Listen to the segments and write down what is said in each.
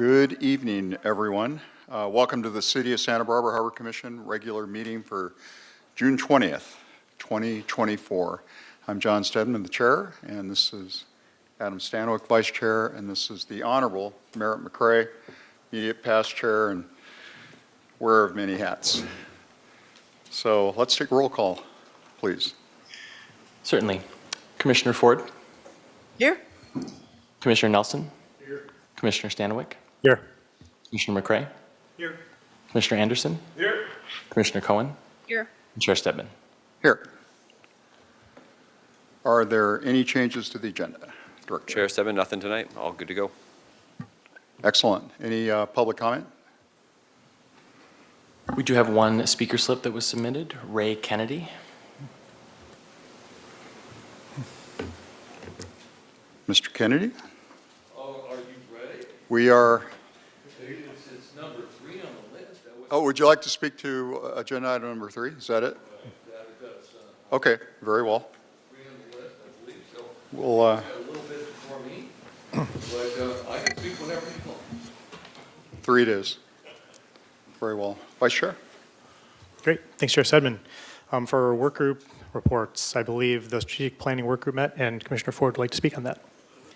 Good evening, everyone. Welcome to the City of Santa Barbara Harbor Commission regular meeting for June 20th, 2024. I'm John Steadman, the chair, and this is Adam Stanwyck, vice chair, and this is the Honorable Merritt McCray, immediate past chair and wearer of many hats. So let's take a roll call, please. Certainly. Commissioner Ford? Here. Commissioner Nelson? Here. Commissioner Stanwyck? Here. Commissioner McCray? Here. Commissioner Anderson? Here. Commissioner Cohen? Here. And Chair Stedman. Here. Are there any changes to the agenda, Director? Chair Stedman, nothing tonight. All good to go. Excellent. Any public comment? We do have one speaker slip that was submitted. Ray Kennedy. Mr. Kennedy? Oh, are you ready? We are. It's number 3 on the list. Oh, would you like to speak to agenda item number 3? Is that it? That does. Okay, very well. 3 on the list, I believe. So We'll, got a little bit before me, but I can speak whenever you want. 3 it is. Very well. Vice Chair? Great. Thanks, Chair Stedman. For work group reports, I believe the strategic planning work group met, and Commissioner Ford would like to speak on that.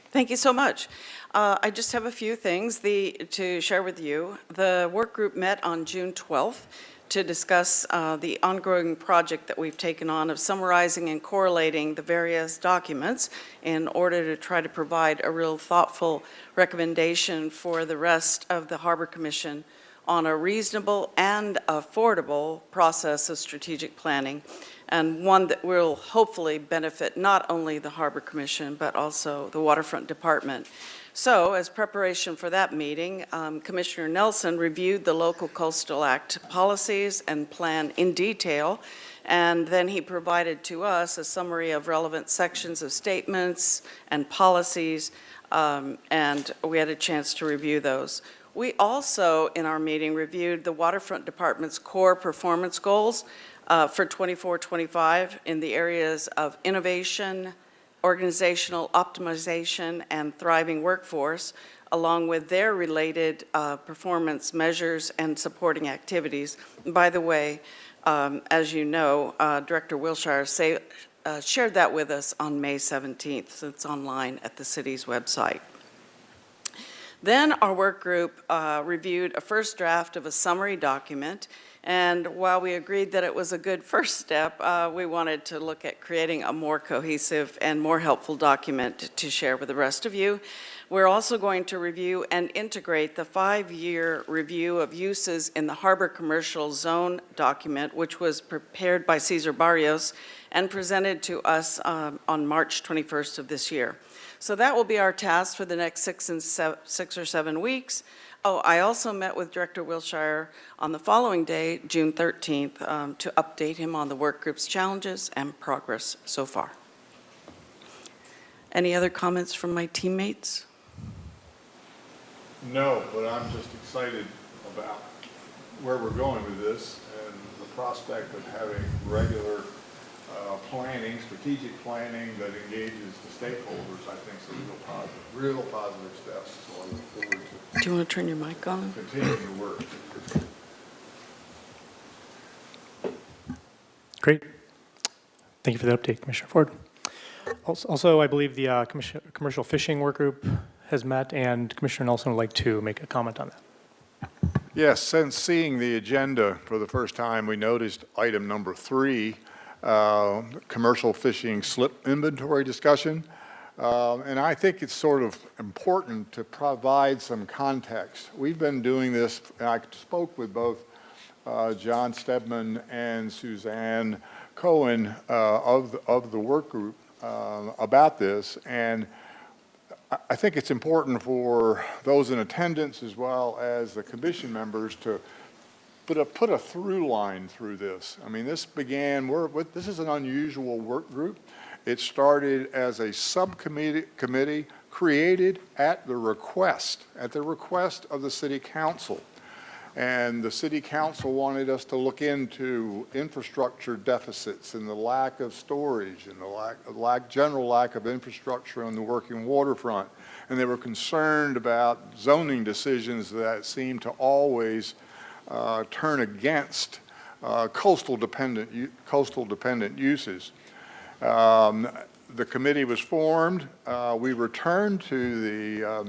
Thank you so much. I just have a few things to share with you. The work group met on June 12th to discuss the ongoing project that we've taken on of summarizing and correlating the various documents in order to try to provide a real thoughtful recommendation for the rest of the Harbor Commission on a reasonable and affordable process of strategic planning, and one that will hopefully benefit not only the Harbor Commission, but also the Waterfront Department. So, as preparation for that meeting, Commissioner Nelson reviewed the Local Coastal Act policies and plan in detail, and then he provided to us a summary of relevant sections of statements and policies, and we had a chance to review those. We also, in our meeting, reviewed the Waterfront Department's core performance goals for 24-25 in the areas of innovation, organizational optimization, and thriving workforce, along with their related performance measures and supporting activities. And by the way, as you know, Director Wilshire shared that with us on May 17th, so it's online at the city's website. Then our work group reviewed a first draft of a summary document, and while we agreed that it was a good first step, we wanted to look at creating a more cohesive and more helpful document to share with the rest of you. We're also going to review and integrate the 5-year review of uses in the Harbor Commercial Zone document, which was prepared by Cesar Barrios and presented to us on March 21st of this year. So that will be our task for the next 6 or 7 weeks. Oh, I also met with Director Wilshire on the following day, June 13th, to update him on the work group's challenges and progress so far. Any other comments from my teammates? No, but I'm just excited about where we're going with this and the prospect of having regular planning, strategic planning that engages the stakeholders. I think is real positive steps. So I look forward to. Do you want to turn your mic on? Continuing to work. Great. Thank you for the update, Commissioner Ford. Also, I believe the commercial fishing work group has met, and Commissioner Nelson would like to make a comment on that. Yes, since seeing the agenda for the first time, we noticed item number 3, commercial fishing slip inventory discussion. And I think it's sort of important to provide some context. We've been doing this, and I spoke with both John Stedman and Suzanne Cohen of the work group about this, and I think it's important for those in attendance as well as the commission members to put a through line through this. I mean, this began, this is an unusual work group. It started as a subcommittee created at the request of the City Council. And the city council wanted us to look into infrastructure deficits and the lack of storage and the general lack of infrastructure on the working waterfront. And they were concerned about zoning decisions that seemed to always turn against coastal dependent uses. The committee was formed. We returned to the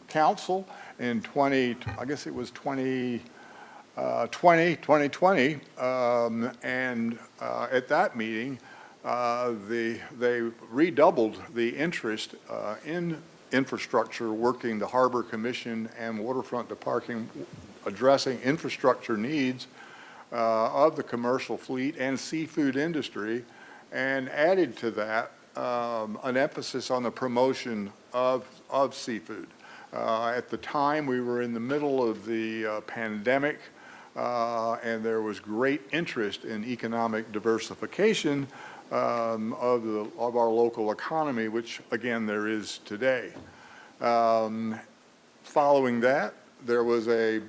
council in 2020, and at that meeting, they redoubled the interest in infrastructure, working the Harbor Commission and Waterfront Parking, addressing infrastructure needs of the commercial fleet and seafood industry, and added to that an emphasis on the promotion of seafood. At the time, we were in the middle of the pandemic, and there was great interest in economic diversification of our local economy, which again there is today. Following that, there was the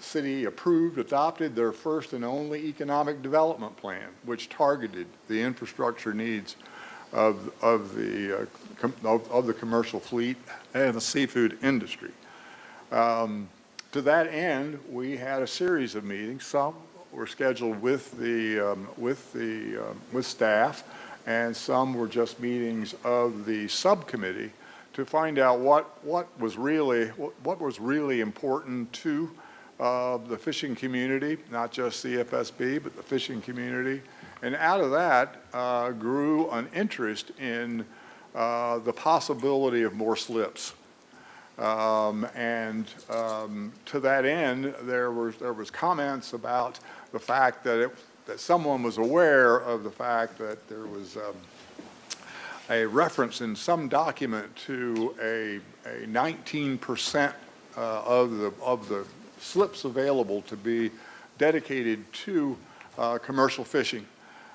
city adopted their first and only economic development plan, which targeted the infrastructure needs of the commercial fleet and the seafood industry. To that end, we had a series of meetings. Some were scheduled with staff, and some were just meetings of the subcommittee to find out what was really important to the fishing community, not just CFSB, but the fishing community. And out of that grew an interest in the possibility of more slips. To that end, there was comments about the fact that someone was aware of the fact that there was a reference in some document to a 19% of the slips available to be dedicated to commercial fishing.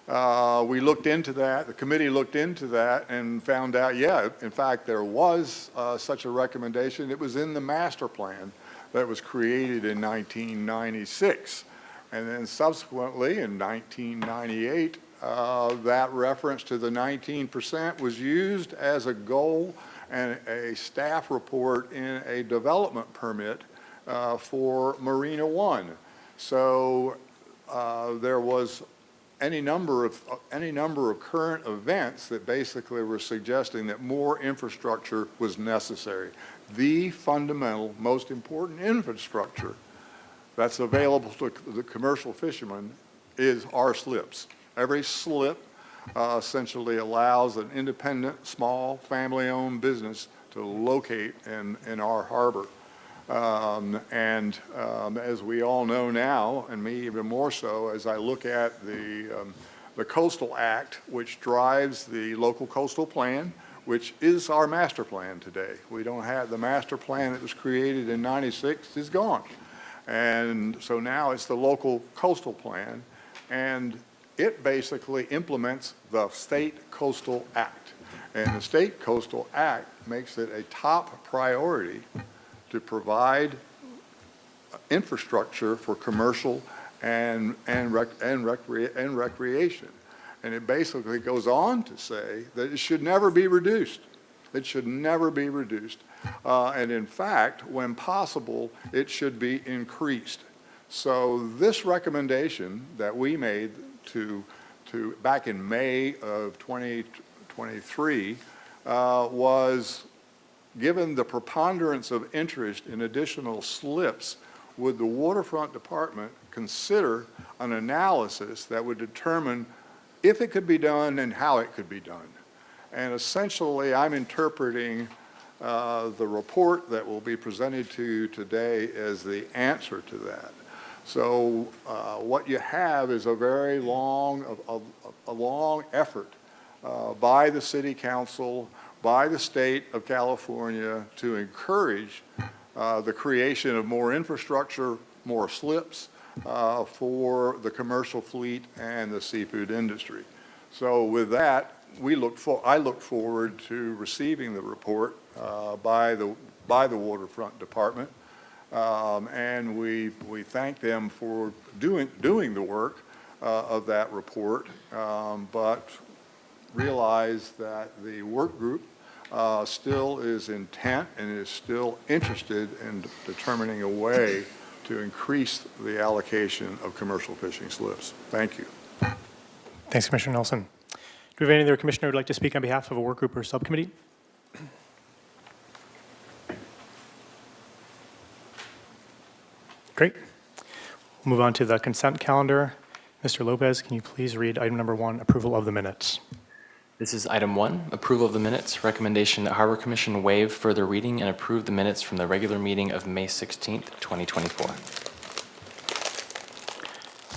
We looked into that, the committee looked into that and found out, yeah, in fact, there was such a recommendation. It was in the master plan that was created in 1996. And then subsequently in 1998, that reference to the 19% was used as a goal and a staff report in a development permit for Marina One. So there was any number of current events that basically were suggesting that more infrastructure was necessary. The fundamental, most important infrastructure that's available to the commercial fishermen is our slips. Every slip essentially allows an independent, small, family-owned business to locate in our harbor. As we all know now, and me even more so, as I look at the Coastal Act, which drives the local coastal plan, which is our master plan today. We don't have the master plan that was created in '96 is gone. And so now it's the local coastal plan, and it basically implements the State Coastal Act. And the State Coastal Act makes it a top priority to provide infrastructure for commercial and recreation. And it basically goes on to say that it should never be reduced. It should never be reduced. And in fact, when possible, it should be increased. So this recommendation that we made to back in May of 2023 was, given the preponderance of interest in additional slips, would the Waterfront Department consider an analysis that would determine if it could be done and how it could be done? And essentially, I'm interpreting the report that will be presented to you today as the answer to that. So what you have is a very long effort by the City Council, by the state of California to encourage the creation of more infrastructure, more slips for the commercial fleet and the seafood industry. So with that, I look forward to receiving the report by the Waterfront Department And we thank them for doing the work of that report, but realize that the work group still is intent and is still interested in determining a way to increase the allocation of commercial fishing slips. Thank you. Thanks, Commissioner Nelson. Do we have any other commissioner who would like to speak on behalf of a work group or subcommittee? Great. We'll move on to the consent calendar. Mr. Lopez, can you please read item number 1, approval of the minutes? This is item 1, approval of the minutes. Recommendation that Harbor Commission waive further reading and approve the minutes from the regular meeting of May 16th, 2024.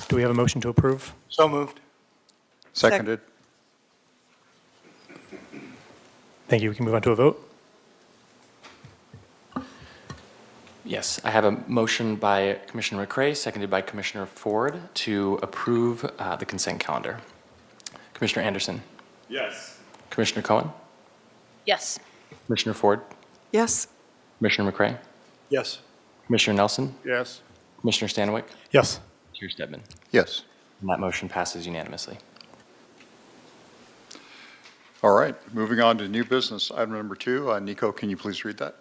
Do we have a motion to approve? So moved. Seconded. Thank you. We can move on to a vote. Yes, I have a motion by Commissioner McCray, seconded by Commissioner Ford, to approve the consent calendar. Commissioner Anderson? Yes. Commissioner Cohen? Yes. Commissioner Ford? Yes. Commissioner McCray? Yes. Commissioner Nelson? Yes. Commissioner Stanwyck? Yes. Chair Stedman? Yes. And that motion passes unanimously. All right, moving on to new business. Item number 2. Nico, can you please read that?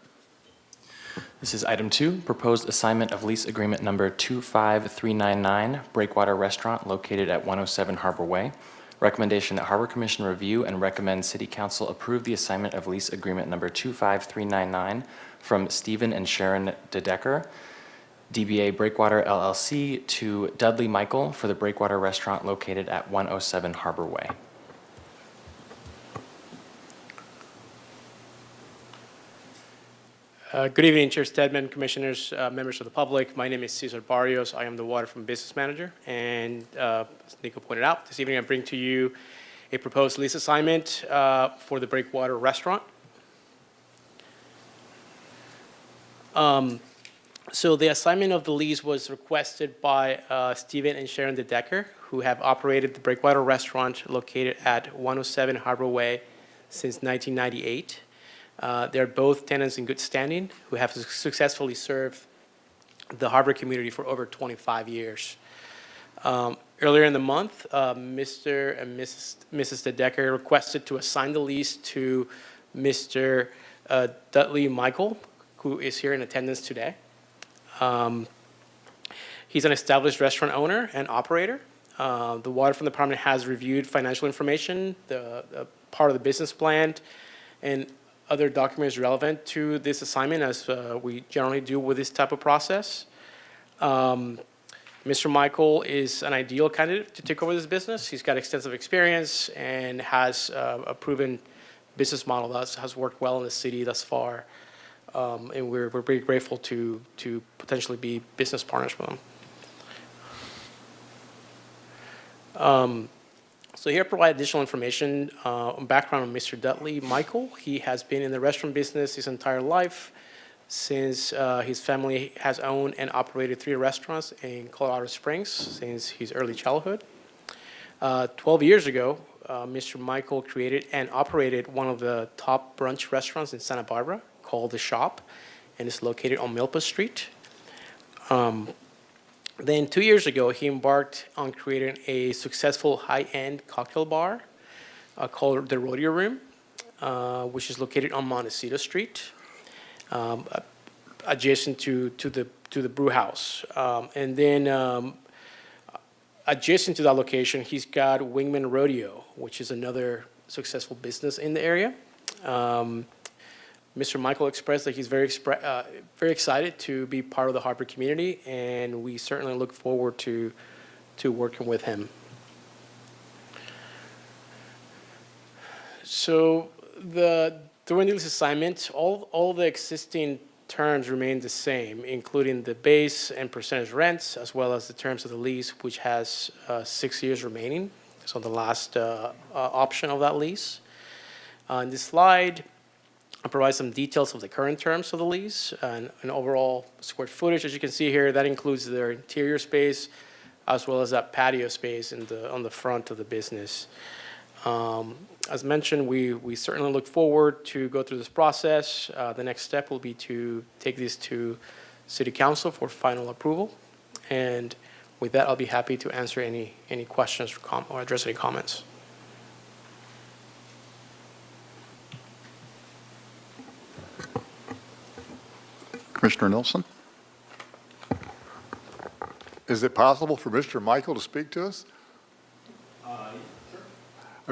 This is item 2, proposed assignment of lease agreement number 25399, Breakwater Restaurant located at 107 Harbor Way. Recommendation that Harbor Commission review and recommend City Council approve the assignment of lease agreement number 25399 from Stephen and Sharon DeDecker, DBA Breakwater LLC, to Dudley Michael for the Breakwater Restaurant located at 107 Harbor Way. Good evening, Chair Stedman, Commissioners, members of the public. My name is Cesar Barrios. I am the Waterfront Business Manager. And as Nico pointed out, this evening I bring to you a proposed lease assignment for the Breakwater Restaurant. So the assignment of the lease was requested by Stephen and Sharon DeDecker, who have operated the Breakwater Restaurant located at 107 Harbor Way since 1998. They're both tenants in good standing who have successfully served the harbor community for over 25 years. Earlier in the month, Mr. and Mrs. DeDecker requested to assign the lease to Mr. Dudley Michael, who is here in attendance today. He's an established restaurant owner and operator. The Waterfront Department has reviewed financial information, the part of the business plan, and other documents relevant to this assignment, as we generally do with this type of process. Mr. Michael is an ideal candidate to take over this business. He's got extensive experience and has a proven business model that has worked well in the city thus far. And we're very grateful to potentially be business partners with him. So here I provide additional information on background on Mr. Dudley Michael. He has been in the restaurant business his entire life since his family has owned and operated 3 restaurants in Colorado Springs since his early childhood. 12 years ago, Mr. Michael created and operated one of the top brunch restaurants in Santa Barbara called The Shop, and it's located on Milpa Street. Then 2 years ago, he embarked on creating a successful high-end cocktail bar called the Rodeo Room, which is located on Montecito Street, adjacent to the brew house. And then adjacent to that location, he's got Wingman Rodeo, which is another successful business in the area. Mr. Michael expressed that he's very excited to be part of the harbor community, and we certainly look forward to working with him. So during this assignment, all the existing terms remain the same, including the base and percentage rents, as well as the terms of the lease, which has 6 years remaining. So the last option of that lease. On this slide, I'll provide some details of the current terms of the lease and overall square footage. As you can see here, that includes their interior space as well as that patio space on the front of the business. As mentioned, we certainly look forward to go through this process. The next step will be to take this to City Council for final approval. And with that, I'll be happy to answer any questions or address any comments. Commissioner Nelson? Is it possible for Mr. Michael to speak to us? I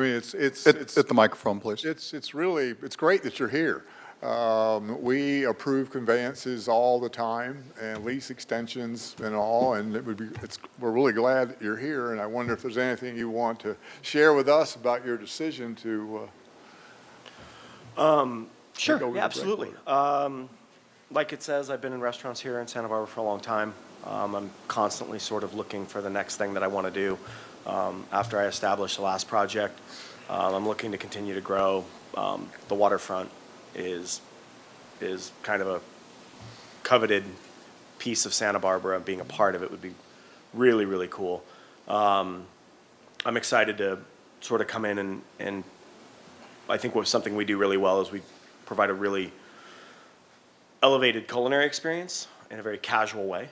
mean, it's At the microphone, please. It's really, it's great that you're here. We approve conveyances all the time and lease extensions and all, and we're really glad that you're here, and I wonder if there's anything you want to share with us about your decision to, Sure, over yeah, the absolutely. Like it says, I've been in restaurants here in Santa Barbara for a long time. I'm constantly sort of looking for the next thing that I want to do. After I established the last project, I'm looking to continue to grow. The waterfront is kind of a coveted piece of Santa Barbara. Being a part of it would be really, really cool. I'm excited to sort of come in and I think something we do really well is we provide a really elevated culinary experience in a very casual way.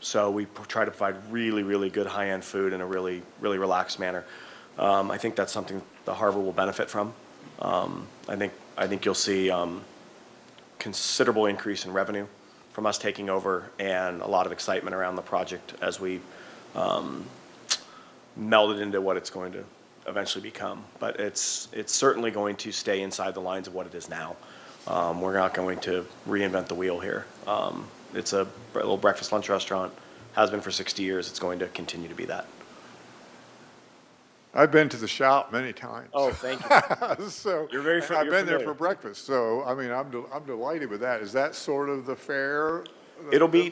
So we try to provide really, really good high-end food in a really, really relaxed manner. I think that's something the harbor will benefit from. I think you'll see considerable increase in revenue from us taking over and a lot of excitement around the project as we meld it into what it's going to eventually become. But it's certainly going to stay inside the lines of what it is now. We're not going to reinvent the wheel here. It's a little breakfast lunch restaurant, has been for 60 years. It's going to continue to be that. I've been to the shop many times. Oh, thank you. So You're very I've you're been there familiar. for breakfast, so I mean, I'm delighted with that. Is that sort of the fare? It'll be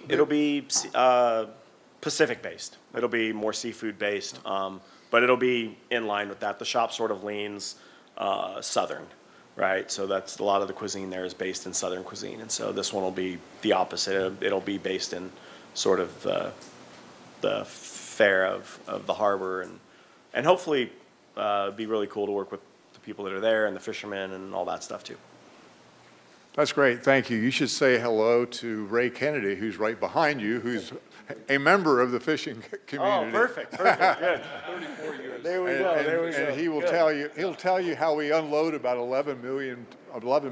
Pacific based. It'll be more seafood based, but it'll be in line with that. The shop sort of leans southern, right? So that's a lot of the cuisine there is based in southern cuisine, and so this one will be the opposite. It'll be based in sort of the fare of the harbor, and hopefully be really cool to work with the people that are there and the fishermen and all that stuff too. That's great, thank you. You should say hello to Ray Kennedy, who's right behind you, who's a member of the fishing community. Oh, perfect, good. 34 years. There we go, And he will Good. he'll tell you how we unload about $11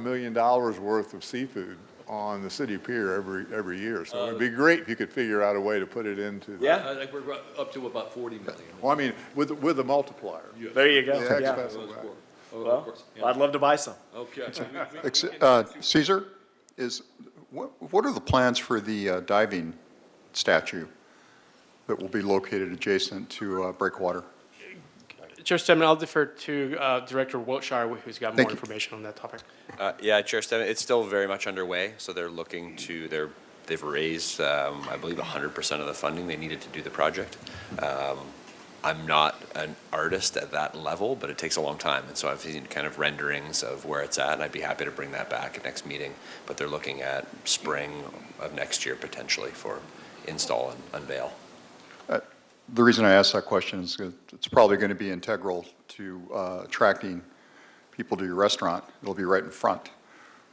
million worth of seafood on the city pier every year. So it'd be great if you could figure out a way to put it into the. Yeah. I think we're up to about 40 million. Well, I mean, with a multiplier. There you go. Yeah, Yeah. expensive. Oh, Well, of course. I'd love to buy some. Okay. Caesar, what are the plans for the diving statue that will be located adjacent to breakwater? Chair Stedman, I'll defer to Director Wiltshire, who's got more Thank you. information on that topic. Yeah, Chair Stedman, it's still very much underway, so they're looking to, they've raised, I believe, 100% of the funding they needed to do the project. I'm not an artist at that level, but it takes a long time, and so I've seen kind of renderings of where it's at, and I'd be happy to bring that back at next meeting, but they're looking at spring of next year potentially for install and unveil. The reason I ask that question is 'cause it's probably going to be integral to attracting people to your restaurant. It'll be right in front,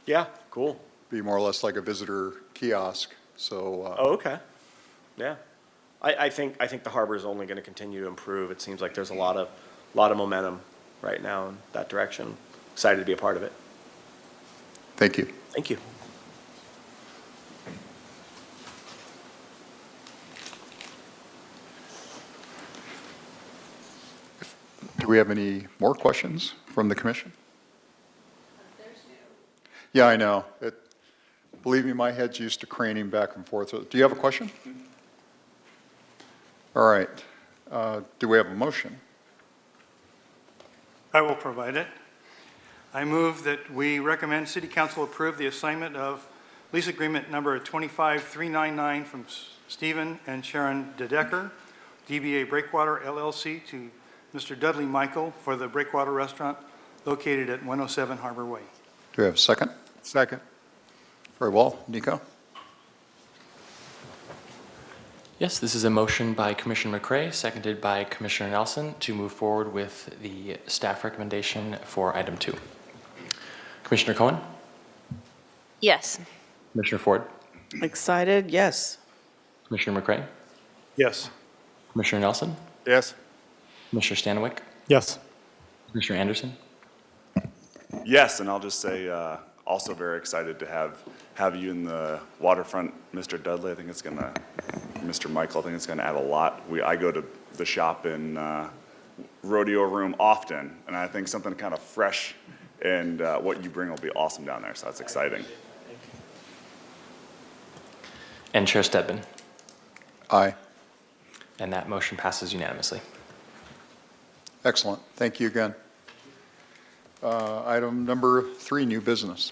Yeah, cool. be more or less like a visitor kiosk, so. Oh, okay. Yeah. I think the harbor is only going to continue to improve. It seems like there's a lot of momentum right now in that direction. Excited to be a part of it. Thank you. Thank you. Do we have any more questions from the commission? Yeah, I know. Believe me, my head's used to craning back and forth. Do you have a question? All right. Do we have a motion? I will provide it. I move that we recommend City Council approve the assignment of lease agreement number 25399 from Stephen and Sharon DeDecker, DBA Breakwater LLC, to Mr. Dudley Michael for the Breakwater Restaurant located at 107 Harbor Way. Do we have a second? Second. Very well. Nico? Yes, this is a motion by Commissioner McCray, seconded by Commissioner Nelson to move forward with the staff recommendation for item 2. Commissioner Cohen? Yes. Commissioner Ford? Excited? Yes. Commissioner McCray, Yes. Commissioner Nelson, Yes. Commissioner Stanwyck, Yes. Commissioner Anderson. Yes, and I'll just say, also very excited to have you in the waterfront, Mr. Dudley. I think it's gonna, Mr. Michael, I think it's gonna add a lot. I go to the shop in Rodeo Room often, and I think something kind of fresh and what you bring will be awesome down there, so that's exciting. And Chair Stedman. Aye. And that motion passes unanimously. Excellent. Thank you again. Item number 3, new business.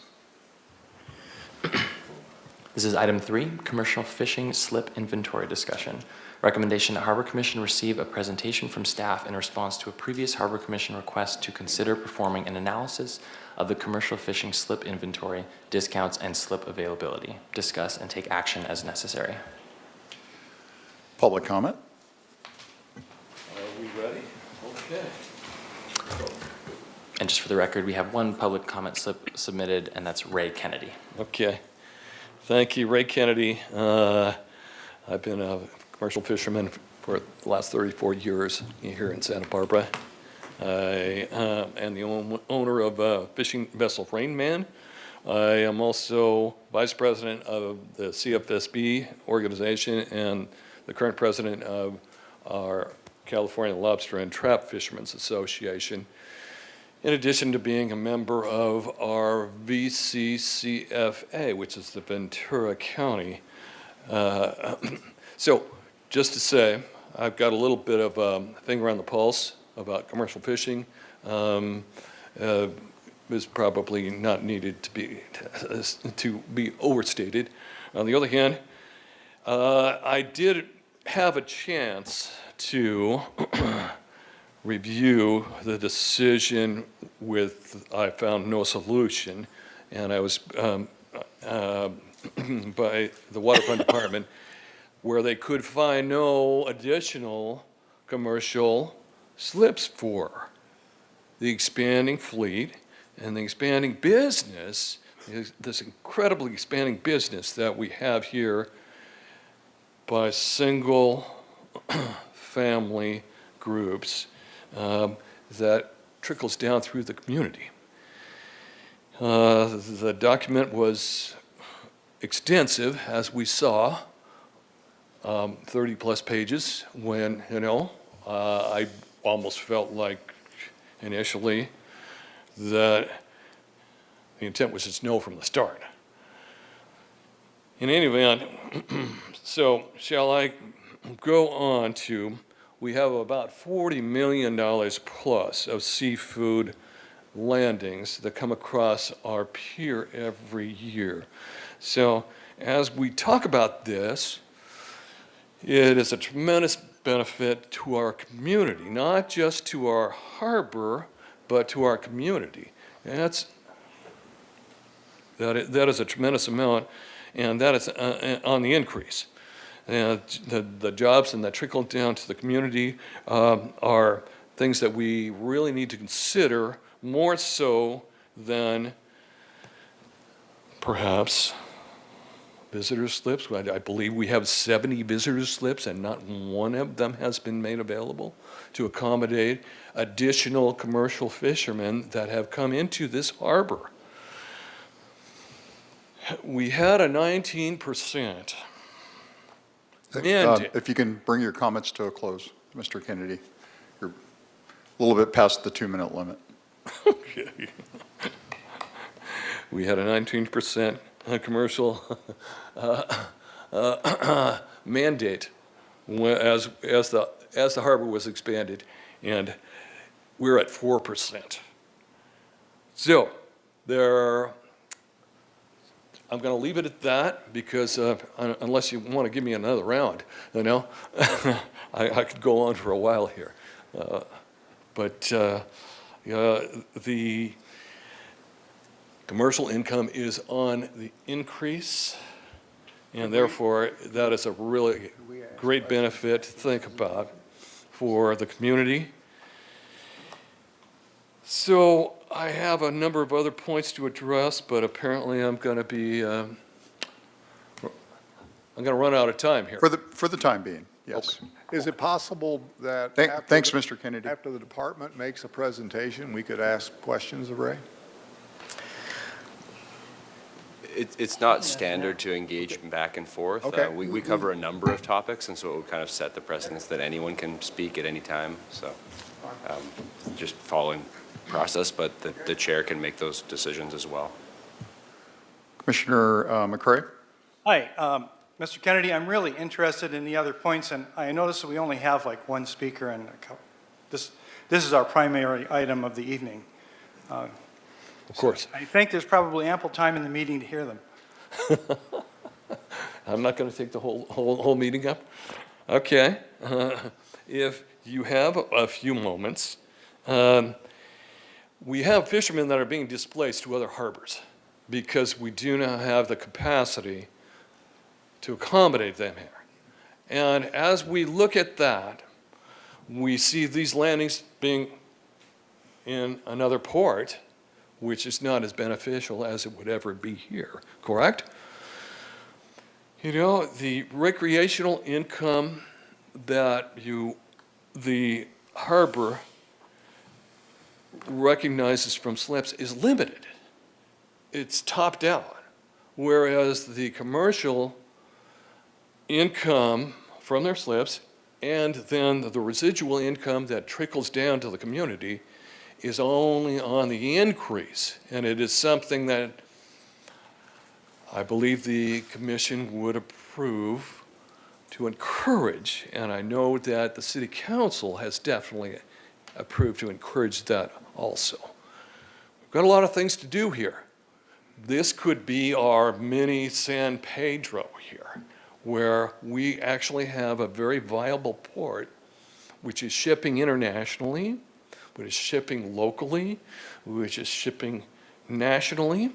This is item 3, commercial fishing slip inventory discussion. Recommendation that Harbor Commission receive a presentation from staff in response to a previous Harbor Commission request to consider performing an analysis of the commercial fishing slip inventory, discounts, and slip availability. Discuss and take action as necessary. Public comment? Are we ready? Okay. And just for the record, we have one public comment slip submitted, and that's Ray Kennedy. Okay. Thank you, Ray Kennedy. I've been a commercial fisherman for the last 34 years here in Santa Barbara. I am the owner of a fishing vessel, Rain Man. I am also vice president of the CFSB organization and the current president of our California Lobster and Trap Fishermen's Association, in addition to being a member of our VCCFA, which is the Ventura County. So just to say, I've got a little bit of a finger on the pulse about commercial fishing. Is probably not needed to be overstated. On the other hand, I did have a chance to review the decision I found no solution, and I was by the Waterfront Department, where they could find no additional commercial slips for the expanding fleet and the expanding business, this incredibly expanding business that we have here by single family groups that trickles down through the community. The document was extensive, as we saw, 30 plus pages, when, I almost felt like initially that the intent was just no from the start. In any event, so shall I go on to, we have about $40 million plus of seafood landings that come across our pier every year. So as we talk about this, it is a tremendous benefit to our community, not just to our harbor, but to our community. And that is a tremendous amount, and that is on the increase. And the jobs and that trickle down to the community are things that we really need to consider more so than perhaps visitor slips. I believe we have 70 visitor slips, and not one of them has been made available to accommodate additional commercial fishermen that have come into this harbor. We had a 19% mandate. If you can bring your comments to a close, Mr. Kennedy. You're a little bit past the 2-minute limit. Okay. We had a 19% commercial mandate as the harbor was expanded, and we're at 4%. So I'm going to leave it at that, because unless you want to give me another round, I could go on for a while here. But the commercial income is on the increase, and therefore that is a really great benefit to think about for the community. So I have a number of other points to address, but apparently I'm going to be I'm going to run out of time here. For the time being, yes. Is it possible that? Thanks, Mr. Kennedy. After the department makes a presentation, we could ask questions of Ray? It's not standard to engage back and forth. Okay. We cover a number of topics, and so it would kind of set the precedence that anyone can speak at any time. So just following process, but the chair can make those decisions as well. Commissioner McCray? Hi, Mr. Kennedy, I'm really interested in the other points, and I notice that we only have like one speaker, and this is our primary item of the evening. Of course. I think there's probably ample time in the meeting to hear them. I'm not going to take the whole meeting up. Okay. If you have a few moments, we have fishermen that are being displaced to other harbors because we do not have the capacity to accommodate them here. And as we look at that, we see these landings being in another port, which is not as beneficial as it would ever be here, correct? You know, the recreational income that the harbor recognizes from slips is limited. It's top down, whereas the commercial income from their slips and then the residual income that trickles down to the community is only on the increase, and it is something that I believe the commission would approve to encourage, and I know that the city council has definitely approved to encourage that also. We've got a lot of things to do here. This could be our mini San Pedro here, where we actually have a very viable port, which is shipping internationally, which is shipping locally, which is shipping nationally.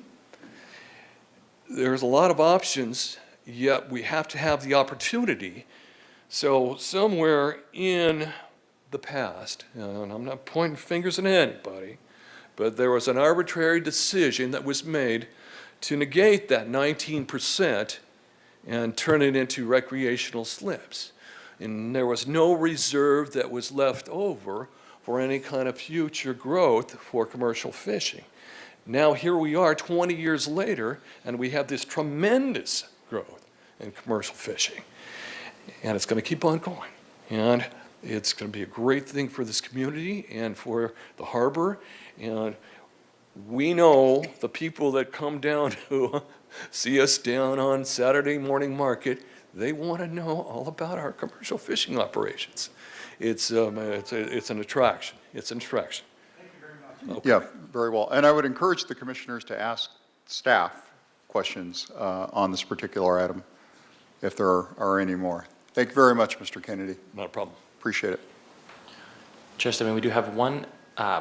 There's a lot of options, yet we have to have the opportunity. So somewhere in the past, and I'm not pointing fingers at anybody, but there was an arbitrary decision that was made to negate that 19% and turn it into recreational slips. And there was no reserve that was left over for any kind of future growth for commercial fishing. Now here we are 20 years later, and we have this tremendous growth in commercial fishing. And it's going to keep on going. And it's going to be a great thing for this community and for the harbor. And we know the people that come down to see us down on Saturday morning market, they want to know all about our commercial fishing operations. It's an attraction. It's an attraction. Thank you very much. Okay. Yeah, very well. And I would encourage the commissioners to ask staff questions on this particular item, if there are any more. Thank you very much, Mr. Kennedy. Not a problem. Appreciate it. Chair Stebbins, we do have one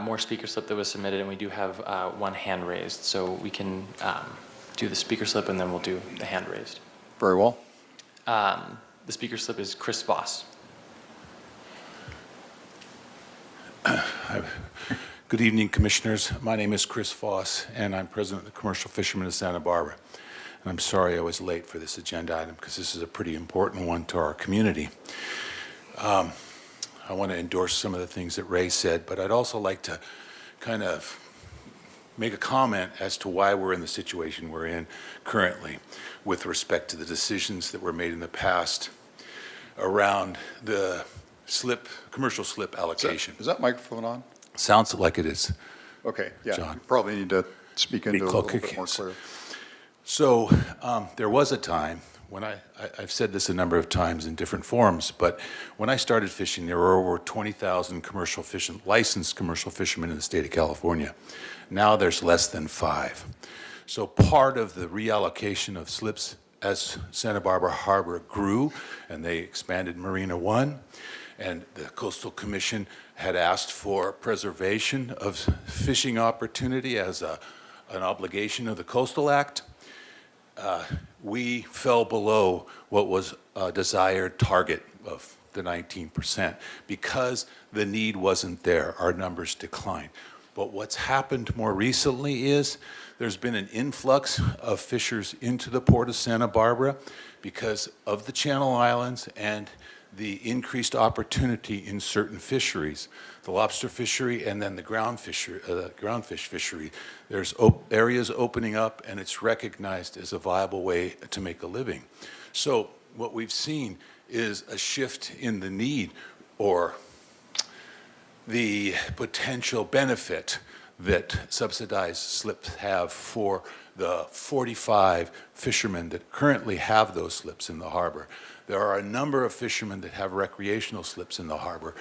more speaker slip that was submitted, and we do have one hand raised. So we can do the speaker slip, and then we'll do the hand raised. Very well. The speaker slip is Chris Voss. Good evening, Commissioners. My name is Chris Voss, and I'm President of the Commercial Fishermen of Santa Barbara. And I'm sorry I was late for this agenda item because this is a pretty important one to our community. I want to endorse some of the things that Ray said, but I'd also like to kind of make a comment as to why we're in the situation we're in currently with respect to the decisions that were made in the past around the commercial slip allocation. Is that microphone on? Sounds like it is. Okay, yeah. John. You probably need to speak into it a little bit more clear. So there was a time when I've said this a number of times in different forms, but when I started fishing, there were over 20,000 licensed commercial fishermen in the state of California. Now there's less than 5. So part of the reallocation of slips as Santa Barbara Harbor grew and they expanded Marina One, and the Coastal Commission had asked for preservation of fishing opportunity as an obligation of the Coastal Act. We fell below what was a desired target of the 19% because the need wasn't there. Our numbers declined. But what's happened more recently is there's been an influx of fishers into the port of Santa Barbara because of the Channel Islands and the increased opportunity in certain fisheries, the lobster fishery and then the groundfish fishery. There's areas opening up, and it's recognized as a viable way to make a living. So what we've seen is a shift in the need or the potential benefit that subsidized slips have for the 45 fishermen that currently have those slips in the harbor. There are a number of fishermen that have recreational slips in the harbor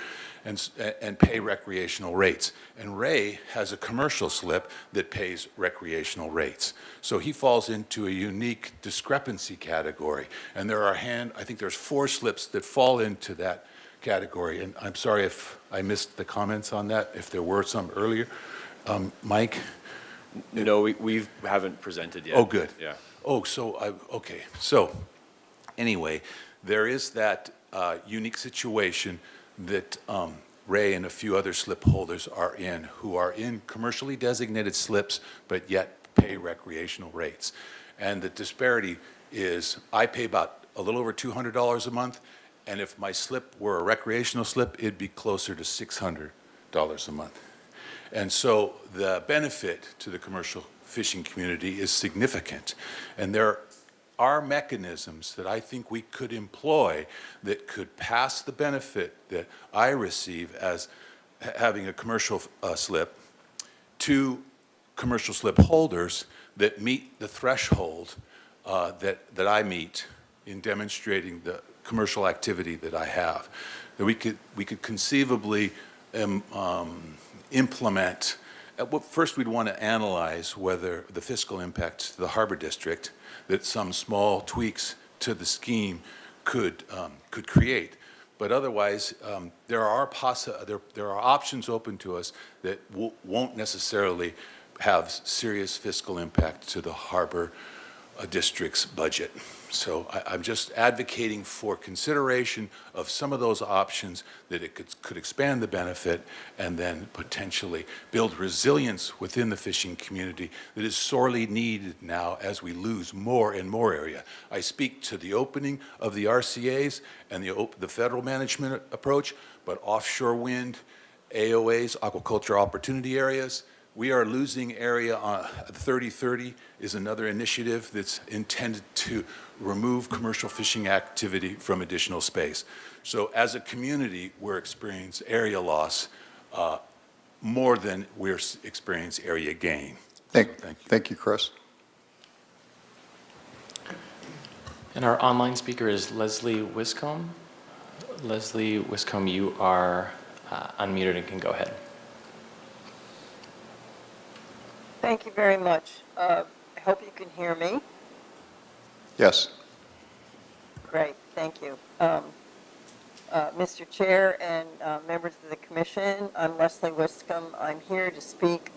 and pay recreational rates. And Ray has a commercial slip that pays recreational rates. So he falls into a unique discrepancy category. And there are I think there's 4 slips that fall into that category. And I'm sorry if I missed the comments on that, if there were some earlier. Mike? No, we haven't presented yet. Oh, good. Yeah. Oh, okay. So anyway, there is that unique situation that Ray and a few other slip holders are in, who are in commercially designated slips, but yet pay recreational rates. And the disparity is I pay about a little over $200 a month, and if my slip were a recreational slip, it'd be closer to $600 a month. And so the benefit to the commercial fishing community is significant. And there are mechanisms that I think we could employ that could pass the benefit that I receive as having a commercial slip to commercial slip holders that meet the threshold that I meet in demonstrating the commercial activity that I have. That we could conceivably implement. First, we'd want to analyze whether the fiscal impacts to the harbor district that some small tweaks to the scheme could create. But otherwise, there are options open to us that won't necessarily have serious fiscal impact to the harbor district's budget. So I'm just advocating for consideration of some of those options that it could expand the benefit and then potentially build resilience within the fishing community that is sorely needed now as we lose more and more area. I speak to the opening of the RCAs and the federal management approach, but offshore wind, AOAs, aquaculture opportunity areas, we are losing area. 3030 is another initiative that's intended to remove commercial fishing activity from additional space. So as a community, we're experiencing area loss more than we're experiencing area gain. Thank you, Chris. And our online speaker is Leslie Wiscombe. Leslie Wiscombe, you are unmuted and can go ahead. Thank you very much. I hope you can hear me. Yes. Great, thank you. Mr. Chair and members of the Commission, I'm Leslie Wiscombe. I'm here to speak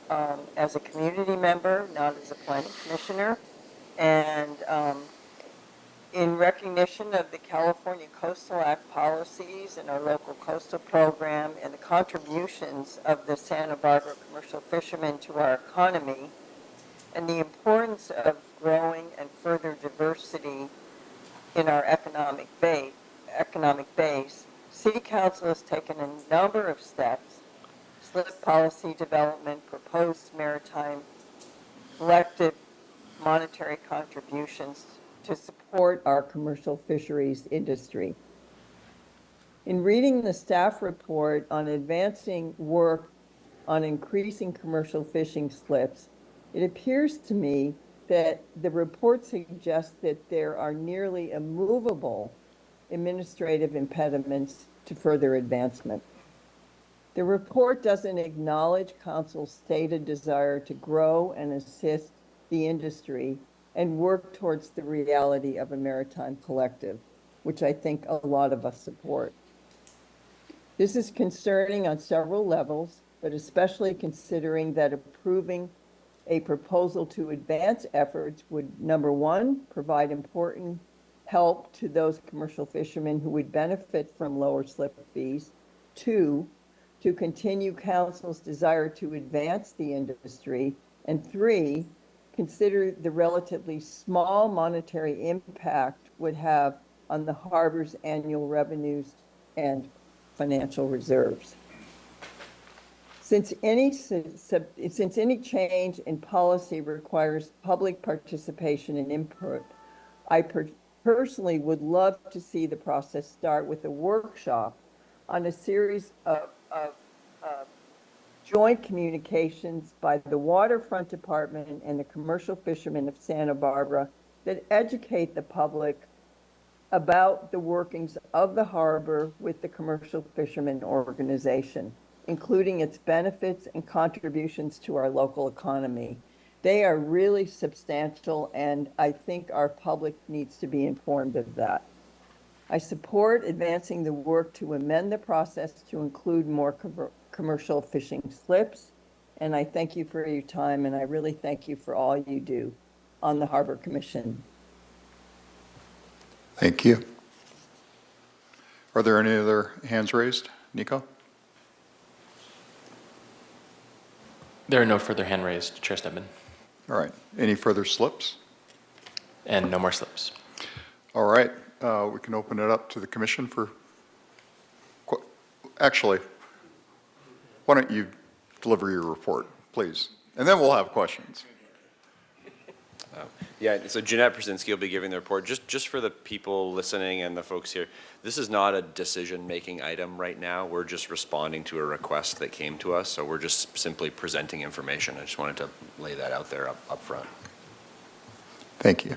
as a community member, not as a planning commissioner. And in recognition of the California Coastal Act policies and our local coastal program and the contributions of the Santa Barbara commercial fishermen to our economy, and the importance of growing and further diversity in our economic base, City Council has taken a number of steps: slip policy development, proposed maritime collective monetary contributions to support our commercial fisheries industry. In reading the staff report on advancing work on increasing commercial fishing slips, it appears to me that the report suggests that there are nearly immovable administrative impediments to further advancement. The report doesn't acknowledge Council's stated desire to grow and assist the industry and work towards the reality of a maritime collective, which I think a lot of us support. This is concerning on several levels, but especially considering that approving a proposal to advance efforts would, number one, provide important help to those commercial fishermen who would benefit from lower slip fees. Two, to continue council's desire to advance the industry, and 3, consider the relatively small monetary impact would have on the harbor's annual revenues and financial reserves. Since any change in policy requires public participation and input, I personally would love to see the process start with a workshop on a series of joint communications by the Waterfront Department and the commercial fishermen of Santa Barbara that educate the public about the workings of the harbor with the commercial fishermen organization, including its benefits and contributions to our local economy. They are really substantial, and I think our public needs to be informed of that. I support advancing the work to amend the process to include more commercial fishing slips, and I thank you for your time, and I really thank you for all you do on the Harbor Commission. Thank you. Are there any other hands raised? Nico? There are no further hand raised, Chair Stedman. All right. Any further slips? And no more slips. All right. We can open it up to the commission for, actually, why don't you deliver your report, please? And then we'll have questions. Yeah, so Jeanette Brzezinski will be giving the report. Just for the people listening and the folks here, this is not a decision-making item right now. We're just responding to a request that came to us, so we're just simply presenting information. I just wanted to lay that out there up front. Thank you.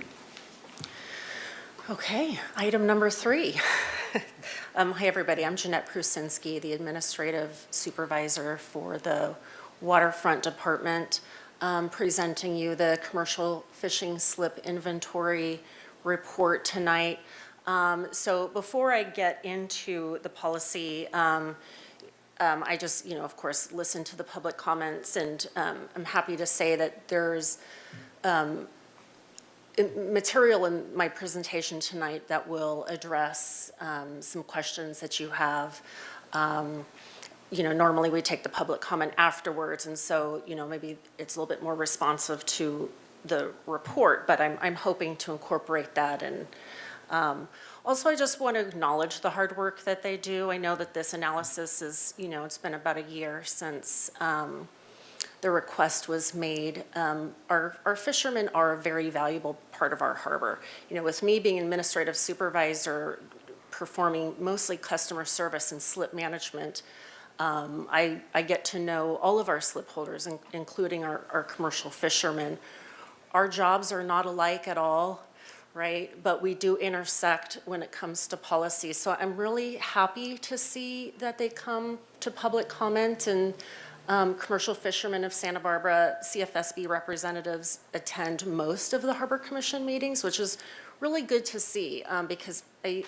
Okay, item number 3. Hi, everybody. I'm Jeanette Brzezinski, the administrative supervisor for the Waterfront Department, presenting you the commercial fishing slip inventory report tonight. So before I get into the policy, I just, of course, listened to the public comments, and I'm happy to say that there's material in my presentation tonight that will address some questions that you have. Normally we take the public comment afterwards, and so, maybe it's a little bit more responsive to the report, but I'm hoping to incorporate that. And also, I just want to acknowledge the hard work that they do. I know that this analysis is, it's been about a year since the request was made. Our fishermen are a very valuable part of our harbor. With me being administrative supervisor, performing mostly customer service and slip management, I get to know all of our slip holders, including our commercial fishermen. Our jobs are not alike at all, right? But we do intersect when it comes to policy. So I'm really happy to see that they come to public comment, and commercial fishermen of Santa Barbara, CFSB representatives attend most of the Harbor Commission meetings, which is really good to see, because I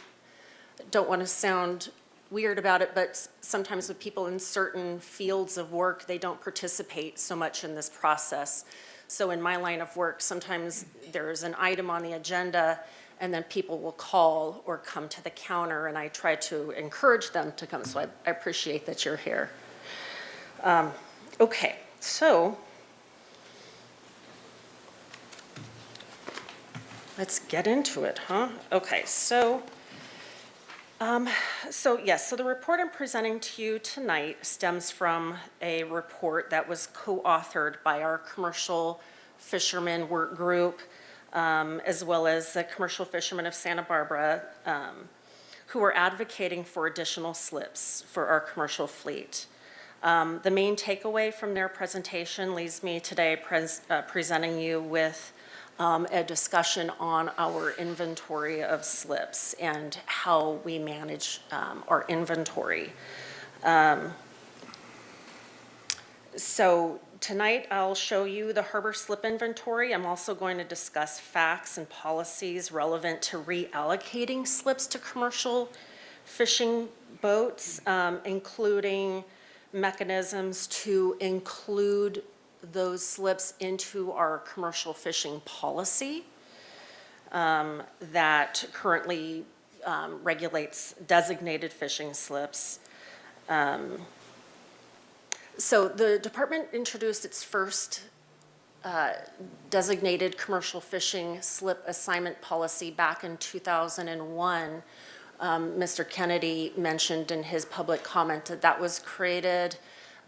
don't want to sound weird about it, but sometimes with people in certain fields of work, they don't participate so much in this process. So in my line of work, sometimes there's an item on the agenda, and then people will call or come to the counter, and I try to encourage them to come. So I appreciate that you're here. Okay, so let's get into it, huh? Okay, so the report I'm presenting to you tonight stems from a report that was co-authored by our commercial fishermen work group, as well as the commercial fishermen of Santa Barbara, who are advocating for additional slips for our commercial fleet. The main takeaway from their presentation leaves me today presenting you with a discussion on our inventory of slips and how we manage our inventory. So tonight I'll show you the harbor slip inventory. I'm also going to discuss facts and policies relevant to reallocating slips to commercial fishing boats, including mechanisms to include those slips into our commercial fishing policy that currently regulates designated fishing slips. So the department introduced its first designated commercial fishing slip assignment policy back in 2001. Mr. Kennedy mentioned in his public comment that that was created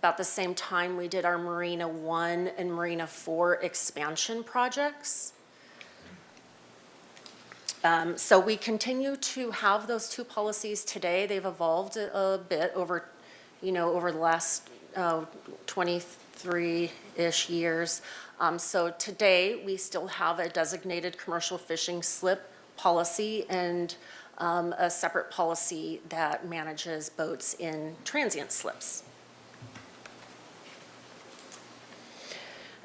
about the same time we did our Marina 1 and Marina 4 expansion projects. So we continue to have those two policies today. They've evolved a bit over, over the last 23-ish years. So today, we still have a designated commercial fishing slip policy and a separate policy that manages boats in transient slips.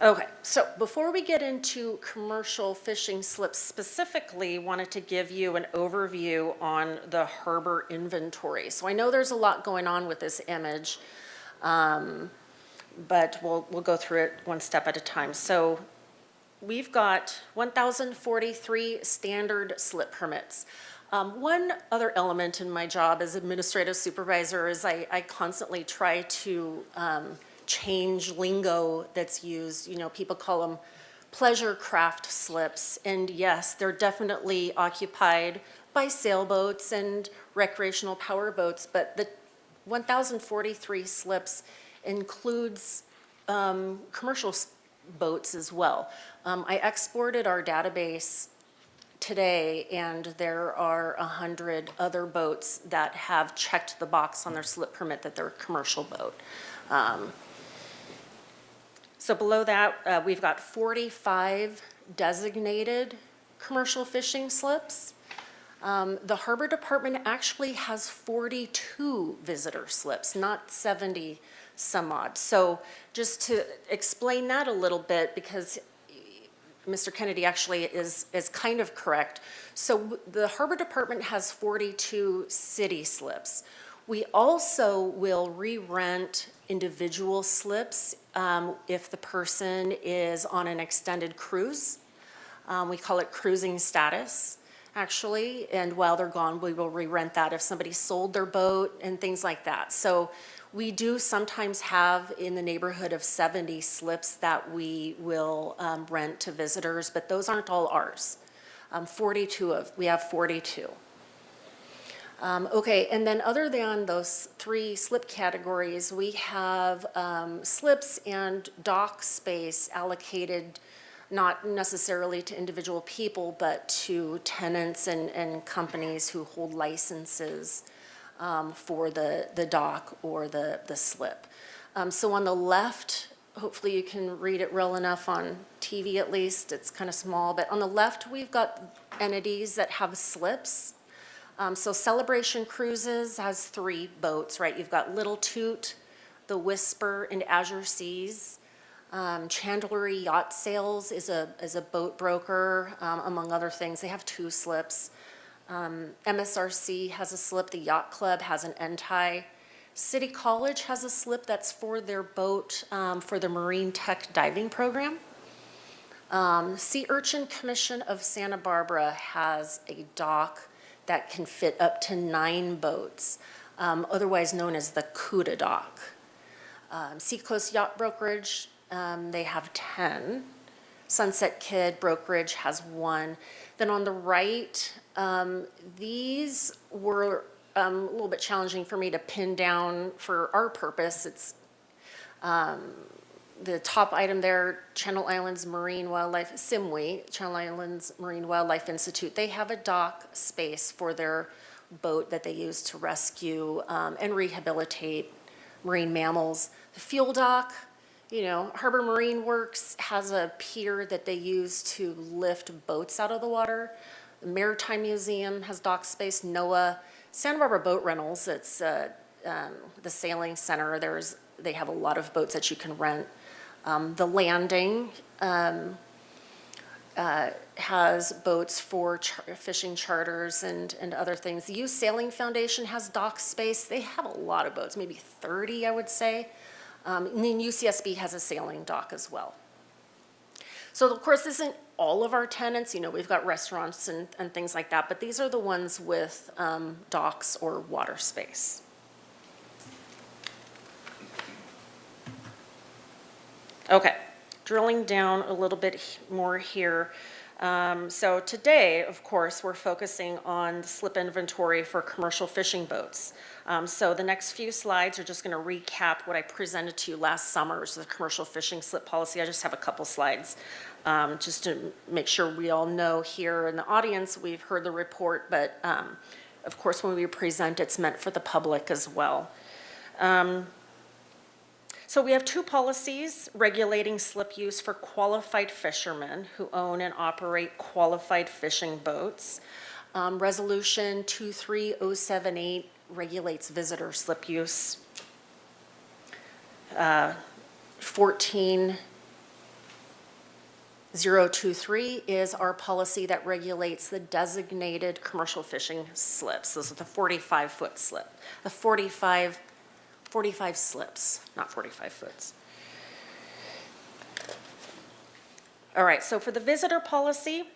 Okay, so before we get into commercial fishing slips specifically, wanted to give you an overview on the harbor inventory. So I know there's a lot going on with this image, but we'll go through it one step at a time. So we've got 1,043 standard slip permits. One other element in my job as administrative supervisor is I constantly try to change lingo that's used. People call them pleasure craft slips, and yes, they're definitely occupied by sailboats and recreational power boats, but the 1,043 slips includes commercial boats as well. I exported our database today, and there are 100 other boats that have checked the box on their slip permit that they're a commercial boat. So below that, we've got 45 designated commercial fishing slips. The Harbor Department actually has 42 visitor slips, not 70 some odd. So just to explain that a little bit, because Mr. Kennedy actually is kind of correct. So the Harbor Department has 42 city slips. We also will re-rent individual slips if the person is on an extended cruise. We call it cruising status, actually, and while they're gone, we will re-rent that if somebody sold their boat and things like that. So we do sometimes have in the neighborhood of 70 slips that we will rent to visitors, but those aren't all ours. We have 42. Okay, and then other than those three slip categories, we have slips and dock space allocated not necessarily to individual people, but to tenants and companies who hold licenses for the dock or the slip. So on the left, hopefully you can read it well enough on TV at least, it's kind of small, but on the left we've got entities that have slips. So Celebration Cruises has 3 boats, right? You've got Little Toot, the Whisper, and Azure Seas. Chandlery Yacht Sales is a boat broker, among other things. They have 2 slips. MSRC has a slip. The Yacht Club has an end-tie. City College has a slip that's for their boat for the Marine Tech Diving Program. Sea Urchin Commission of Santa Barbara has a dock that can fit up to 9 boats, otherwise known as the CUDA dock. Seacoast Yacht Brokerage, they have 10. Sunset Kid Brokerage has 1. Then on the right, these were a little bit challenging for me to pin down for our purpose. It's the top item there, Channel Islands Marine Wildlife, SIMWI, Channel Islands Marine Wildlife Institute. They have a dock space for their boat that they use to rescue and rehabilitate marine mammals. The fuel dock, Harbor Marine Works has a pier that they use to lift boats out of the water. The Maritime Museum has dock space. NOAA, Santa Barbara Boat Rentals, it's the sailing center. They have a lot of boats that you can rent. The Landing has boats for fishing charters and other things. The Youth Sailing Foundation has dock space. They have a lot of boats, maybe 30, I would say. And then UCSB has a sailing dock as well. So of course, this isn't all of our tenants. We've got restaurants and things like that, but these are the ones with docks or water space. Okay, drilling down a little bit more here. So today, of course, we're focusing on the slip inventory for commercial fishing boats. So the next few slides are just going to recap what I presented to you last summer, which is the commercial fishing slip policy. I just have a couple slides just to make sure we all know here in the audience, we've heard the report, but of course, when we present, it's meant for the public as well. So we have two policies regulating slip use for qualified fishermen who own and operate qualified fishing boats. Resolution 23078 regulates visitor slip use. 14023 is our policy that regulates the designated commercial fishing slips. This is the 45-foot slip. The 45 slips, not 45 foots. All right, so for the visitor policy,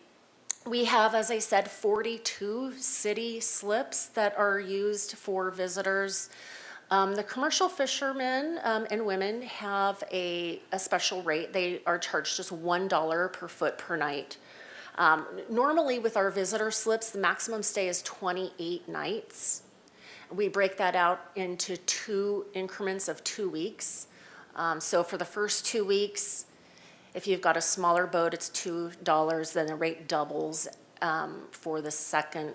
we have, as I said, 42 city slips that are used for visitors. The commercial fishermen and women have a special rate. They are charged just $1 per foot per night. Normally with our visitor slips, the maximum stay is 28 nights. We break that out into 2 increments of 2 weeks. So for the first 2 weeks, if you've got a smaller boat, it's $2, then the rate doubles for the second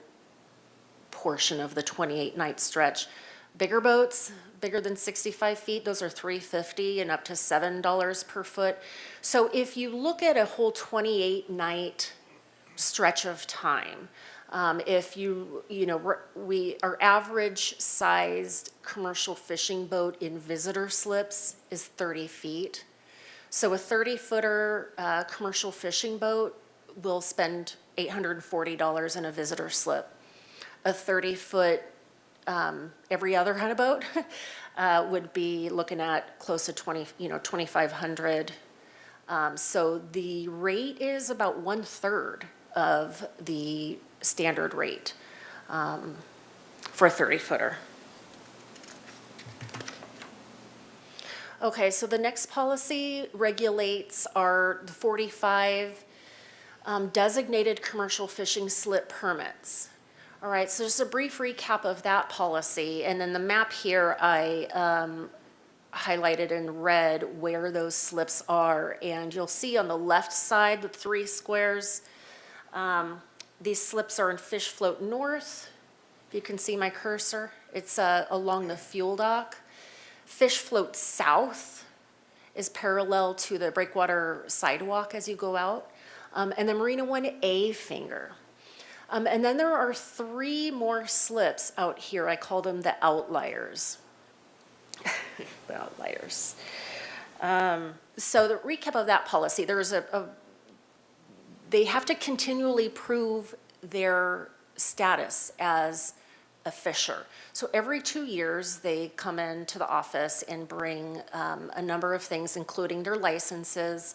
portion of the 28-night stretch. Bigger boats, bigger than 65 feet, those are $3.50 and up to $7 per foot. So if you look at a whole 28-night stretch of time, if our average sized commercial fishing boat in visitor slips is 30 feet. So a 30-footer commercial fishing boat will spend $840 in a visitor slip. A 30-foot every other kind of boat would be looking at close to $2,500. So the rate is about 1/3 of the standard rate for a 30-footer. Okay, so the next policy regulates the 45 designated commercial fishing slip permits. All right, so just a brief recap of that policy, and then the map here I highlighted in red where those slips are, and you'll see on the left side the 3 squares. These slips are in Fish Float North. If you can see my cursor, it's along the fuel dock. Fish Float South is parallel to the breakwater sidewalk as you go out, and the Marina 1A finger. And then there are 3 more slips out here. I call them the outliers. The outliers. So the recap of that policy, there's they have to continually prove their status as a fisher. So every 2 years, they come into the office and bring a number of things, including their licenses.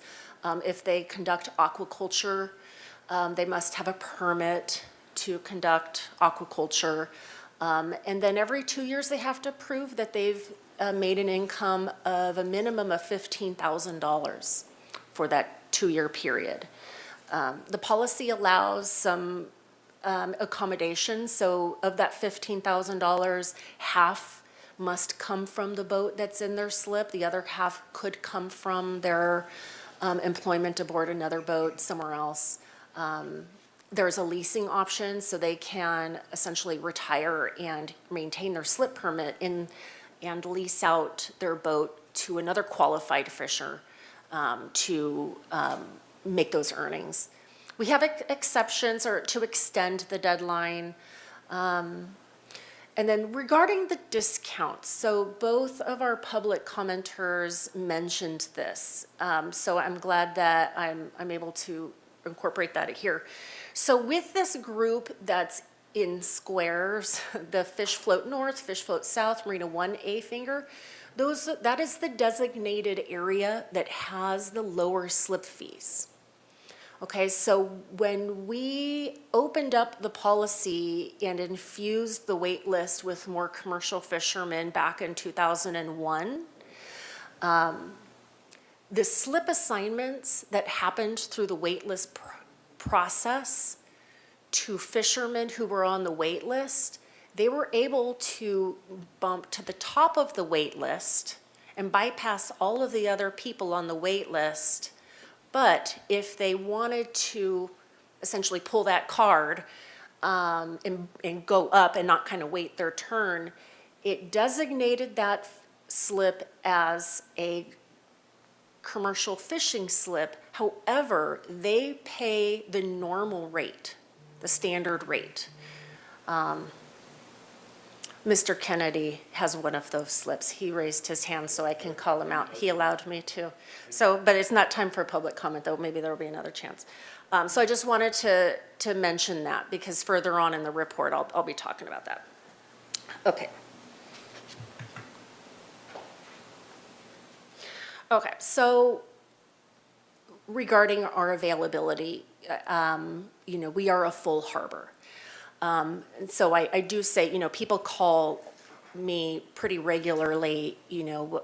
If they conduct aquaculture, they must have a permit to conduct aquaculture. And then every 2 years, they have to prove that they've made an income of a minimum of $15,000 for that 2-year period. The policy allows some accommodations. So of that $15,000, half must come from the boat that's in their slip. The other half could come from their employment aboard another boat somewhere else. There's a leasing option, so they can essentially retire and maintain their slip permit and lease out their boat to another qualified fisher to make those earnings. We have exceptions or to extend the deadline. And then regarding the discounts, so both of our public commenters mentioned this. So I'm glad that I'm able to incorporate that here. So with this group that's in squares, the Fish Float North, Fish Float South, Marina 1A finger, that is the designated area that has the lower slip fees. Okay, so when we opened up the policy and infused the wait list with more commercial fishermen back in 2001, the slip assignments that happened through the waitlist process to fishermen who were on the wait list, they were able to bump to the top of the wait list and bypass all of the other people on the wait list. But if they wanted to essentially pull that card and go up and not kind of wait their turn, it designated that slip as a commercial fishing slip. However, they pay the normal rate, the standard rate. Mr. Kennedy has one of those slips. He raised his hand so I can call him out. He allowed me to. So, but it's not time for public comment, though. Maybe there will be another chance. So I just wanted to mention that, because further on in the report, I'll be talking about that. Okay. Okay, so regarding our availability, we are a full harbor. And so I do say, people call me pretty regularly,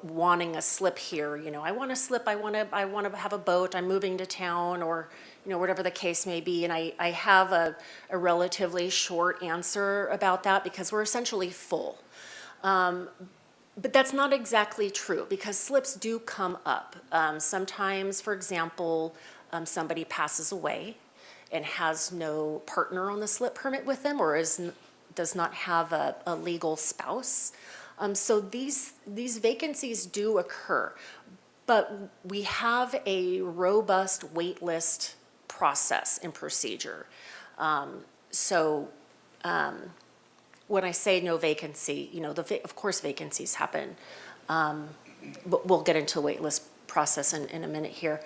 wanting a slip here. I want a slip, I want to have a boat, I'm moving to town, or, whatever the case may be. And I have a relatively short answer about that, because we're essentially full. But that's not exactly true, because slips do come up. Sometimes, for example, somebody passes away and has no partner on the slip permit with them, or does not have a legal spouse. So these vacancies do occur, but we have a robust wait list process and procedure. When I say no vacancy, of course vacancies happen, but we'll get into the wait list process in a minute here.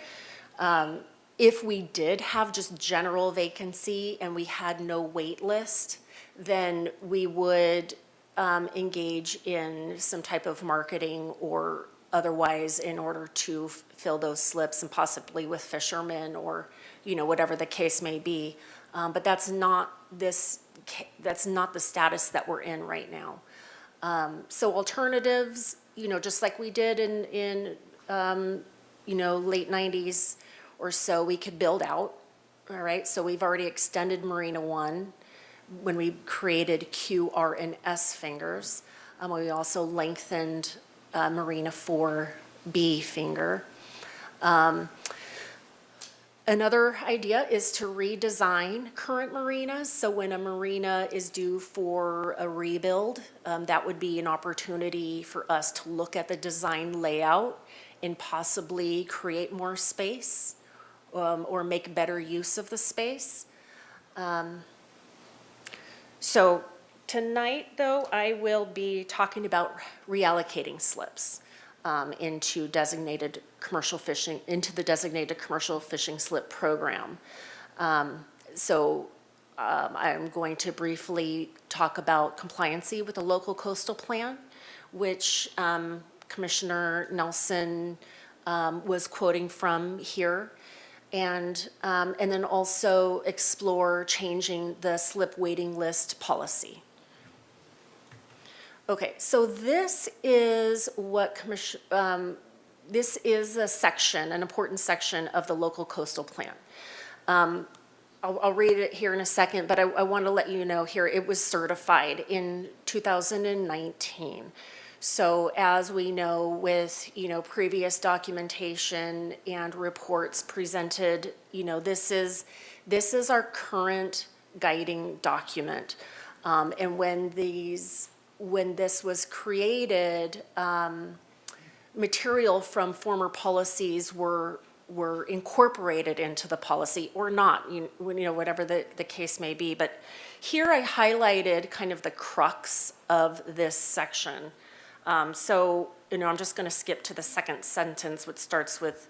If we did have just general vacancy and we had no wait list, then we would engage in some type of marketing or otherwise in order to fill those slips, and possibly with fishermen, or whatever the case may be. But that's not the status that we're in right now. So alternatives, just like we did in late 90s or so, we could build out. All right, so we've already extended Marina 1 when we created Q, R, and S fingers. We also lengthened Marina 4B finger. Another idea is to redesign current marinas. So when a marina is due for a rebuild, that would be an opportunity for us to look at the design layout and possibly create more space, or make better use of the space. So tonight, though, I will be talking about reallocating slips into the designated commercial fishing slip program. I'm going to briefly talk about compliancy with the local coastal plan, which Commissioner Nelson was quoting from here. And then also explore changing the slip waiting list policy. Okay, so this is what this is a section, an important section of the local coastal plan. I'll read it here in a second, but I want to let you know here, it was certified in 2019. So as we know with, previous documentation and reports presented, this is our current guiding document. And when this was created, material from former policies were incorporated into the policy, or not, whatever the case may be. But here I highlighted kind of the crux of this section. I'm just going to skip to the second sentence, which starts with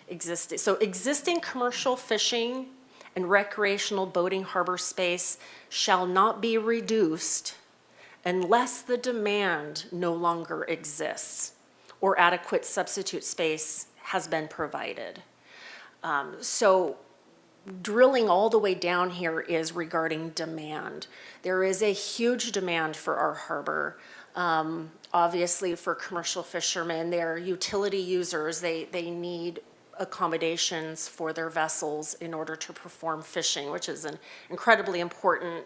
existing. So existing commercial fishing and recreational boating harbor space shall not be reduced unless the demand no longer exists or adequate substitute space has been provided. So drilling all the way down here is regarding demand. There is a huge demand for our harbor. Obviously, for commercial fishermen, they're utility users. They need accommodations for their vessels in order to perform fishing, which is an incredibly important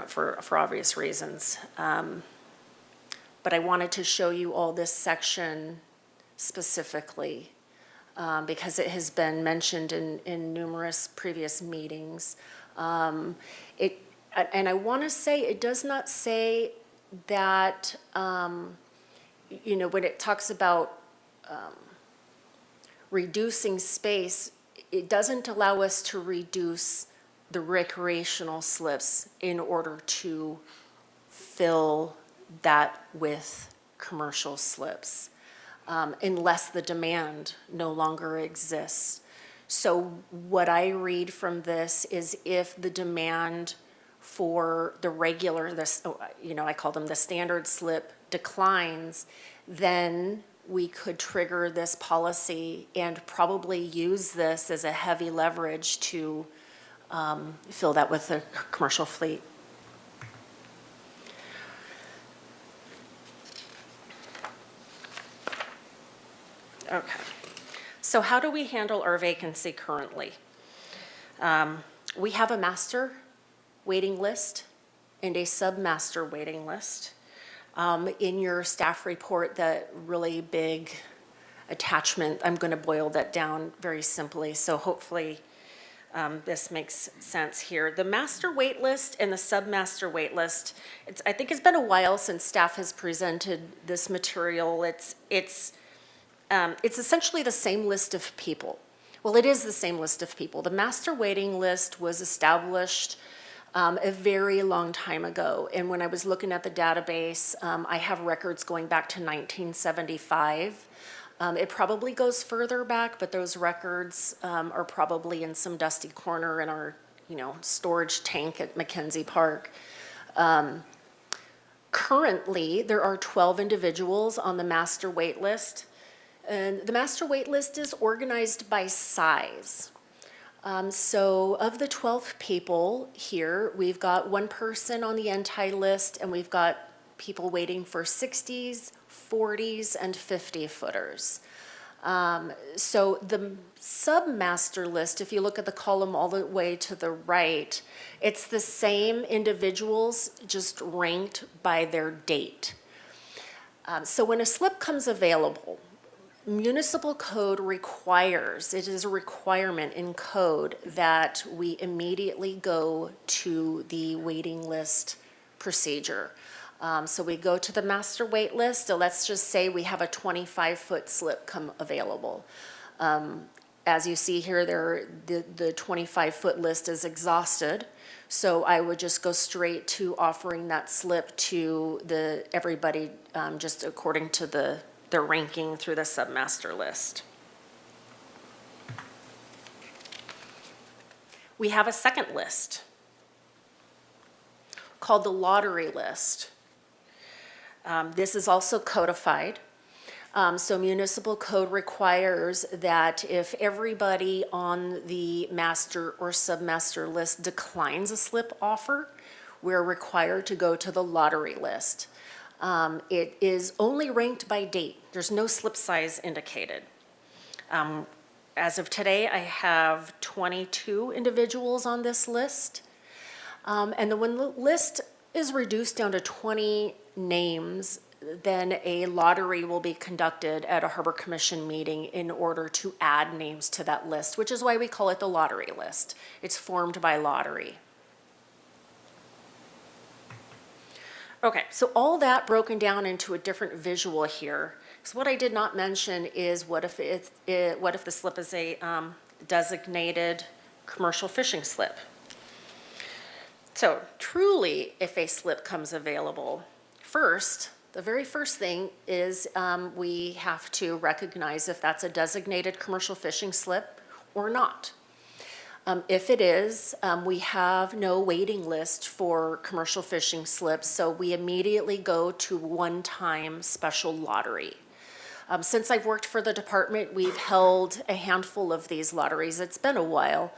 for obvious reasons. But I wanted to show you all this section specifically because it has been mentioned in numerous previous meetings. And I want to say, it does not say that, you know, when it talks about reducing space, it doesn't allow us to reduce the recreational slips in order to fill that with commercial slips, unless the demand no longer exists. So what I read from this is if the demand for the regular, you know, I call them the standard slip, declines, then we could trigger this policy and probably use this as a heavy leverage to fill that with a commercial fleet. Okay. So how do we handle our vacancy currently? We have a master waiting list and a submaster waiting list. In your staff report, that really big attachment, I'm going to boil that down very simply, so hopefully this makes sense here. The master wait list and the submaster wait list, I think it's been a while since staff has presented this material. It's essentially the same list of people. Well, it is the same list of people. The master waiting list was established a very long time ago. And when I was looking at the database, I have records going back to 1975. It probably goes further back, but those records are probably in some dusty corner in our, you know, storage tank at Mackenzie Park. Currently, there are 12 individuals on the master wait list. And the master wait list is organized by size. So of the 12 people here, we've got one person on the anti-list, and we've got people waiting for 60s, 40s, and 50-footers. So the submaster list, if you look at the column all the way to the right, it's the same individuals, just ranked by their date. So when a slip comes available, municipal code requires, it is a requirement in code that we immediately go to the waiting list procedure. So we go to the master wait list. So let's just say we have a 25-foot slip come available. As you see here, the 25-foot list is exhausted. So I would just go straight to offering that slip to everybody just according to their ranking through the submaster list. We have a second list called the lottery list. This is also codified. So municipal code requires that if everybody on the master or submaster list declines a slip offer, we're required to go to the lottery list. It is only ranked by date. There's no slip size indicated. As of today, I have 22 individuals on this list. And when the list is reduced down to 20 names, then a lottery will be conducted at a Harbor Commission meeting in order to add names to that list, which is why we call it the lottery list. It's formed by lottery. Okay, so all that broken down into a different visual here. So what I did not mention is what if the slip is a designated commercial fishing slip. So truly, if a slip comes available, the very first thing is we have to recognize if that's a designated commercial fishing slip or not. If it is, we have no waiting list for commercial fishing slips, so we immediately go to one-time special lottery. Since I've worked for the department, we've held a handful of these lotteries. It's been a while,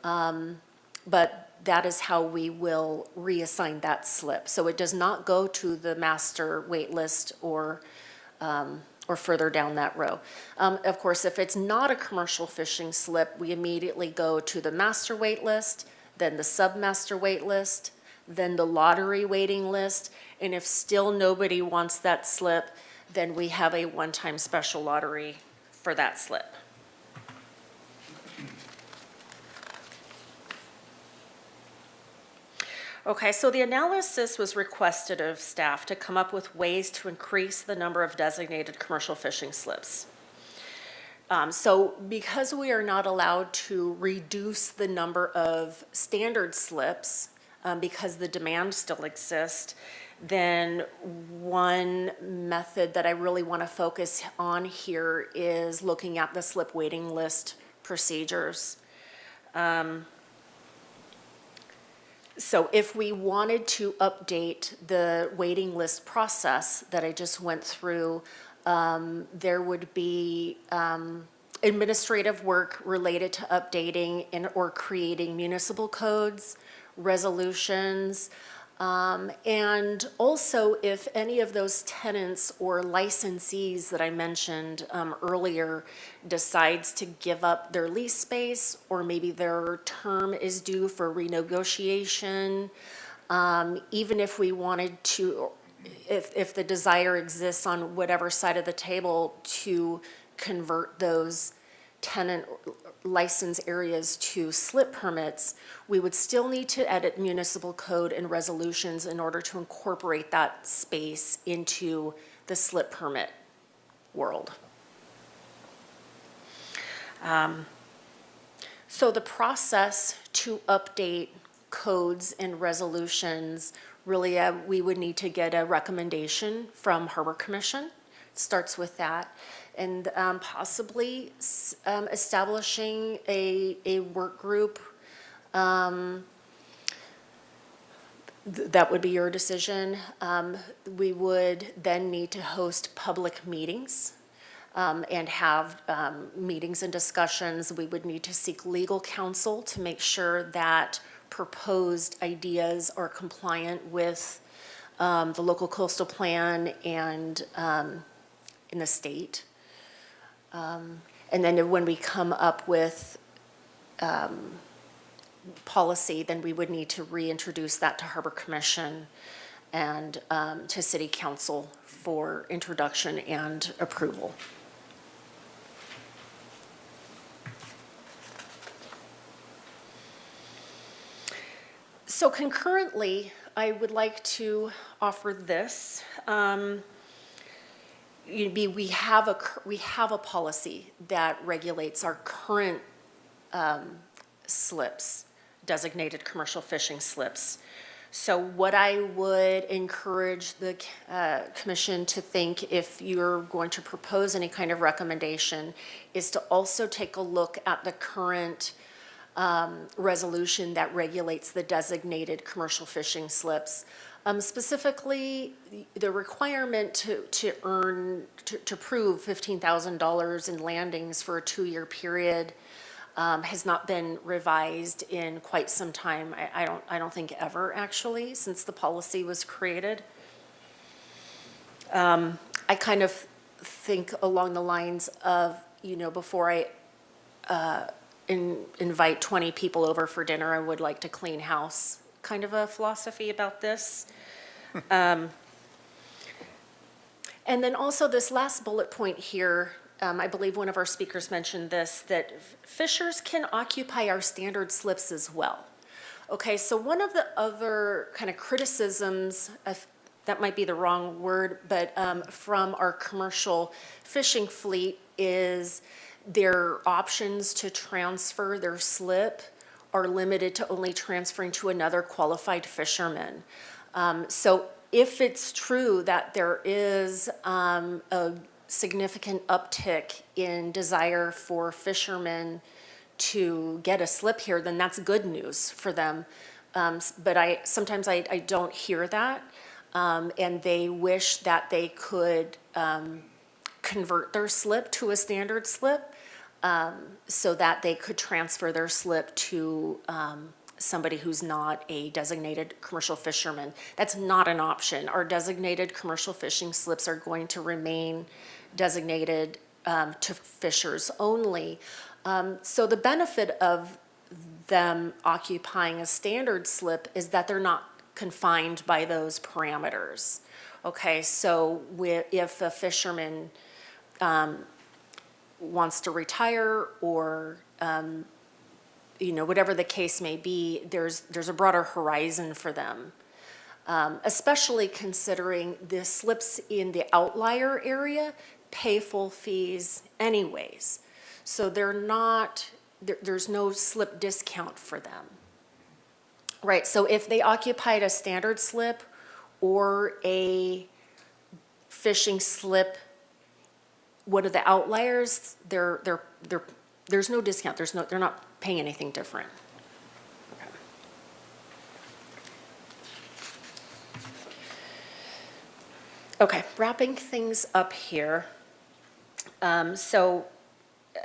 but that is how we will reassign that slip. So it does not go to the master wait list or further down that row. Of course, if it's not a commercial fishing slip, we immediately go to the master wait list, then the submaster wait list, then the lottery waiting list, and if still nobody wants that slip, then we have a one-time special lottery for that slip. Okay, so the analysis was requested of staff to come up with ways to increase the number of designated commercial fishing slips. So because we are not allowed to reduce the number of standard slips, because the demand still exists, then one method that I really want to focus on here is looking at the slip waiting list procedures. So if we wanted to update the waiting list process that I just went through, there would be administrative work related to updating or creating municipal codes, resolutions, and also if any of those tenants or licensees that I mentioned earlier decides to give up their lease space, or maybe their term is due for renegotiation, even if we wanted to, if the desire exists on whatever side of the table to convert those tenant license areas to slip permits, we would still need to edit municipal code and resolutions in order to incorporate that space into the slip permit world. So the process to update codes and resolutions, really we would need to get a recommendation from Harbor Commission. It starts with that. And possibly establishing a work group. That would be your decision. We would then need to host public meetings and have meetings and discussions. We would need to seek legal counsel to make sure that proposed ideas are compliant with the local coastal plan and in the state. And then when we come up with policy, then we would need to reintroduce that to Harbor Commission and to City Council for introduction and approval. So concurrently, I would like to offer this. We have a policy that regulates our current slips, designated commercial fishing slips. So what I would encourage the commission to think, if you're going to propose any kind of recommendation, is to also take a look at the current resolution that regulates the designated commercial fishing slips. Specifically, the requirement to prove $15,000 in landings for a 2-year period has not been revised in quite some time. I don't think ever, actually, since the policy was created. I kind of think along the lines of, before I invite 20 people over for dinner, I would like to clean house. Kind of a philosophy about this. And then also this last bullet point here, I believe one of our speakers mentioned this, that fishers can occupy our standard slips as well. Okay, so one of the other kind of criticisms, that might be the wrong word, but from our commercial fishing fleet is their options to transfer their slip are limited to only transferring to another qualified fisherman. So if it's true that there is a significant uptick in desire for fishermen to get a slip here, then that's good news for them. But sometimes I don't hear that, and they wish that they could convert their slip to a standard slip, so that they could transfer their slip to somebody who's not a designated commercial fisherman. That's not an option. Our designated commercial fishing slips are going to remain designated to fishers only. So the benefit of them occupying a standard slip is that they're not confined by those parameters. Okay, so if a fisherman wants to retire or whatever the case may be, there's a broader horizon for them. Especially considering the slips in the outlier area pay full fees anyways. So there's no slip discount for them. Right, so if they occupied a standard slip or a fishing slip, what are the outliers? There's no discount. They're not paying anything different. Okay, wrapping things up here. So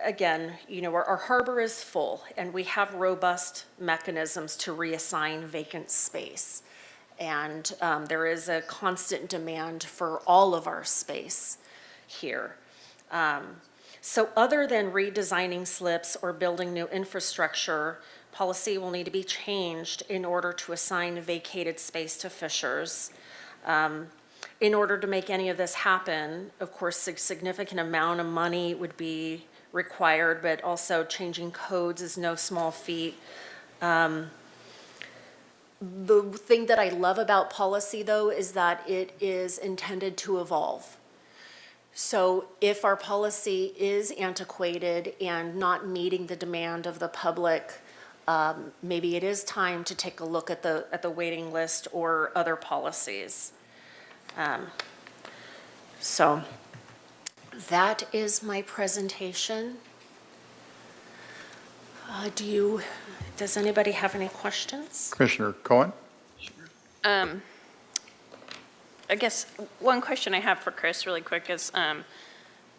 again, our harbor is full and we have robust mechanisms to reassign vacant space. And there is a constant demand for all of our space here. So other than redesigning slips or building new infrastructure, policy will need to be changed in order to assign vacated space to fishers. In order to make any of this happen, of course, a significant amount of money would be required, but also changing codes is no small feat. The thing that I love about policy, though, is that it is intended to evolve. So if our policy is antiquated and not meeting the demand of the public, maybe it is time to take a look at the waiting list or other policies. So that is my presentation. Does anybody have any questions? Commissioner Cohen? I guess one question I have for Chris really quick is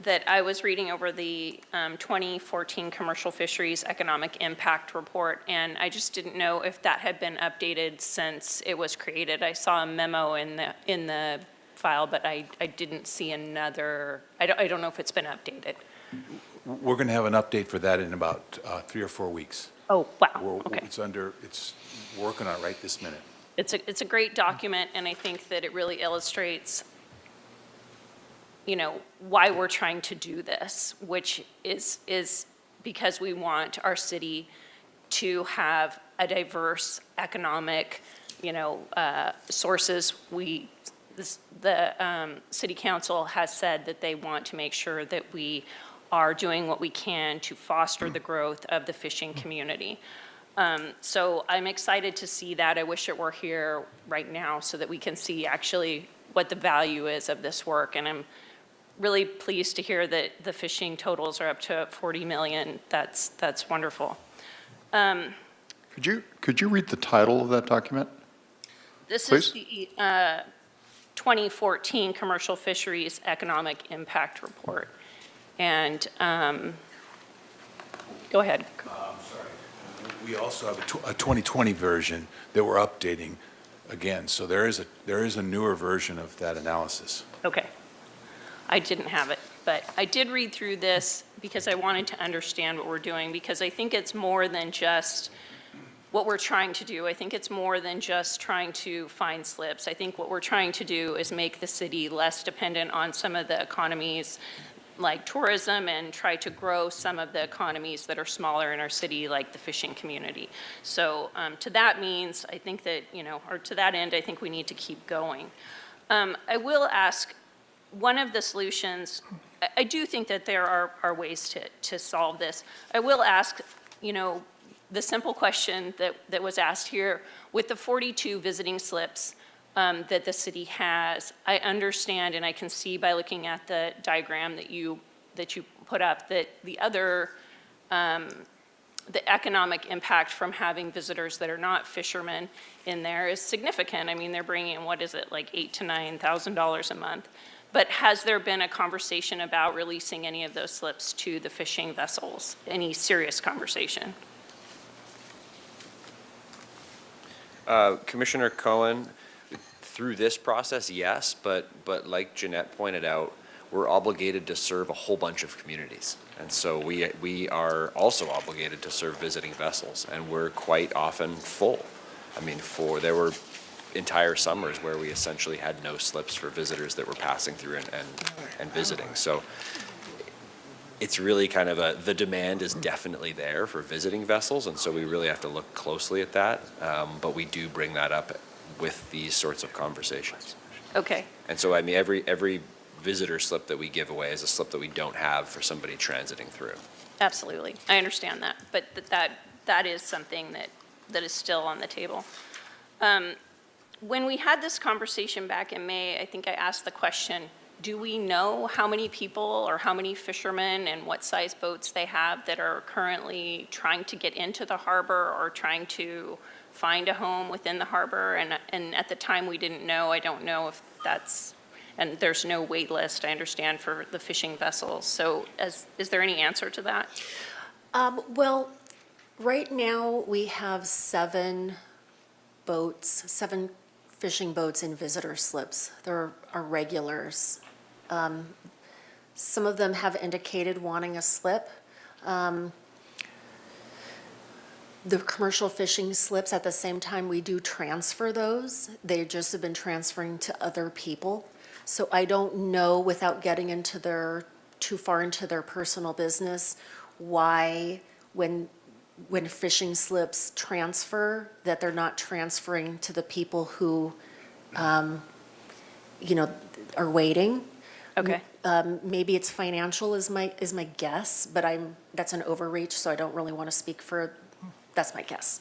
that I was reading over the 2014 Commercial Fisheries Economic Impact Report, and I just didn't know if that had been updated since it was created. I saw a memo in the file, but I didn't see another. I don't know if it's been updated. We're going to have an update for that in about 3 or 4 weeks. Oh, wow, okay. It's working on it right this minute. It's a great document, and I think that it really illustrates, why we're trying to do this, which is because we want our city to have a diverse economic, sources. The city council has said that they want to make sure that we are doing what we can to foster the growth of the fishing community. So I'm excited to see that. I wish it were here right now so that we can see actually what the value is of this work. And I'm really pleased to hear that the fishing totals are up to 40 million. That's wonderful. Could you read the title of that document? This Please? is the 2014 Commercial Fisheries Economic Impact Report. And go ahead. We also have a 2020 version that we're updating again. So there is a newer version of that analysis. Okay. I didn't have it, but I did read through this because I wanted to understand what we're doing, because I think it's more than just what we're trying to do. I think it's more than just trying to find slips. I think what we're trying to do is make the city less dependent on some of the economies like tourism and try to grow some of the economies that are smaller in our city, like the fishing community. So to that means, I think that, or to that end, I think we need to keep going. I will ask, one of the solutions, I do think that there are ways to solve this. I will ask, the simple question that was asked here, with the 42 visiting slips that the city has, I understand and I can see by looking at the diagram that you put up that the other, the economic impact from having visitors that are not fishermen in there is significant. I mean, they're bringing in, what is it, like $8,000 to $9,000 a month. But has there been a conversation about releasing any of those slips to the fishing vessels? Any serious conversation? Commissioner Cohen, through this process, yes, but like Jeanette pointed out, we're obligated to serve a whole bunch of communities. And so we are also obligated to serve visiting vessels, and we're quite often full. I mean, there were entire summers where we essentially had no slips for visitors that were passing through and visiting. So it's really kind of the demand is definitely there for visiting vessels, and so we really have to look closely at that. But we do bring that up with these sorts of conversations. Okay. And so, I mean, every visitor slip that we give away is a slip that we don't have for somebody transiting through. Absolutely. I understand that, but that is something that is still on the table. When we had this conversation back in May, I think I asked the question, do we know how many people or how many fishermen and what size boats they have that are currently trying to get into the harbor or trying to find a home within the harbor? And at the time, we didn't know. I don't know if that's, and there's no wait list, I understand, for the fishing vessels. So is there any answer to that? Well, right now, we have 7 fishing boats in visitor slips. There are regulars. Some of them have indicated wanting a slip. The commercial fishing slips, at the same time, we do transfer those. They just have been transferring to other people. So I don't know, without getting into too far into their personal business, why when fishing slips transfer, that they're not transferring to the people who, are waiting. Okay. Maybe it's financial is my guess, but that's an overreach, so I don't really want to speak for, that's my guess.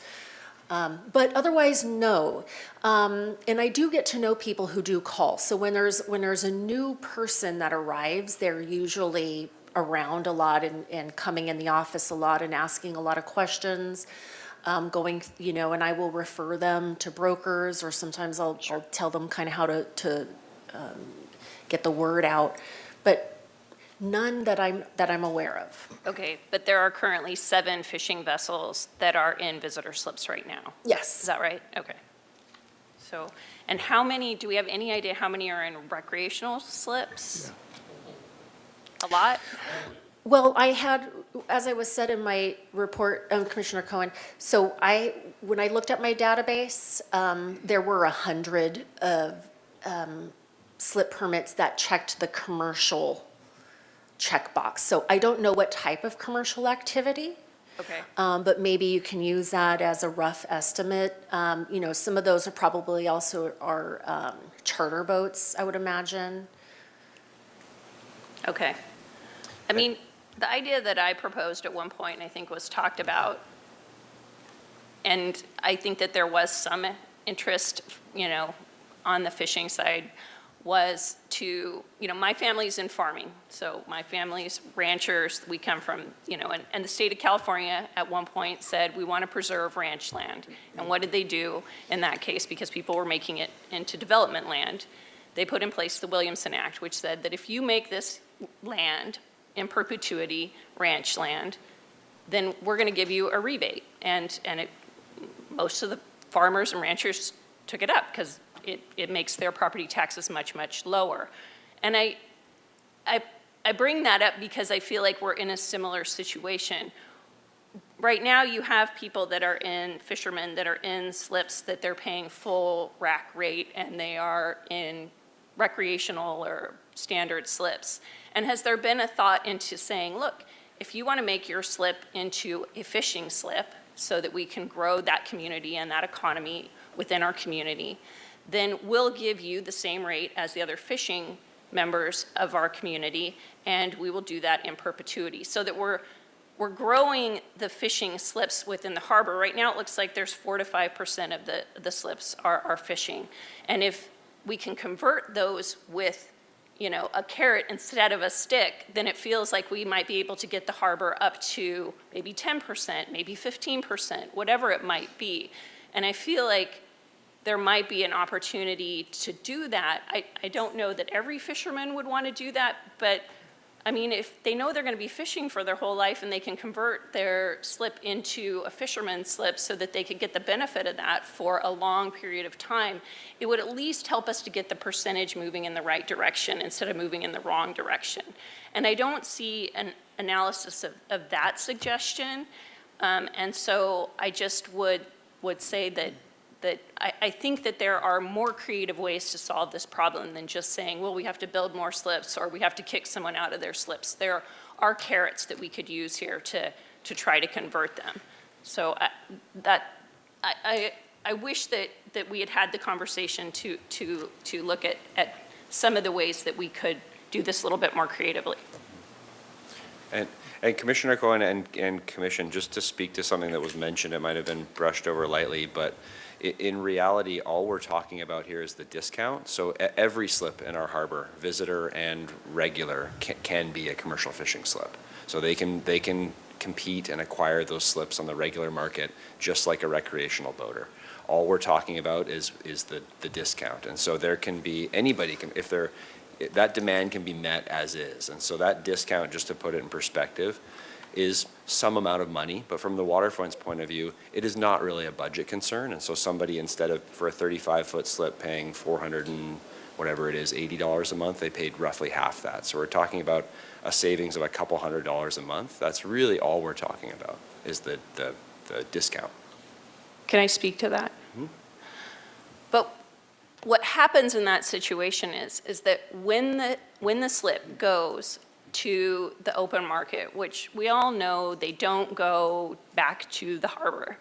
But otherwise, no. And I do get to know people who do call. So when there's a new person that arrives, they're usually around a lot and coming in the office a lot and asking a lot of questions, and I will refer them to brokers, or sometimes I'll tell them kind of how to get the word out, but none that I'm aware of. Okay, but there are currently 7 fishing vessels that are in visitor slips right now. Yes. Is that right? Okay. So, and how many, do we have any idea how many are in recreational slips? Yeah. A lot? Well, I had, as I was said in my report, Commissioner Cohen, so when I looked at my database, there were 100 of slip permits that checked the commercial checkbox. So I don't know what type of commercial activity. Okay. But maybe you can use that as a rough estimate. Some of those are probably also are charter boats, I would imagine. Okay. I mean, the idea that I proposed at one point, I think, was talked about, and I think that there was some interest, on the fishing side, was to, my family's in farming, so my family's ranchers. We come from, and the state of California at one point said, we want to preserve ranch land. And what did they do in that case? Because people were making it into development land, they put in place the Williamson Act, which said that if you make this land in perpetuity ranch land, then we're going to give you a rebate. And most of the farmers and ranchers took it up because it makes their property taxes much, much lower. And I bring that up because I feel like we're in a similar situation. Right now, you have people that are fishermen that are in slips that they're paying full rack rate, and they are in recreational or standard slips. And has there been a thought into saying, look, if you want to make your slip into a fishing slip so that we can grow that community and that economy within our community, then we'll give you the same rate as the other fishing members of our community, and we will do that in perpetuity, so that we're growing the fishing slips within the harbor. Right now, it looks like there's 4 to 5% of the slips are fishing. And if we can convert those with, a carrot instead of a stick, then it feels like we might be able to get the harbor up to maybe 10%, maybe 15%, whatever it might be. And I feel like there might be an opportunity to do that. I don't know that every fisherman would want to do that, but I mean, if they know they're going to be fishing for their whole life and they can convert their slip into a fisherman's slip so that they could get the benefit of that for a long period of time, it would at least help us to get the percentage moving in the right direction instead of moving in the wrong direction. And I don't see an analysis of that suggestion. And so I just would say that I think that there are more creative ways to solve this problem than just saying, well, we have to build more slips or we have to kick someone out of their slips. There are carrots that we could use here to try to convert them. So I wish that we had had the conversation to look at some of the ways that we could do this a little bit more creatively. And Commissioner Cohen and Commission, just to speak to something that was mentioned, it might have been brushed over lightly, but in reality, all we're talking about here is the discount. So every slip in our harbor, visitor and regular, can be a commercial fishing slip. So they can compete and acquire those slips on the regular market just like a recreational boater. All we're talking about is the discount. And so there can be, anybody can, that demand can be met as is. And so that discount, just to put it in perspective, is some amount of money, but from the waterfront's point of view, it is not really a budget concern. And so somebody, instead of for a 35-foot slip paying $400 and whatever it is, $80 a month, they paid roughly half that. So we're talking about a savings of a couple $100 a month. That's really all we're talking about, is the discount. Can I speak to that? Mm-hmm. But what happens in that situation is that when the slip goes to the open market, which we all know they don't go back to the harbor,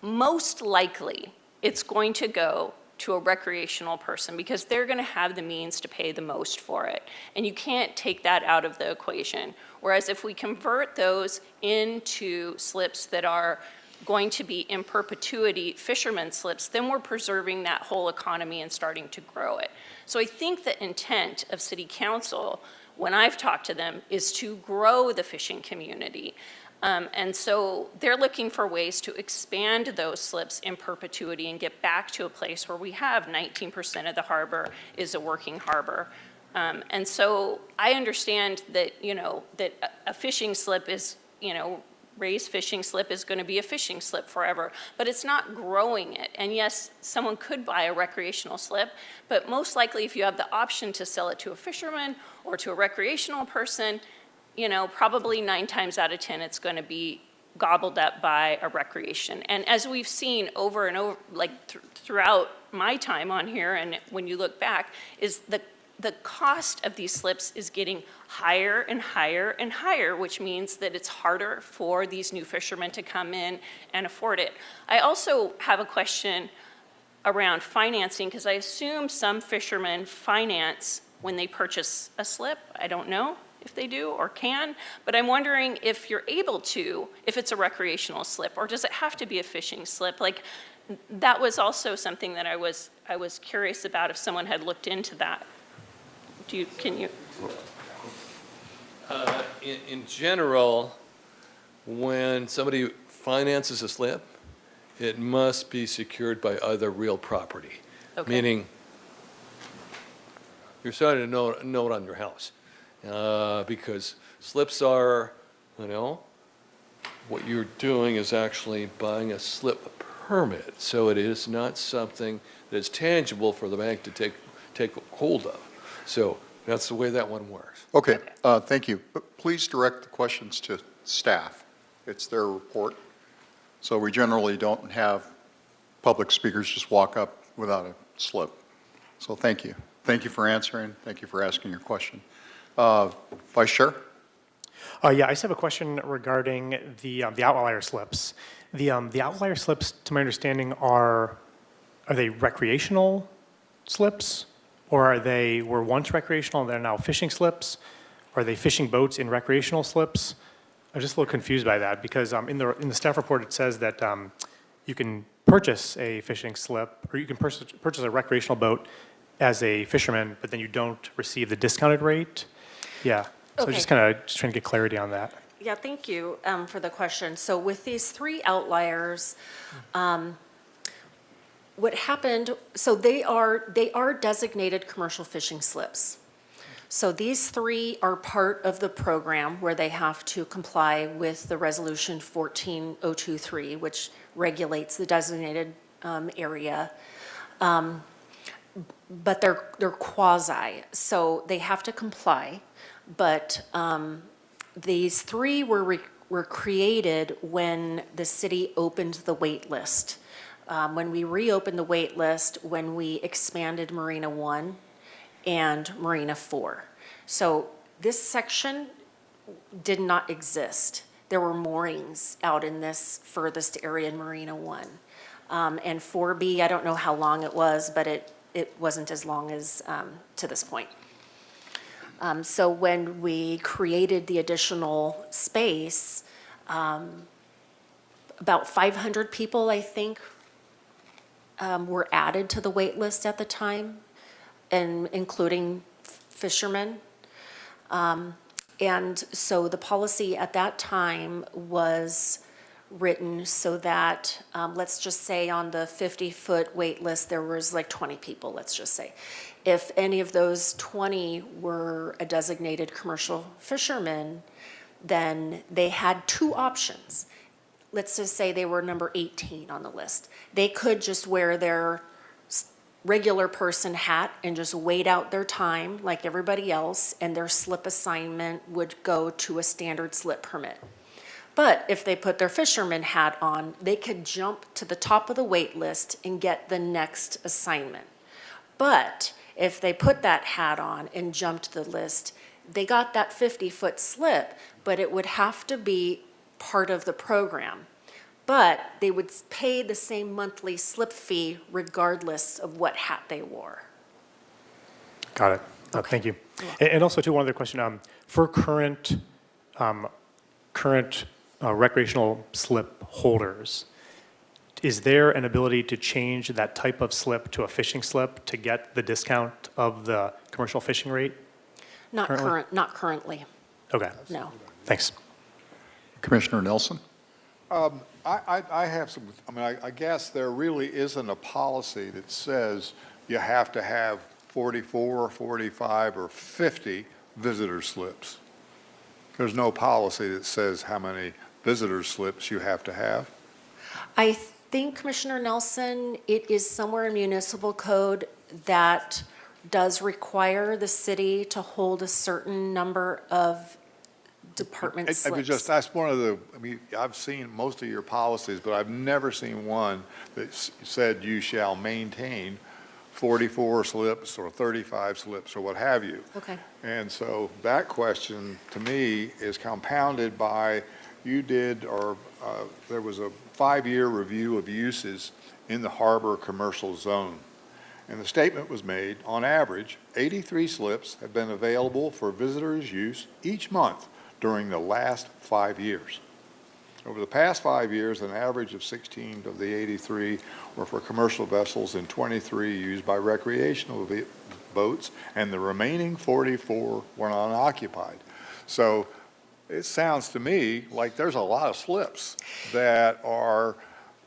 most likely it's going to go to a recreational person because they're going to have the means to pay the most for it. And you can't take that out of the equation. Whereas if we convert those into slips that are going to be in perpetuity fishermen slips, then we're preserving that whole economy and starting to grow it. So I think the intent of City Council, when I've talked to them, is to grow the fishing community. And so they're looking for ways to expand those slips in perpetuity and get back to a place where we have 19% of the harbor is a working harbor. And so I understand that, that a fishing slip is, raised fishing slip is going to be a fishing slip forever, but it's not growing it. And yes, someone could buy a recreational slip, but most likely if you have the option to sell it to a fisherman or to a recreational person, probably 9 times out of 10, it's going to be gobbled up by a recreation. And as we've seen over and over, throughout my time on here, and when you look back, is the cost of these slips is getting higher and higher and higher, which means that it's harder for these new fishermen to come in and afford it. I also have a question around financing, because I assume some fishermen finance when they purchase a slip. I don't know if they do or can, but I'm wondering if you're able to, if it's a recreational slip, or does it have to be a fishing slip? That was also something that I was curious about, if someone had looked into that. Can you? In general, when somebody finances a slip, it must be secured by other real property. Okay. Meaning, you're signing a note on your house. Because slips are, what you're doing is actually buying a slip permit. So it is not something that's tangible for the bank to take hold of. So that's the way that one works. Okay, thank you. But please direct the questions to staff. It's their report. So we generally don't have public speakers just walk up without a slip. So thank you. Thank you for answering. Thank you for asking your question. Vice Chair? Yeah, I just have a question regarding the outlier slips. The outlier slips, to my understanding, are they recreational slips? Or were once recreational and they're now fishing slips? Are they fishing boats in recreational slips? I'm just a little confused by that, because in the staff report it says that you can purchase a fishing slip, or you can purchase a recreational boat as a fisherman, but then you don't receive the discounted rate. Yeah, so Okay. just kind of trying to get clarity on that. Yeah, thank you for the question. So with these 3 outliers, what happened, so they are designated commercial fishing slips. So these three are part of the program where they have to comply with the Resolution 14023, which regulates the designated area. But they're quasi, so they have to comply. But these three were created when the city opened the wait list. When we reopened the wait list, when we expanded Marina 1 and Marina 4. So this section did not exist. There were moorings out in this furthest area in Marina 1. And 4B, I don't know how long it was, but it wasn't as long as to this point. So when we created the additional space, about 500 people, I think, were added to the wait list at the time, and including fishermen. And so the policy at that time was written so that, let's just say on the 50-foot wait list, there was like 20 people, let's just say. If any of those 20 were a designated commercial fisherman, then they had two options. Let's just say they were number 18 on the list. They could just wear their regular person hat and just wait out their time like everybody else, and their slip assignment would go to a standard slip permit. But if they put their fisherman hat on, they could jump to the top of the wait list and get the next assignment. But if they put that hat on and jumped the list, they got that 50-foot slip, but it would have to be part of the program. But they would pay the same monthly slip fee regardless of what hat they wore. Got it. Thank you. And also, too, one other question. For current recreational slip holders, is there an ability to change that type of slip to a fishing slip to get the discount of the commercial fishing rate? Not currently, Okay. no. Thanks. Commissioner Nelson? I have some, I guess there really isn't a policy that says you have to have 44, 45, or 50 visitor slips. There's no policy that says how many visitor slips you have to have. I think, Commissioner Nelson, it is somewhere in municipal code that does require the city to hold a certain number of department slips. That's one of the, I've seen most of your policies, but I've never seen one that said you shall maintain 44 slips or 35 slips or what have you. Okay. And so that question, to me, is compounded by there was a 5-year review of uses in the harbor commercial zone. And the statement was made, on average, 83 slips have been available for visitors' use each month during the last 5 years. Over the past 5 years, an average of 16 of the 83 were for commercial vessels and 23 used by recreational boats, and the remaining 44 were unoccupied. So it sounds to me like there's a lot of slips that are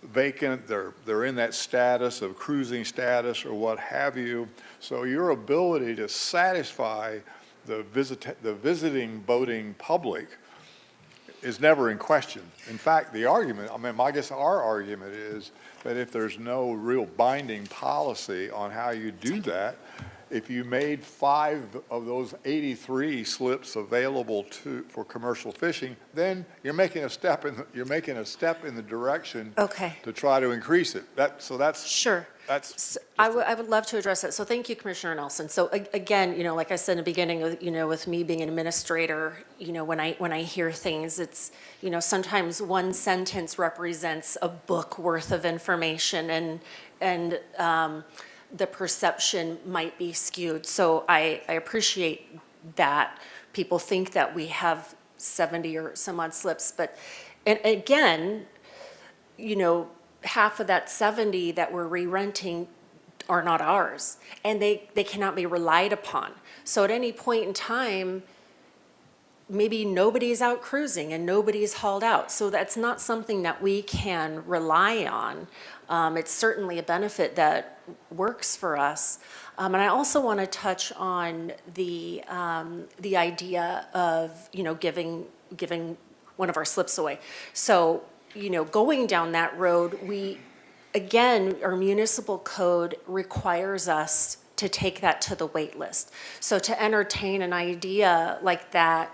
vacant, they're in that status of cruising status or what have you. So your ability to satisfy the visiting boating public is never in question. In fact, the argument, I guess our argument is that if there's no real binding policy on how you do that, if you made 5 of those 83 slips available for commercial fishing, then you're making a step in the direction to try to increase it. Sure. I would love to address that. So thank you, Commissioner Nelson. So again, like I said in the beginning, with me being an administrator, when I hear things, it's, sometimes one sentence represents a book worth of information, and the perception might be skewed. So I appreciate that people think that we have 70 or some odd slips, but, and again, half of that 70 that we're re-renting are not ours, and they cannot be relied upon. So at any point in time, maybe nobody's out cruising and nobody's hauled out. So that's not something that we can rely on. It's certainly a benefit that works for us. And I also want to touch on the idea of, giving one of our slips away. So, going down that road, again, our municipal code requires us to take that to the wait list. So to entertain an idea like that,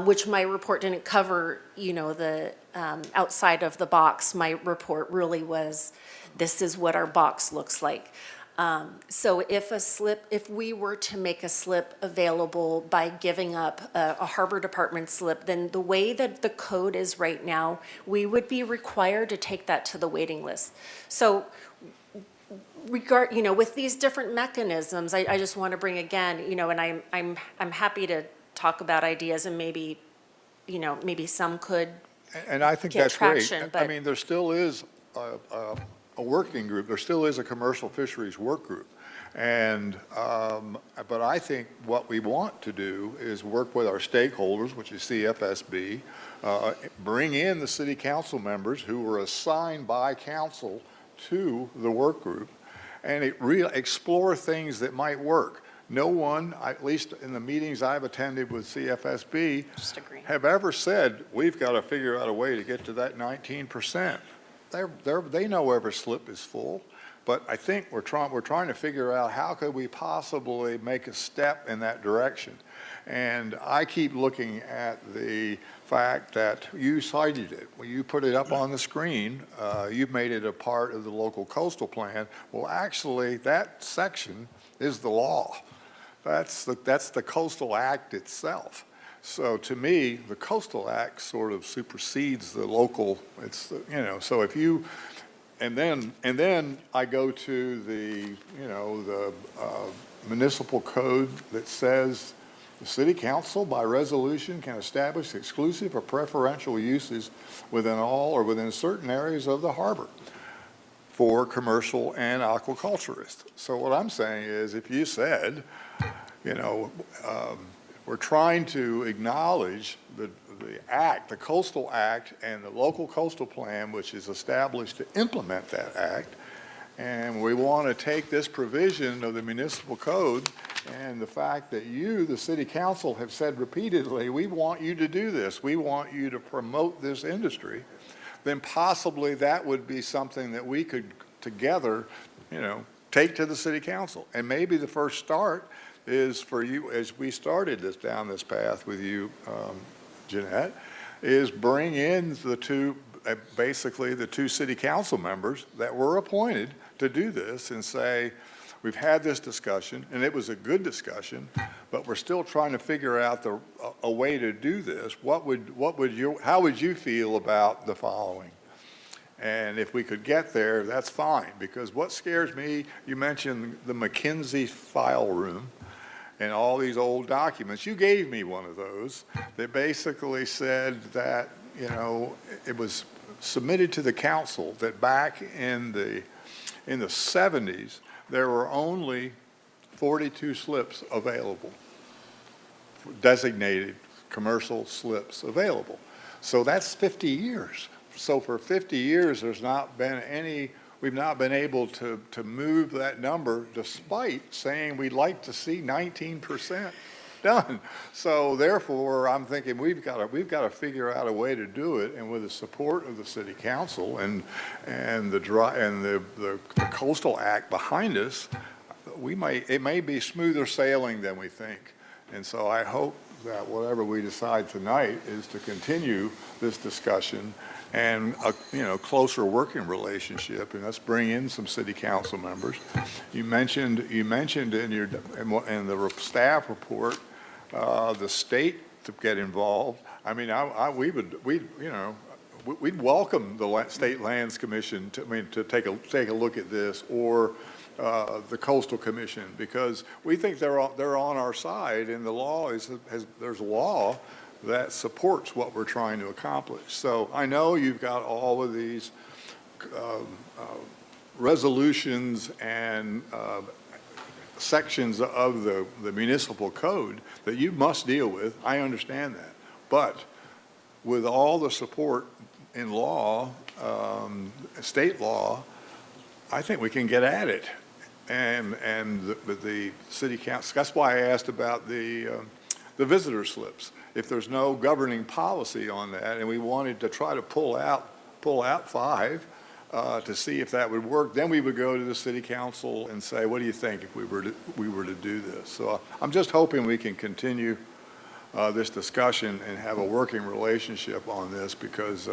which my report didn't cover, the outside of the box, my report really was, this is what our box looks like. So if we were to make a slip available by giving up a harbor department slip, then the way that the code is right now, we would be required to take that to the waiting list. So with these different mechanisms, I just want to bring again, and I'm happy to talk about ideas, and maybe some could And I think get that's great. traction, I but- mean, there still is a working group. There still is a commercial fisheries work group. And, but I think what we want to do is work with our stakeholders, which is CFSB, bring in the city council members who were assigned by council to the work group, and explore things that might work. No one, at least in the meetings I've attended with CFSB, have ever said, we've got to figure out a way to get to that 19%. They know every slip is full, but I think we're trying to figure out how could we possibly make a step in that direction. And I keep looking at the fact that you cited it. When you put it up on the screen, you've made it a part of the local coastal plan. Well, actually, that section is the law. That's the Coastal Act itself. So to me, the Coastal Act sort of supersedes the local, so if you, and then I go to the municipal code that says the city council by resolution can establish exclusive or preferential uses within all or within certain areas of the harbor for commercial and aquaculturists. So what I'm saying is, if you said, we're trying to acknowledge the act, the Coastal Act, and the local coastal plan, which is established to implement that act, and we want to take this provision of the municipal code and the fact that you, the city council, have said repeatedly, we want you to do this, we want you to promote this industry, then possibly that would be something that we could together, take to the city council. And maybe the first start is for you, as we started down this path with you, Jeanette, is bring in basically the two city council members that were appointed to do this and say, we've had this discussion, and it was a good discussion, but we're still trying to figure out a way to do this. How would you feel about the following? And if we could get there, that's fine, because what scares me, you mentioned the McKinsey file room and all these old documents. You gave me one of those that basically said that, it was submitted to the council that back in the 70s, there were only 42 slips available, designated commercial slips available. So that's 50 years. So for 50 years, we've not been able to move that number despite saying we'd like to see 19% done. So therefore, I'm thinking we've got to figure out a way to do it, and with the support of the city council and the Coastal Act behind us, it may be smoother sailing than we think. And so I hope that whatever we decide tonight is to continue this discussion and a closer working relationship, and let's bring in some city council members. You mentioned in the staff report the state to get involved. I mean, we'd welcome the State Lands Commission to take a look at this, or the Coastal Commission, because we think they're on our side, and the law there's a law that supports what we're trying to accomplish. So I know you've got all of these resolutions and sections of the municipal code that you must deal with. I understand that. But with all the support in law, state law, I think we can get at it. And the city council, that's why I asked about the visitor slips. If there's no governing policy on that, and we wanted to try to pull out 5 to see if that would work, then we would go to the city council and say, what do you think if we were to do this? So I'm just hoping we can continue this discussion and have a working relationship on this, because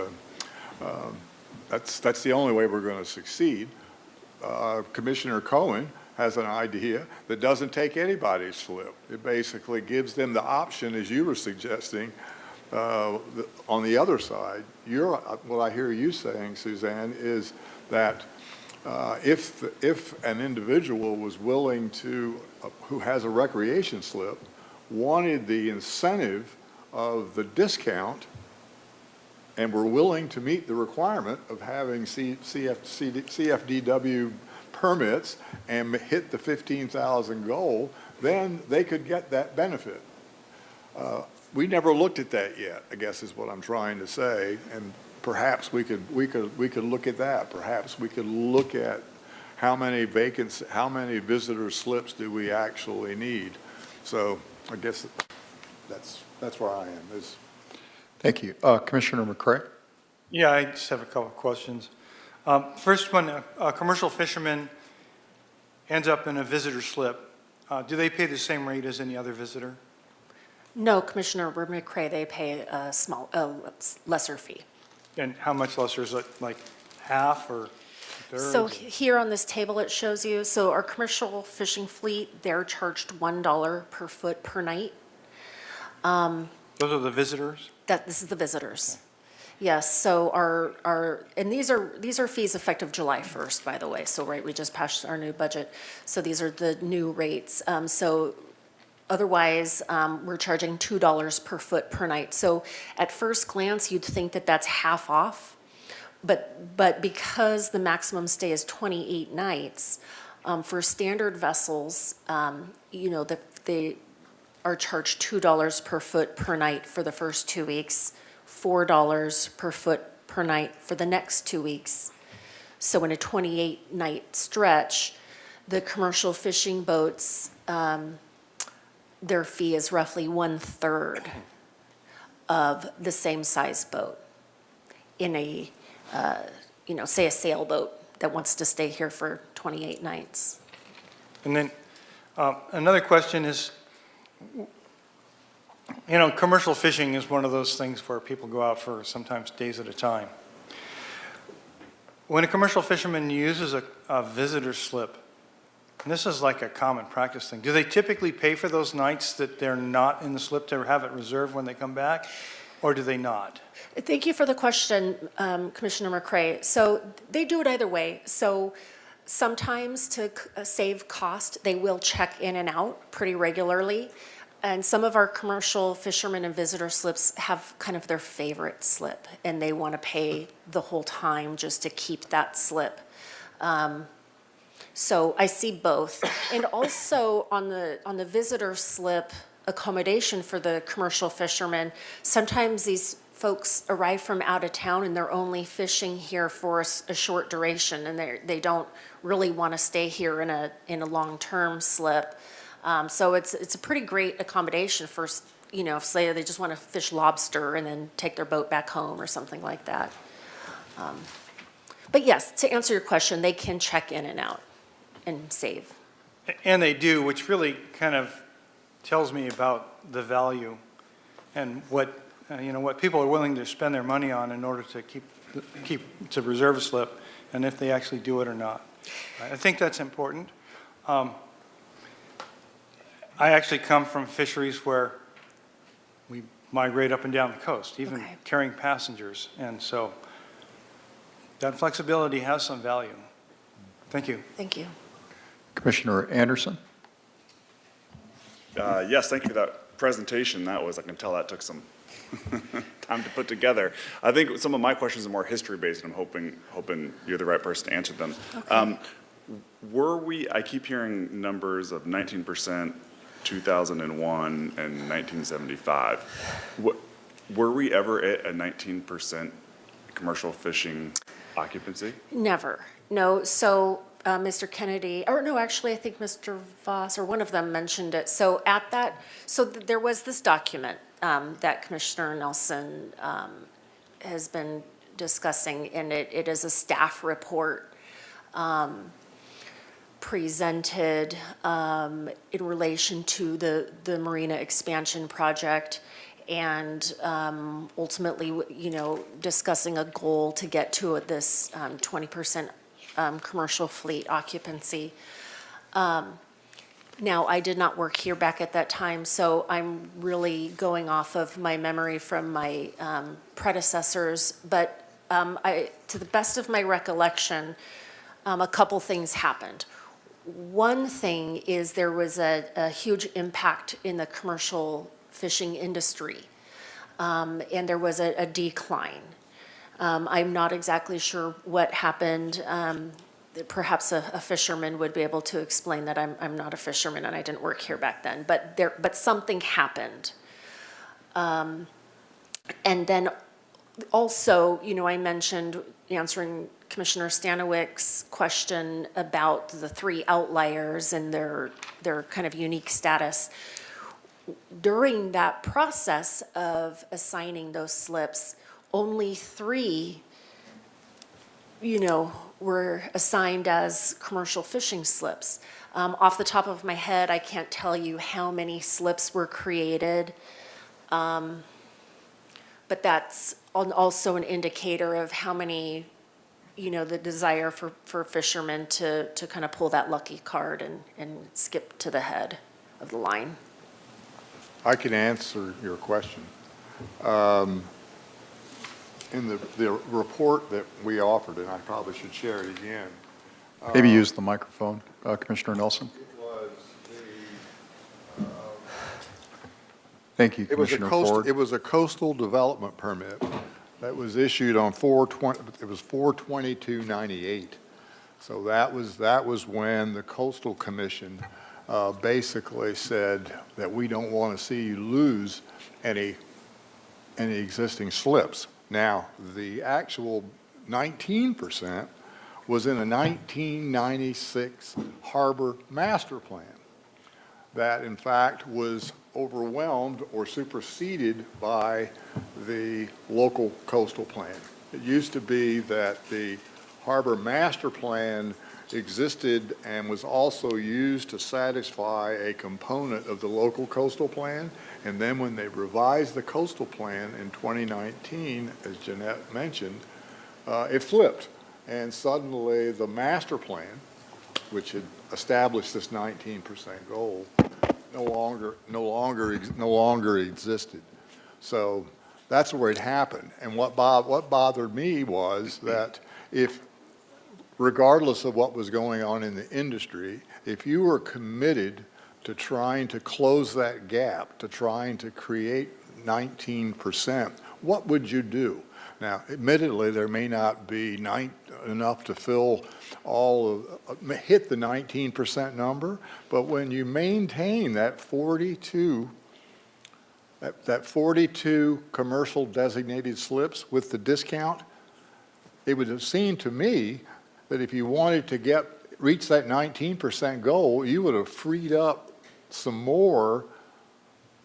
that's the only way we're going to succeed. Commissioner Cohen has an idea that doesn't take anybody's slip. It basically gives them the option, as you were suggesting, on the other side. What I hear you saying, Suzanne, is that if an individual was willing to, who has a recreation slip, wanted the incentive of the discount, and were willing to meet the requirement of having CFDW permits and hit the 15,000 goal, then they could get that benefit. We never looked at that yet, I guess is what I'm trying to say, and perhaps we could look at that. Perhaps we could look at how many visitor slips do we actually need. So I guess that's where I am. Thank you. Commissioner McCray? Yeah, I just have a couple of questions. First, when a commercial fisherman ends up in a visitor slip, do they pay the same rate as any other visitor? No, Commissioner McCray, they pay a lesser fee. And how much lesser? Is it like half or a third? So here on this table, it shows you, so our commercial fishing fleet, they're charged $1 per foot per night. Those are the visitors? This is the visitors. Yes, so and these are fees effective July 1st, by the way. So, right, we just passed our new budget. So these are the new rates. So otherwise, we're charging $2 per foot per night. So at first glance, you'd think that that's half off. But because the maximum stay is 28 nights, for standard vessels, they are charged $2 per foot per night for the first 2 weeks, $4 per foot per night for the next 2 weeks. So in a 28-night stretch, the commercial fishing boats, their fee is roughly 1/3 of the same size boat in a, say a sailboat that wants to stay here for 28 nights. And then another question is, commercial fishing is one of those things where people go out for sometimes days at a time. When a commercial fisherman uses a visitor slip, and this is like a common practice thing, do they typically pay for those nights that they're not in the slip to have it reserved when they come back, or do they not? Thank you for the question, Commissioner McCray. So they do it either way. So sometimes to save cost, they will check in and out pretty regularly. And some of our commercial fishermen and visitor slips have kind of their favorite slip, and they want to pay the whole time just to keep that slip. So I see both. And also on the visitor slip accommodation for the commercial fishermen, sometimes these folks arrive from out of town and they're only fishing here for a short duration, and they don't really want to stay here in a long-term slip. So it's a pretty great accommodation for, say they just want to fish lobster and then take their boat back home or something like that. But yes, to answer your question, they can check in and out and save. And they do, which really kind of tells me about the value and what people are willing to spend their money on in order to to reserve a slip, and if they actually do it or not. I think that's important. I actually come from fisheries where we migrate up and down the coast, even carrying passengers. And so that flexibility has some value. Thank you. Thank you. Commissioner Anderson? Yes, thank you for that presentation. I can tell that took some time to put together. I think some of my questions are more history-based, and I'm hoping you're the right person to answer them. Okay. I keep hearing numbers of 19%, 2001, and 1975. Were we ever at a 19% commercial fishing occupancy? Never, no. So Mr. Kennedy, or no, actually, I think Mr. Voss, or one of them mentioned it. So at that, there was this document that Commissioner Nelson has been discussing, and it is a staff report presented in relation to the marina expansion project, and ultimately, discussing a goal to get to this 20% commercial fleet occupancy. Now, I did not work here back at that time, so I'm really going off of my memory from my predecessors, but to the best of my recollection, a couple things happened. One thing is there was a huge impact in the commercial fishing industry, and there was a decline. I'm not exactly sure what happened. Perhaps a fisherman would be able to explain that. I'm not a fisherman and I didn't work here back then, but something happened. And then also, I mentioned answering Commissioner Stanowic's question about the 3 outliers and their kind of unique status. During that process of assigning those slips, only 3, were assigned as commercial fishing slips. Off the top of my head, I can't tell you how many slips were created, but that's also an indicator of how many, the desire for fishermen to kind of pull that lucky card and skip to the head of the line. I can answer your question. In the report that we offered, and I probably should share it again. Maybe use the microphone, Commissioner Nelson. It was Thank you, Commissioner Ford. It was a coastal development permit that was issued on 4/22/98. So that was when the Coastal Commission basically said that we don't want to see you lose any existing slips. Now, the actual 19% was in a 1996 harbor master plan that, in fact, was overwhelmed or superseded by the local coastal plan. It used to be that the harbor master plan existed and was also used to satisfy a component of the local coastal plan. And then when they revised the coastal plan in 2019, as Jeanette mentioned, it flipped. And suddenly the master plan, which had established this 19% goal, no longer existed. So that's where it happened. And what bothered me was that regardless of what was going on in the industry, if you were committed to trying to close that gap, to trying to create 19%, what would you do? Now, admittedly, there may not be enough to hit the 19% number, but when you maintain that 42 commercial designated slips with the discount, it would have seemed to me that if you wanted to reach that 19% goal, you would have freed up some more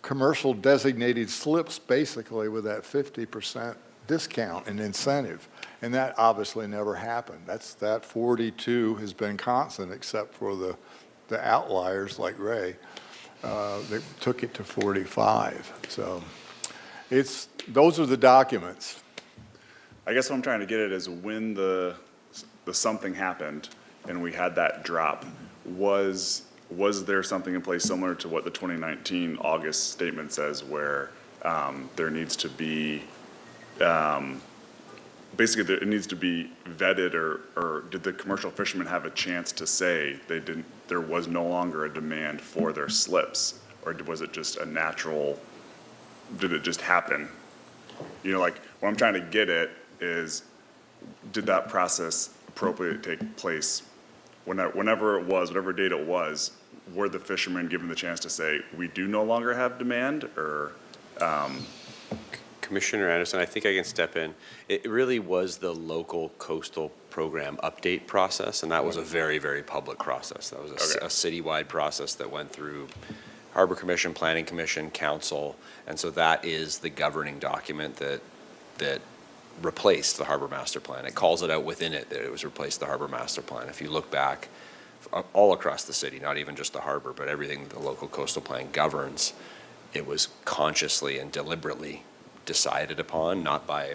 commercial designated slips, basically with that 50% discount and incentive. And that obviously never happened. That 42 has been constant except for the outliers like Ray. They took it to 45. So those are the documents. I guess what I'm trying to get at is when the something happened and we had that drop, was there something in place similar to what the 2019 August statement says, where there needs to be basically it needs to be vetted, or did the commercial fishermen have a chance to say there was no longer a demand for their slips, or was it just did it just happen? Like what I'm trying to get at is, did that process appropriately take place whenever it was, whatever date it was? Were the fishermen given the chance to say, we do no longer have demand, or? Commissioner Anderson, I think I can step in. It really was the local coastal program update process, and that was a very, very public process. That was a citywide process that went through Harbor Commission, Planning Commission, Council, and so that is the governing document that replaced the Harbor Master Plan. It calls it out within it that it was replaced the Harbor Master Plan. If you look back all across the city, not even just the harbor, but everything the local coastal plan governs, it was consciously and deliberately decided upon, not by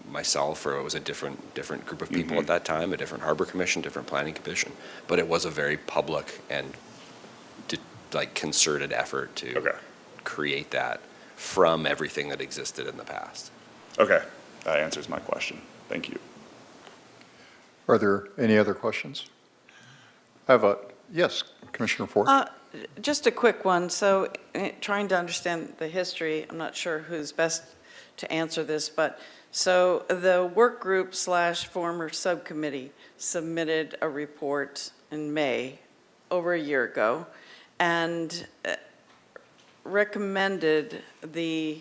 myself, or it was a different group of people at that time, a different Harbor Commission, different Planning Commission, but it was a very public and concerted effort to create that from everything that existed in the past. Okay, that answers my question. Thank you. Are there any other questions? Yes, Commissioner Ford. Just a quick one. So trying to understand the history, I'm not sure who's best to answer this, but so the work group / former subcommittee submitted a report in May, over a year ago, and recommended the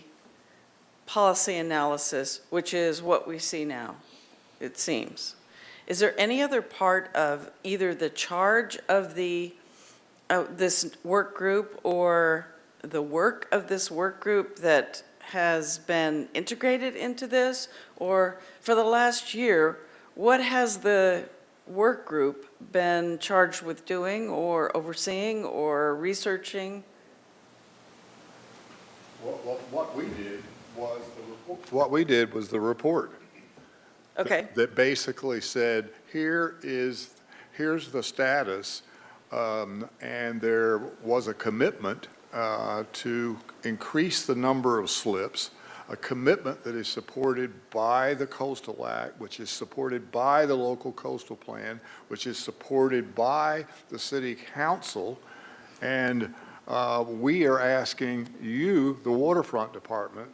policy analysis, which is what we see now, it seems. Is there any other part of either the charge of this work group or the work of this work group that has been integrated into this? Or for the last year, what has the work group been charged with doing or overseeing or researching? What we did was the report. What we did was the report. Okay. That basically said, here's the status, and there was a commitment to increase the number of slips, a commitment that is supported by the Coastal Act, which is supported by the local coastal plan, which is supported by the city council, and we are asking you, the waterfront department,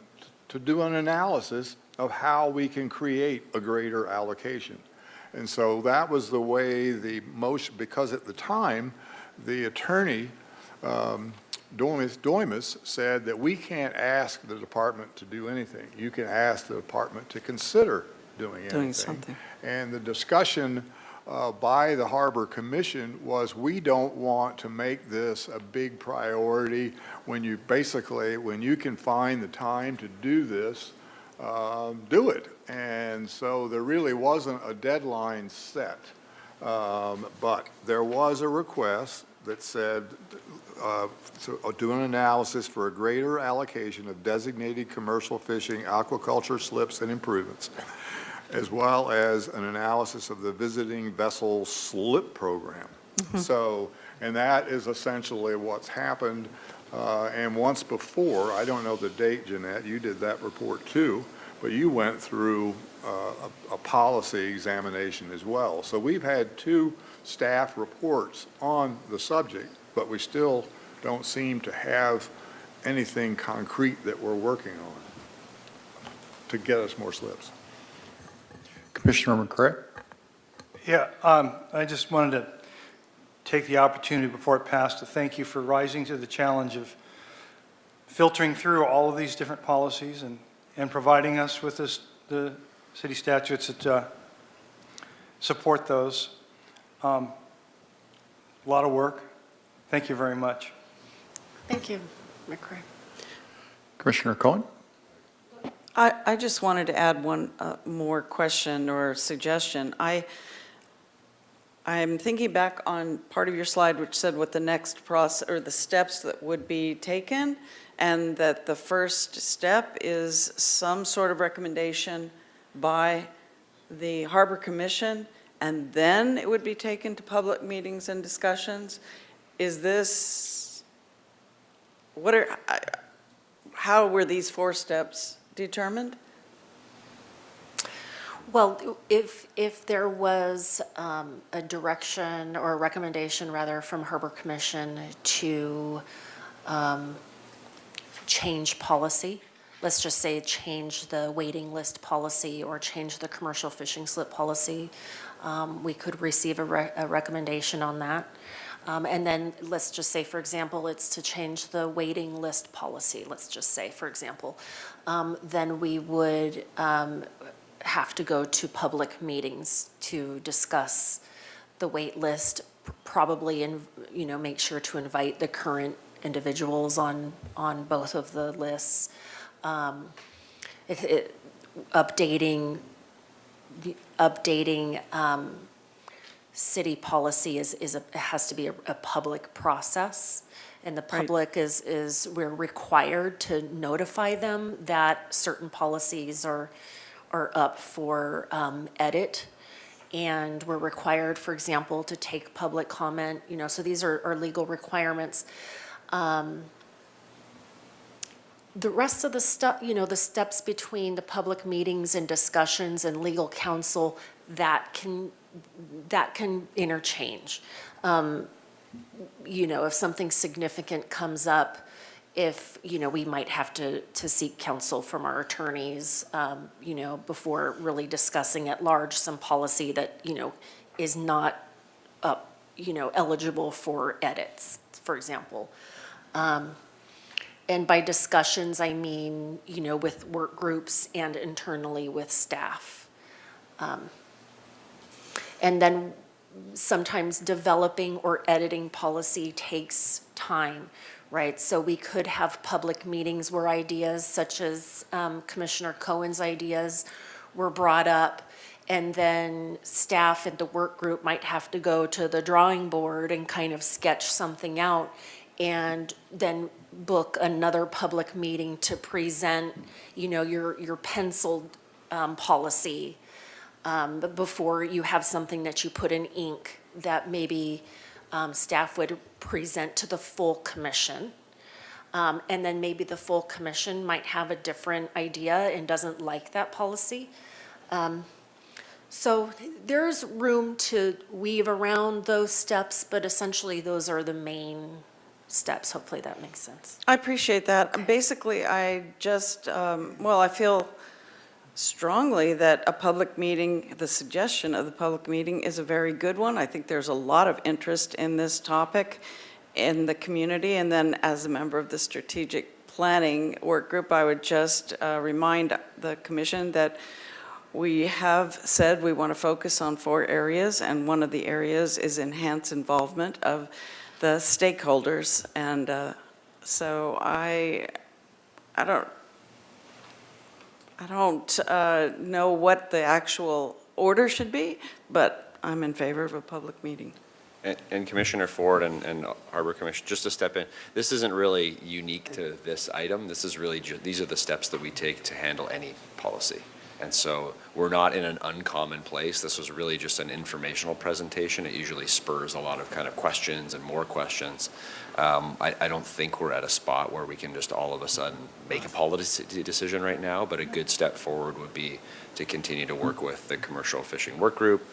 to do an analysis of how we can create a greater allocation. And so that was the way the motion, because at the time, the attorney, Doimus, said that we can't ask the department to do anything. You can ask the department to consider doing anything. Doing something. And the discussion by the Harbor Commission was, we don't want to make this a big priority when you can find the time to do this, do it. And so there really wasn't a deadline set, but there was a request that said to do an analysis for a greater allocation of designated commercial fishing, aquaculture slips and improvements, as well as an analysis of the visiting vessel slip program. So, and that is essentially what's happened. And once before, I don't know the date, Jeanette, you did that report too, but you went through a policy examination as well. So we've had 2 staff reports on the subject, but we still don't seem to have anything concrete that we're working on to get us more slips. Commissioner McCray? Yeah, I just wanted to take the opportunity before it passed to thank you for rising to the challenge of filtering through all of these different policies and providing us with the city statutes that support those. A lot of work. Thank you very much. Thank you, McCray. Commissioner Cohen? I just wanted to add one more question or suggestion. I'm thinking back on part of your slide which said what the next process or the steps that would be taken, and that the first step is some sort of recommendation by the Harbor Commission, and then it would be taken to public meetings and discussions. Is this, how were these 4 steps determined? Well, if there was a direction or a recommendation, rather, from Harbor Commission to change policy, let's just say change the waiting list policy or change the commercial fishing slip policy, we could receive a recommendation on that. And then let's just say, for example, it's to change the waiting list policy, let's just say, for example. Then we would have to go to public meetings to discuss the wait list, probably, and, make sure to invite the current individuals on both of the lists. Updating city policy has to be a public process. And the public we're required to notify them that certain policies are up for edit. And we're required, for example, to take public comment, so these are legal requirements. The rest of the stuff, the steps between the public meetings and discussions and legal counsel, that can interchange. If something significant comes up, if, we might have to seek counsel from our attorneys, before really discussing at large some policy that, is not eligible for edits, for example. And by discussions, I mean, with work groups and internally with staff. And then sometimes developing or editing policy takes time, right? So we could have public meetings where ideas such as Commissioner Cohen's ideas were brought up, and then staff and the work group might have to go to the drawing board and kind of sketch something out, and then book another public meeting to present, your penciled policy, before you have something that you put in ink that maybe staff would present to the full commission. And then maybe the full commission might have a different idea and doesn't like that policy. So there's room to weave around those steps, but essentially those are the main steps. Hopefully that makes sense. I appreciate that. Basically, I just, I feel strongly that a public meeting, the suggestion of the public meeting is a very good one. I think there's a lot of interest in this topic in the community. And then as a member of the strategic planning work group, I would just remind the commission that we have said we want to focus on 4 areas, and one of the areas is enhanced involvement of the stakeholders. And so I don't know what the actual order should be, but I'm in favor of a public meeting. And Commissioner Ford and Harbor Commission, just to step in, this isn't really unique to this item. This is really, these are the steps that we take to handle any policy. And so we're not in an uncommon place. This was really just an informational presentation. It usually spurs a lot of kind of questions and more questions. I don't think we're at a spot where we can just all of a sudden make a policy decision right now, but a good step forward would be to continue to work with the commercial fishing work group.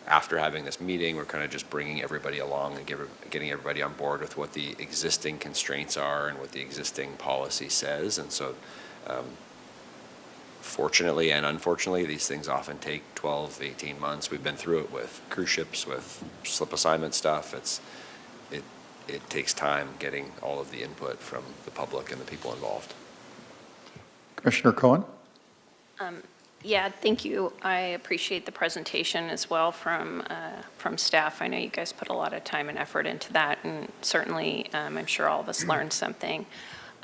After having this meeting, we're kind of just bringing everybody along and getting everybody on board with what the existing constraints are and what the existing policy says. And so fortunately and unfortunately, these things often take 12, 18 months. We've been through it with cruise ships, with slip assignment stuff. It takes time getting all of the input from the public and the people involved. Commissioner Cohen? Yeah, thank you. I appreciate the presentation as well from staff. I know you guys put a lot of time and effort into that, and certainly I'm sure all of us learned something.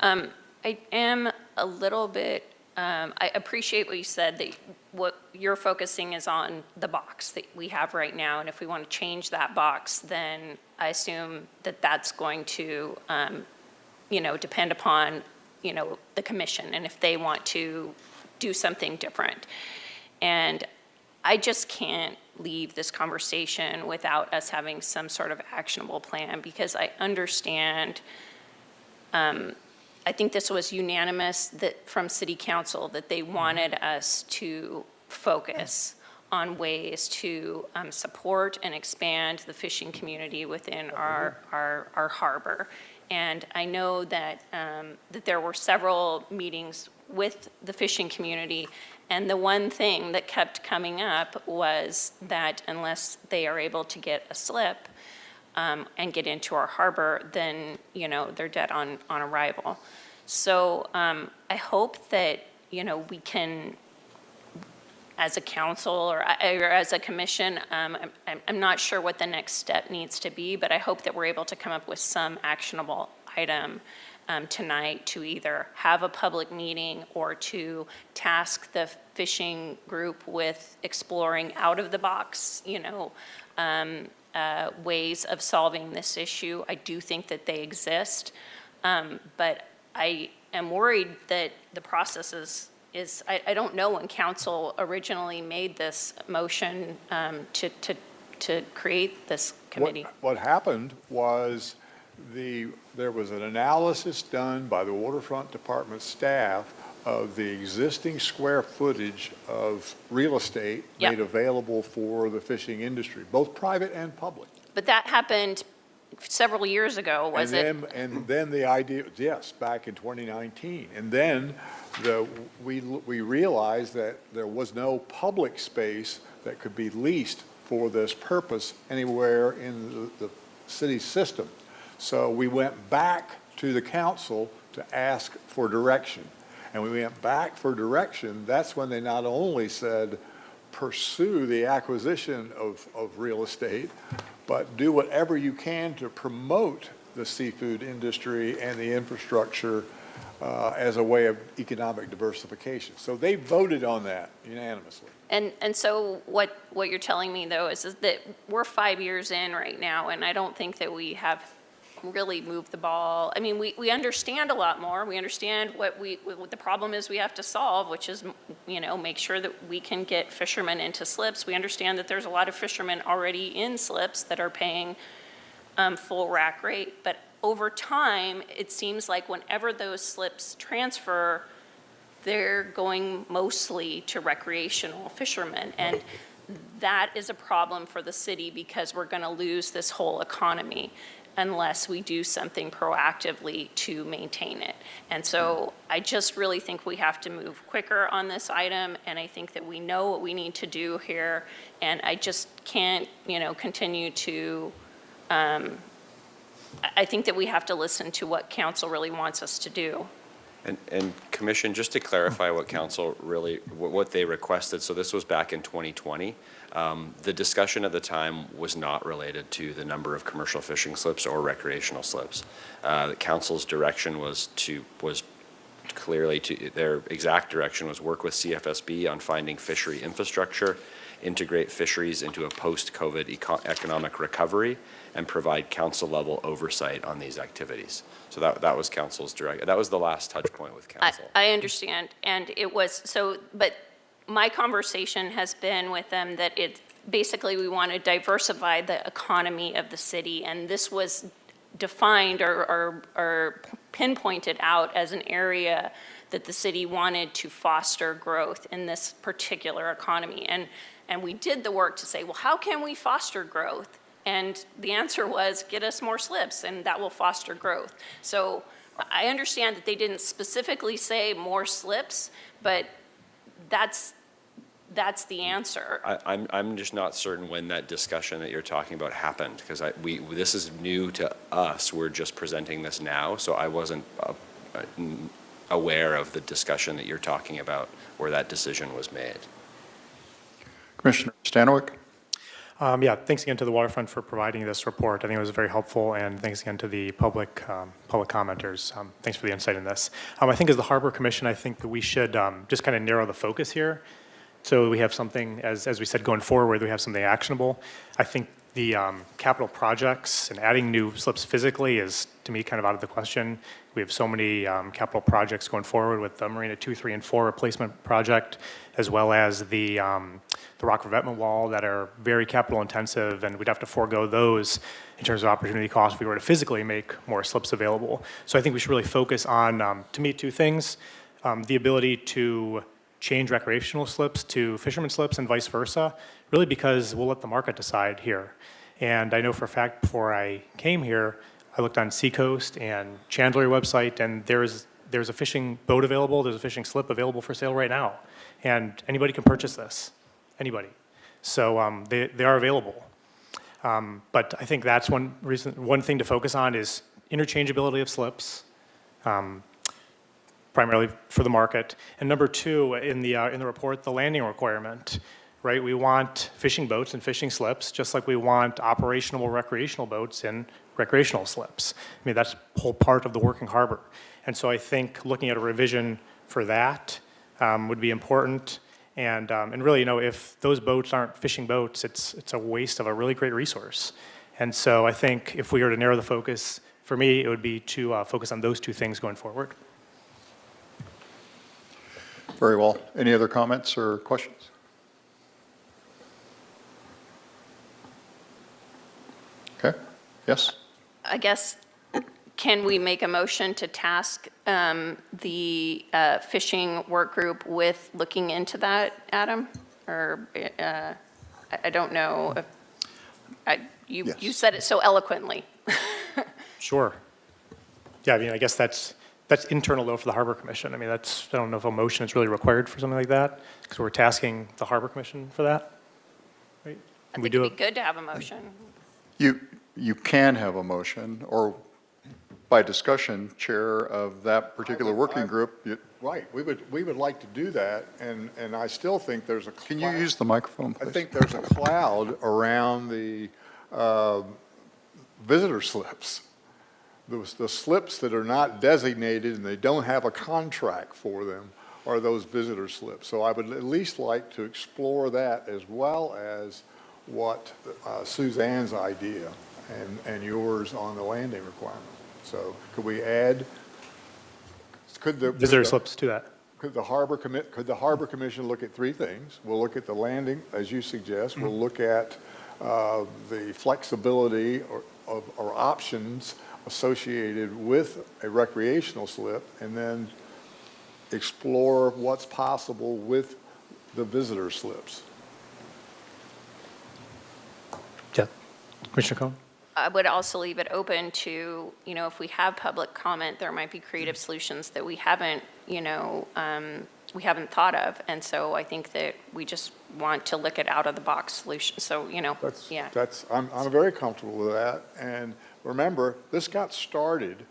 I am a little bit, I appreciate what you said, that what you're focusing is on the box that we have right now, and if we want to change that box, then I assume that that's going to, depend upon, the commission, and if they want to do something different. And I just can't leave this conversation without us having some sort of actionable plan, because I understand, I think this was unanimous from City Council that they wanted us to focus on ways to support and expand the fishing community within our harbor. And I know that that there were several meetings with the fishing community, and the one thing that kept coming up was that unless they are able to get a slip, and get into our harbor, then, they're dead on arrival. So I hope that, we can, as a council or as a commission, I'm not sure what the next step needs to be, but I hope that we're able to come up with some actionable item tonight to either have a public meeting or to task the fishing group with exploring out-of-the-box, ways of solving this issue. I do think that they exist, but I am worried that the process is I don't know when council originally made this motion to create this committee. What happened was there was an analysis done by the Waterfront Department staff of the existing square footage of real estate Yep. made available for the fishing industry, both private and public. But that happened several years ago, was it? And then the idea, yes, back in 2019. And then we realized that there was no public space that could be leased for this purpose anywhere in the city system. So we went back to the council to ask for direction. And we went back for direction. That's when they not only said, pursue the acquisition of real estate, but do whatever you can to promote the seafood industry and the infrastructure as a way of economic diversification. So they voted on that unanimously. And so what you're telling me, though, is that we're 5 years in right now, and I don't think that we have really moved the ball. I mean, we understand a lot more. We understand what the problem is we have to solve, which is, make sure that we can get fishermen into slips. We understand that there's a lot of fishermen already in slips that are paying full rack rate. But over time, it seems like whenever those slips transfer, they're going mostly to recreational fishermen. And that is a problem for the city because we're going to lose this whole economy unless we do something proactively to maintain it. And so I just really think we have to move quicker on this item, and I think that we know what we need to do here, and I just can't, continue to, I think that we have to listen to what council really wants us to do. And Commission, just to clarify what council really, what they requested, so this was back in 2020. The discussion at the time was not related to the number of commercial fishing slips or recreational slips. The council's direction was clearly their exact direction was work with CFSB on finding fishery infrastructure, integrate fisheries into a post-COVID economic recovery, and provide council-level oversight on these activities. So that was council's direct. That was the last touch point with council. I understand, and it was but my conversation has been with them that basically we want to diversify the economy of the city, and this was defined or pinpointed out as an area that the city wanted to foster growth in this particular economy. And we did the work to say, well, how can we foster growth? And the answer was, get us more slips, and that will foster growth. So I understand that they didn't specifically say more slips, but that's the answer. I'm just not certain when that discussion that you're talking about happened, because this is new to us. We're just presenting this now, so I wasn't aware of the discussion that you're talking about where that decision was made. Commissioner Stanwyck? Yeah, thanks again to the Waterfront for providing this report. I think it was very helpful, and thanks again to the public commenters. Thanks for the insight in this. I think as the Harbor Commission, I think that we should just kind of narrow the focus here. So we have something, as we said, going forward, we have something actionable. I think the capital projects and adding new slips physically is, to me, kind of out of the question. We have so many capital projects going forward with the Marina 2, 3, and 4 replacement project, as well as the rock revetment wall that are very capital intensive, and we'd have to forego those in terms of opportunity cost if we were to physically make more slips available. So I think we should really focus on, to me, two things. The ability to change recreational slips to fisherman slips and vice versa, really because we'll let the market decide here. And I know for a fact before I came here, I looked on Seacoast and Chandler website, and there's a fishing boat available, there's a fishing slip available for sale right now. And anybody can purchase this, anybody. So they are available. But I think that's one thing to focus on is interchangeability of slips, primarily for the market. And number two, in the report, the landing requirement, right? We want fishing boats and fishing slips, just like we want operational recreational boats and recreational slips. I mean, that's a whole part of the working harbor. And so I think looking at a revision for that would be important. And really, you know, if those boats aren't fishing boats, it's a waste of a really great resource. And so I think if we were to narrow the focus, for me, it would be to focus on those two things going forward. Very well. Any other comments or questions? Okay. Yes? I guess, can we make a motion to task the fishing work group with looking into that, Adam? Or, I don't know. You Yes. said it so eloquently. Sure. Yeah, I mean, I guess that's internal though for the Harbor Commission. I mean, I don't know if a motion is really required for something like that, because we're tasking the Harbor Commission for that. Right? I And think it'd be good to have a motion. You can have a motion, or by discussion, chair of that particular working group. Right, we would like to do that, and I still think there's a. Can you use the microphone, please? I think there's a cloud around the visitor slips. The slips that are not designated and they don't have a contract for them are those visitor slips. So I would at least like to explore that, as well as what Suzanne's idea and yours on the landing requirement. So could we add, Visitor slips to that. could the Harbor Commission look at three things? We'll look at the landing, as you suggest. We'll look at the flexibility or options associated with a recreational slip, and then explore what's possible with the visitor slips. Yeah. Commissioner Cohen? I would also leave it open to, you know, if we have public comment, there might be creative solutions that we haven't, you know, we haven't thought of. And so I think that we just want to look at out-of-the-box solutions. So, you know, yeah. I'm very comfortable with that. And remember, this got started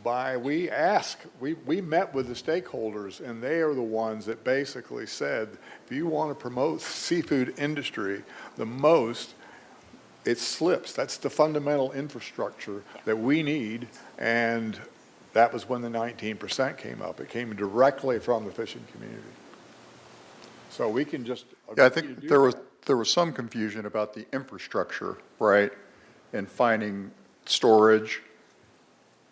we met with the stakeholders, and they are the ones that basically said, if you want to promote the seafood industry the most, it slips. That's the fundamental infrastructure that we need, and that was when the 19% came up. It came directly from the fishing community. So we can just Yeah, I think there was some confusion about the infrastructure, right? And finding storage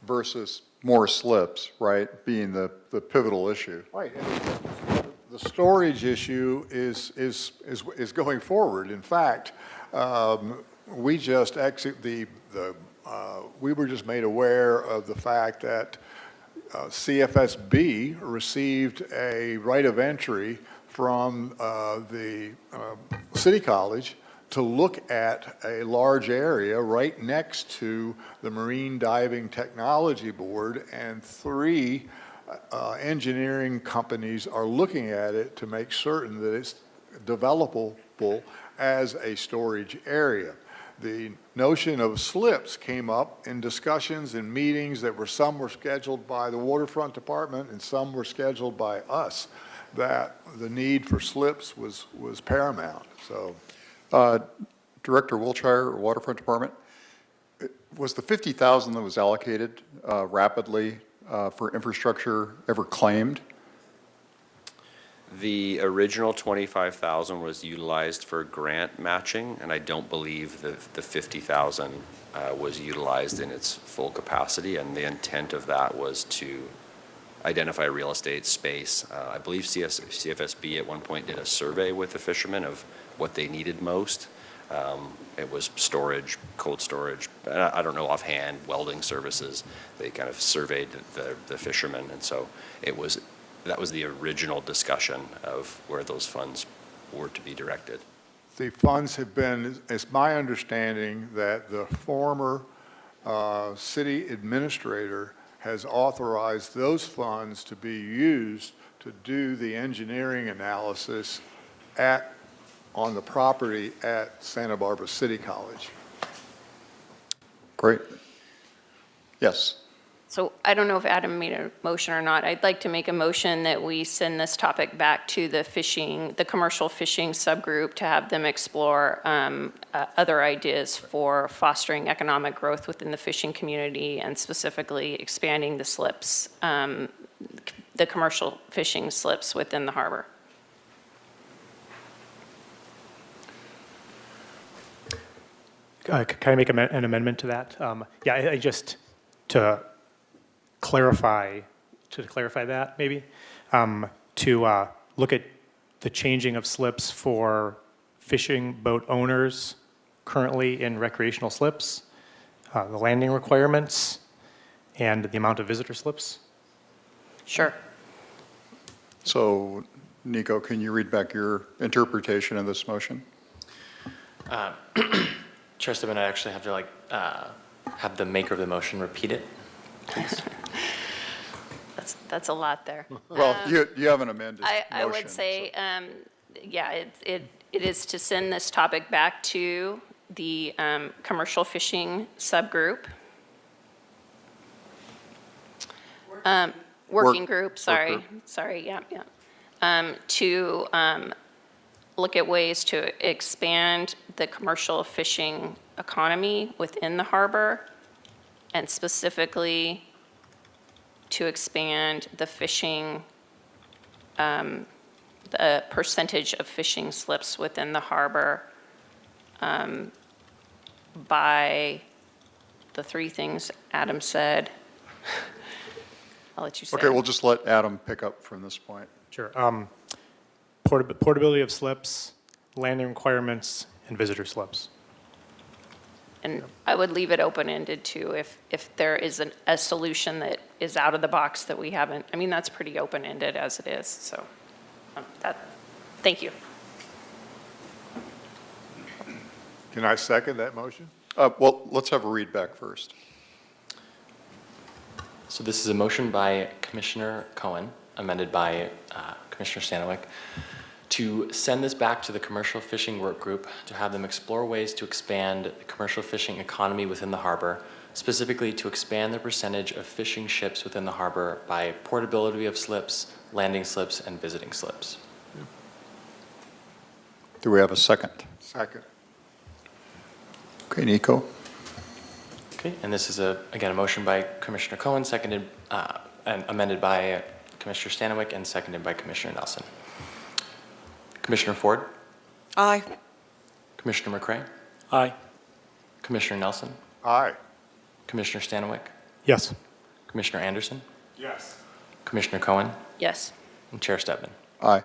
versus more slips, right, being the pivotal issue. Right. And the storage issue is going forward. In fact, we just we were just made aware of the fact that CFSB received a right of entry from the City College to look at a large area right next to the Marine Diving Technology Board, and three engineering companies are looking at it to make certain that it's developable as a storage area. The notion of slips came up in discussions and meetings that some were scheduled by the Waterfront Department and some were scheduled by us, that the need for slips was paramount. So. Director Wiltshire, Waterfront Department, was the $50,000 that was allocated rapidly for infrastructure ever claimed? The original 25,000 was utilized for grant matching, and I don't believe the 50,000 was utilized in its full capacity, and the intent of that was to identify real estate space. I believe CFSB at one point did a survey with the fishermen of what they needed most. It was storage, cold storage, I don't know offhand, welding services. They kind of surveyed the fishermen, and so that was the original discussion of where those funds were to be directed. The funds have been, it's my understanding that the former city administrator has authorized those funds to be used to do the engineering analysis at on the property at Santa Barbara City College. Great. Yes. So I don't know if Adam made a motion or not. I'd like to make a motion that we send this topic back to the commercial fishing subgroup to have them explore other ideas for fostering economic growth within the fishing community and specifically expanding the slips, the commercial fishing slips within the harbor. Can I make an amendment to that? Yeah, I just, to clarify that, maybe, to look at the changing of slips for fishing boat owners currently in recreational slips, the landing requirements, and the amount of visitor slips. Sure. So, Nico, can you read back your interpretation of this motion? Chair Stebbin, I actually have to have the maker of the motion repeat it, please. That's a lot there. Well, you have an amended motion. I would say, yeah, it is to send this topic back to the commercial fishing subgroup. Working group, sorry, yeah. To look at ways to expand the commercial fishing economy within the harbor, and specifically to expand the fishing, the percentage of fishing slips within the harbor by the three things Adam said. I'll let you say. Okay, we'll just let Adam pick up from this point. Sure. Portability of slips, landing requirements, and visitor slips. And I would leave it open-ended too, if there is a solution that is out of the box that we haven't, I mean, that's pretty open-ended as it is, so thank you. Can I second that motion? Well, let's have a read back first. So this is a motion by Commissioner Cohen, amended by Commissioner Stanwyck, to send this back to the commercial fishing work group to have them explore ways to expand the commercial fishing economy within the harbor, specifically to expand the percentage of fishing ships within the harbor by portability of slips, landing slips, and visiting slips. Do we have a second? Second. Okay, Nico. Okay, and this is again a motion by Commissioner Cohen, seconded and amended by Commissioner Stanwyck, and seconded by Commissioner Nelson. Commissioner Ford? Aye. Commissioner McCray? Aye. Commissioner Nelson? Aye. Commissioner Stanwyck? Yes. Commissioner Anderson? Yes. Commissioner Cohen? Yes. And Chair Stebbin? Aye.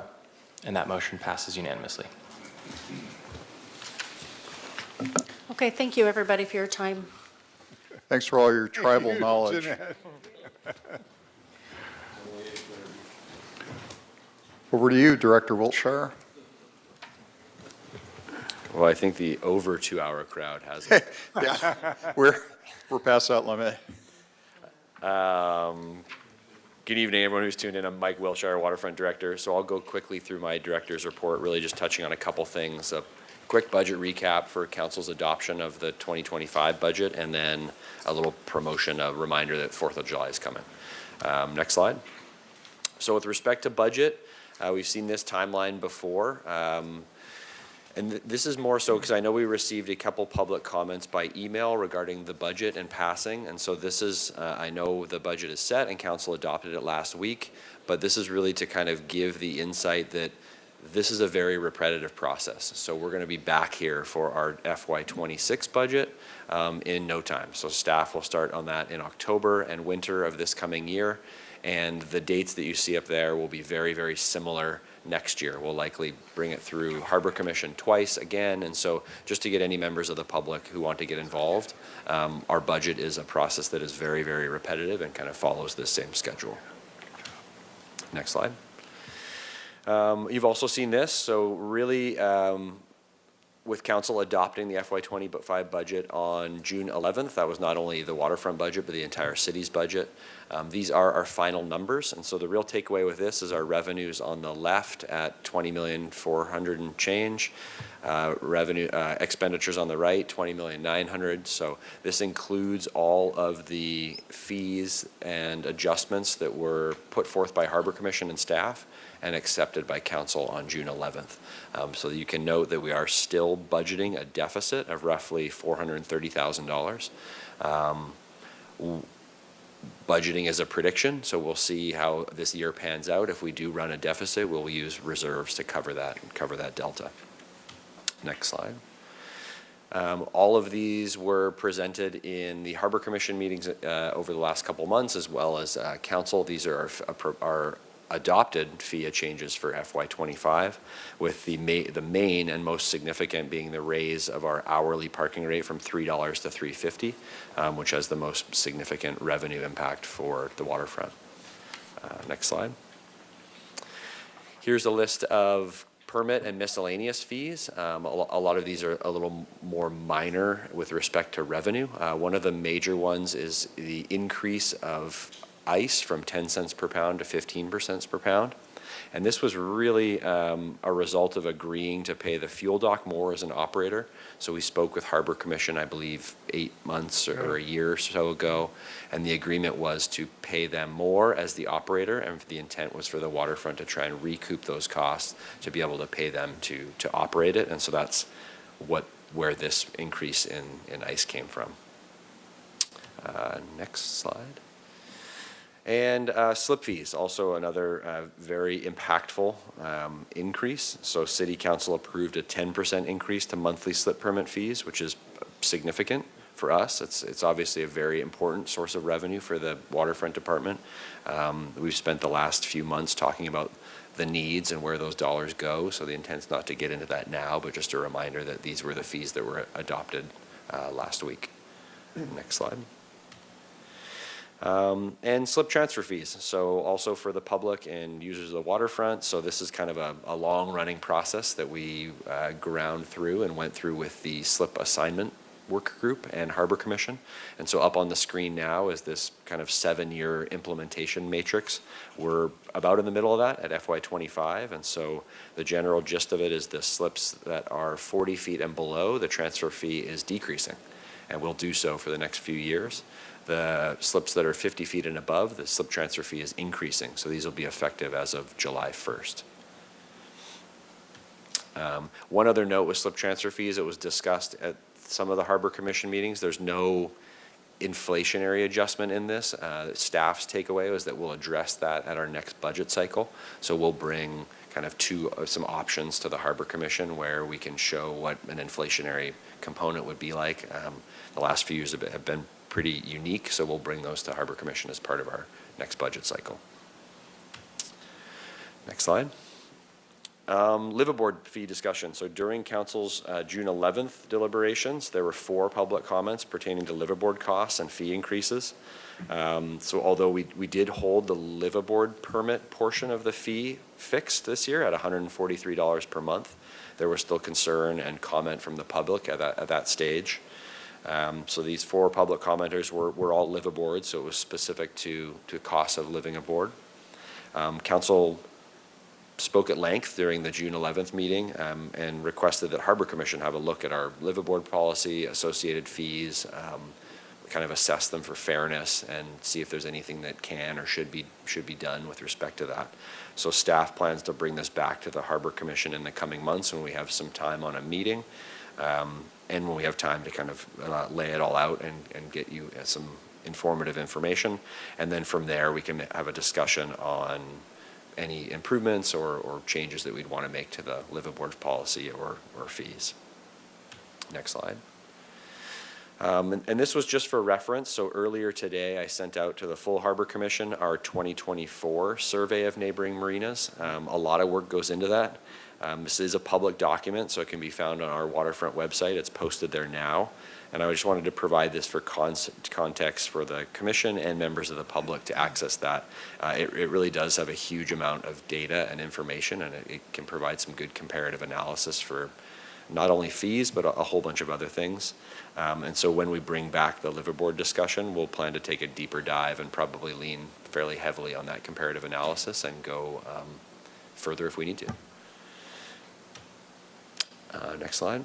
And that motion passes unanimously. Okay, thank you, everybody, for your time. Thanks for all your tribal knowledge. Jeanette. Over to you, Director Wiltshire. Well, I think the over 2-hour crowd has it. Yeah, we're past that limit. Good evening, everyone who's tuned in. I'm Mike Wilshire, Waterfront Director. So I'll go quickly through my director's report, really just touching on a couple things. A quick budget recap for Council's adoption of the 2025 budget, and then a little promotion, a reminder that 4th of July is coming. Next slide. So with respect to budget, we've seen this timeline before. And this is more so because I know we received a couple public comments by email regarding the budget and passing. And so this is, I know the budget is set and council adopted it last week, but this is really to kind of give the insight that this is a very repetitive process. So we're going to be back here for our FY26 budget in no time. So staff will start on that in October and winter of this coming year. And the dates that you see up there will be very, very similar next year. We'll likely bring it through Harbor Commission twice again. And so just to get any members of the public who want to get involved, our budget is a process that is very, very repetitive and kind of follows this same schedule. Next slide. You've also seen this. So really, with council adopting the FY25 budget on June 11th, that was not only the waterfront budget, but the entire city's budget. These are our final numbers, and so the real takeaway with this is our revenues on the left at 20,400,000 and change. Expenditures on the right, 20,900,000. So this includes all of the fees and adjustments that were put forth by Harbor Commission and staff and accepted by council on June 11th. So you can note that we are still budgeting a deficit of roughly $430,000. Budgeting is a prediction, so we'll see how this year pans out. If we do run a deficit, we'll use reserves to cover that delta. Next slide. All of these were presented in the Harbor Commission meetings over the last couple months, as well as council. These are our adopted fee changes for FY25, with the main and most significant being the raise of our hourly parking rate from $3 to $3.50, which has the most significant revenue impact for the waterfront. Next slide. Here's a list of permit and miscellaneous fees. A lot of these are a little more minor with respect to revenue. One of the major ones is the increase of ice from 10 cents per pound to 15% per pound. And this was really a result of agreeing to pay the fuel dock more as an operator. So we spoke with Harbor Commission, I believe, 8 months or a year or so ago, and the agreement was to pay them more as the operator, and the intent was for the waterfront to try and recoup those costs to be able to pay them to operate it. And so that's where this increase in ice came from. Next slide. And slip fees, also another very impactful increase. So City Council approved a 10% increase to monthly slip permit fees, which is significant for us. It's obviously a very important source of revenue for the Waterfront Department. We've spent the last few months talking about the needs and where those dollars go. So the intent's not to get into that now, but just a reminder that these were the fees that were adopted last week. Next slide. And slip transfer fees, so also for the public and users of the waterfront. So this is kind of a long-running process that we ground through and went through with the slip assignment work group and Harbor Commission. And so up on the screen now is this kind of 7-year implementation matrix. We're about in the middle of that at FY25, and so the general gist of it is the slips that are 40 feet and below, the transfer fee is decreasing, and will do so for the next few years. The slips that are 50 feet and above, the slip transfer fee is increasing. So these will be effective as of July 1st. One other note with slip transfer fees, it was discussed at some of the Harbor Commission meetings. There's no inflationary adjustment in this. Staff's takeaway was that we'll address that at our next budget cycle. So we'll bring kind of some options to the Harbor Commission where we can show what an inflationary component would be like. The last few years have been pretty unique, so we'll bring those to Harbor Commission as part of our next budget cycle. Next slide. Liveaboard fee discussion. So during Council's June 11th deliberations, there were 4 public comments pertaining to liveaboard costs and fee increases. So although we did hold the liveaboard permit portion of the fee fixed this year at $143 per month, there was still concern and comment from the public at that stage. So these 4 public commenters were all liveaboard, so it was specific to costs of living aboard. Council spoke at length during the June 11th meeting and requested that Harbor Commission have a look at our liveaboard policy, associated fees, kind of assess them for fairness and see if there's anything that can or should be done with respect to that. So staff plans to bring this back to the Harbor Commission in the coming months when we have some time on a meeting. And when we have time to kind of lay it all out and get you some informative information. And then from there, we can have a discussion on any improvements or changes that we'd want to make to the liveaboard policy or fees. Next slide. And this was just for reference. So earlier today, I sent out to the full Harbor Commission our 2024 survey of neighboring marinas. A lot of work goes into that. This is a public document, so it can be found on our waterfront website. It's posted there now. And I just wanted to provide this for context for the commission and members of the public to access that. It really does have a huge amount of data and information, and it can provide some good comparative analysis for not only fees, but a whole bunch of other things. And so when we bring back the liveaboard discussion, we'll plan to take a deeper dive and probably lean fairly heavily on that comparative analysis and go further if we need to. Next slide.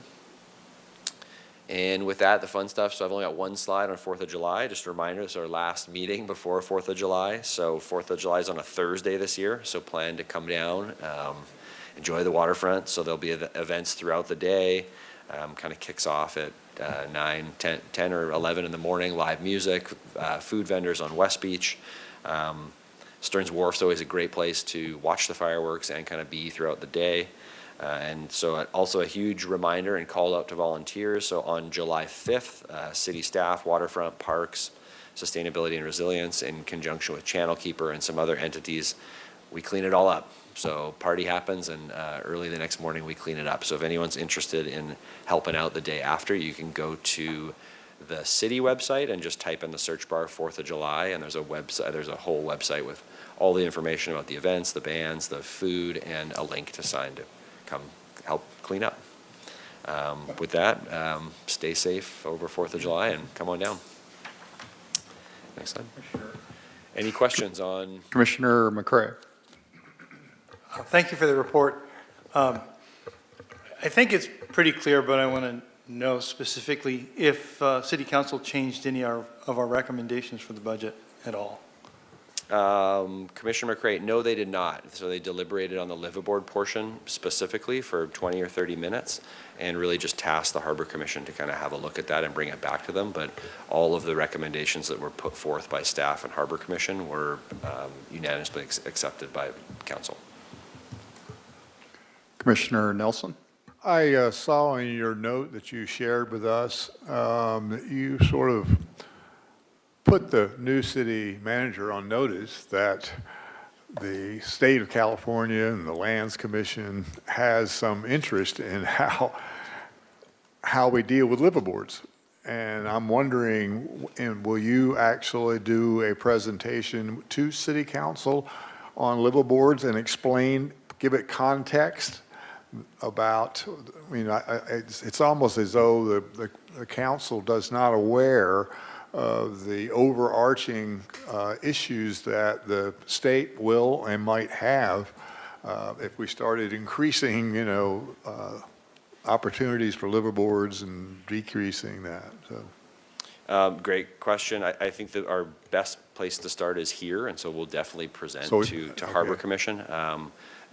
And with that, the fun stuff, so I've only got one slide on 4th of July. Just a reminder, this is our last meeting before 4th of July. So 4th of July is on a Thursday this year, so plan to come down, enjoy the waterfront. So there'll be events throughout the day. Kind of kicks off at 9, 10 or 11 in the morning, live music, food vendors on West Beach. Stearns Wharf is always a great place to watch the fireworks and kind of be throughout the day. And so also a huge reminder and call out to volunteers. So on July 5th, city staff, waterfront, parks, sustainability and resilience in conjunction with Channel Keeper and some other entities, we clean it all up. So party happens and early the next morning we clean it up. So if anyone's interested in helping out the day after, you can go to the city website and just type in the search bar 4th of July, and there's a website, there's a whole website with all the information about the events, the bands, the food, and a link to sign to come help clean up. With that, stay safe over 4th of July and come on down. Next slide. Any questions on? Commissioner McCray. Thank you for the report. I think it's pretty clear, but I want to know specifically if City Council changed any of our recommendations for the budget at all. Commissioner McCray, no, they did not. So they deliberated on the liveaboard portion specifically for 20 or 30 minutes and really just tasked the Harbor Commission to kind of have a look at that and bring it back to them. But all of the recommendations that were put forth by staff and Harbor Commission were unanimously accepted by council. Commissioner Nelson. I saw in your note that you shared with us, that you sort of put the new city manager on notice that the state of California and the Lands Commission has some interest in how we deal with liveaboards. And I'm wondering, will you actually do a presentation to City Council on liveaboards and explain, give it context about, I mean, it's almost as though the council does not aware of the overarching issues that the state will and might have if we started increasing, opportunities for liveaboards and decreasing that. So. Great question. I think that our best place to start is here, and so we'll definitely present to Harbor Commission.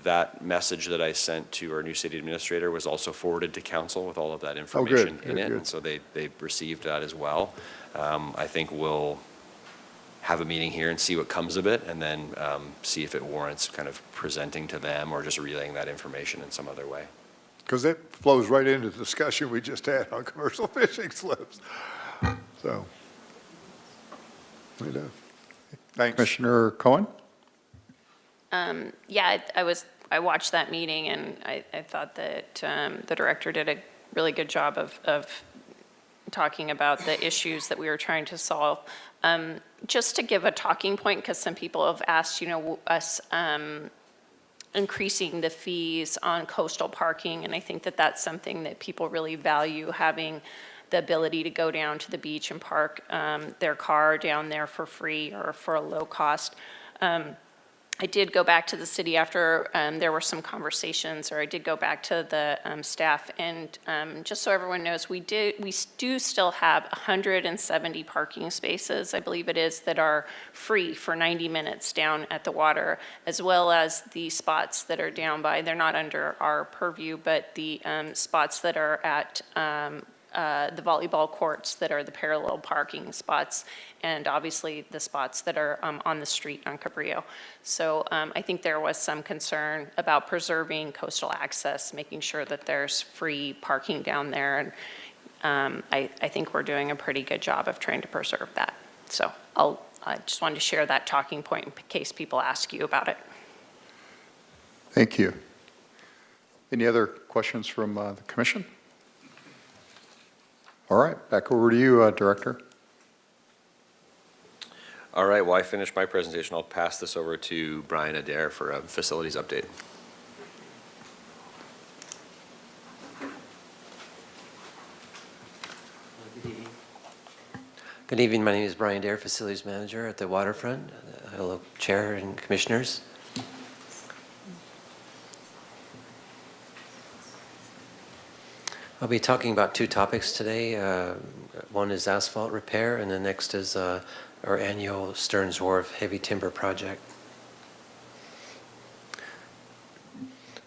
That message that I sent to our new city administrator was also forwarded to council with all of that information in it, and so they received that as well. I think we'll have a meeting here and see what comes of it, and then see if it warrants kind of presenting to them or just relaying that information in some other way. Because it flows right into the discussion we just had on commercial fishing slips. So, thanks. Commissioner Cohen. Yeah, I watched that meeting and I thought that the director did a really good job of talking about the issues that we were trying to solve. Just to give a talking point, because some people have asked, us increasing the fees on coastal parking, and I think that that's something that people really value, having the ability to go down to the beach and park their car down there for free or for a low cost. I did go back to the city after there were some conversations, or I did go back to the staff, and just so everyone knows, we do still have 170 parking spaces, I believe it is, that are free for 90 minutes down at the water, as well as the spots that are down by, they're not under our purview, but the spots that are at the volleyball courts that are the parallel parking spots, and obviously the spots that are on the street on Cabrillo. So I think there was some concern about preserving coastal access, making sure that there's free parking down there, and I think we're doing a pretty good job of trying to preserve that. So I just wanted to share that talking point in case people ask you about it. Thank you. Any other questions from the commission? All right, back over to you, Director. All right, well, I finished my presentation. I'll pass this over to Brian Adair for a facilities update. Good evening. My name is Brian Dare, Facilities Manager at the Waterfront. Hello, Chair and Commissioners. I'll be talking about two topics today. One is asphalt repair, and the next is our annual Stearns Wharf heavy timber project.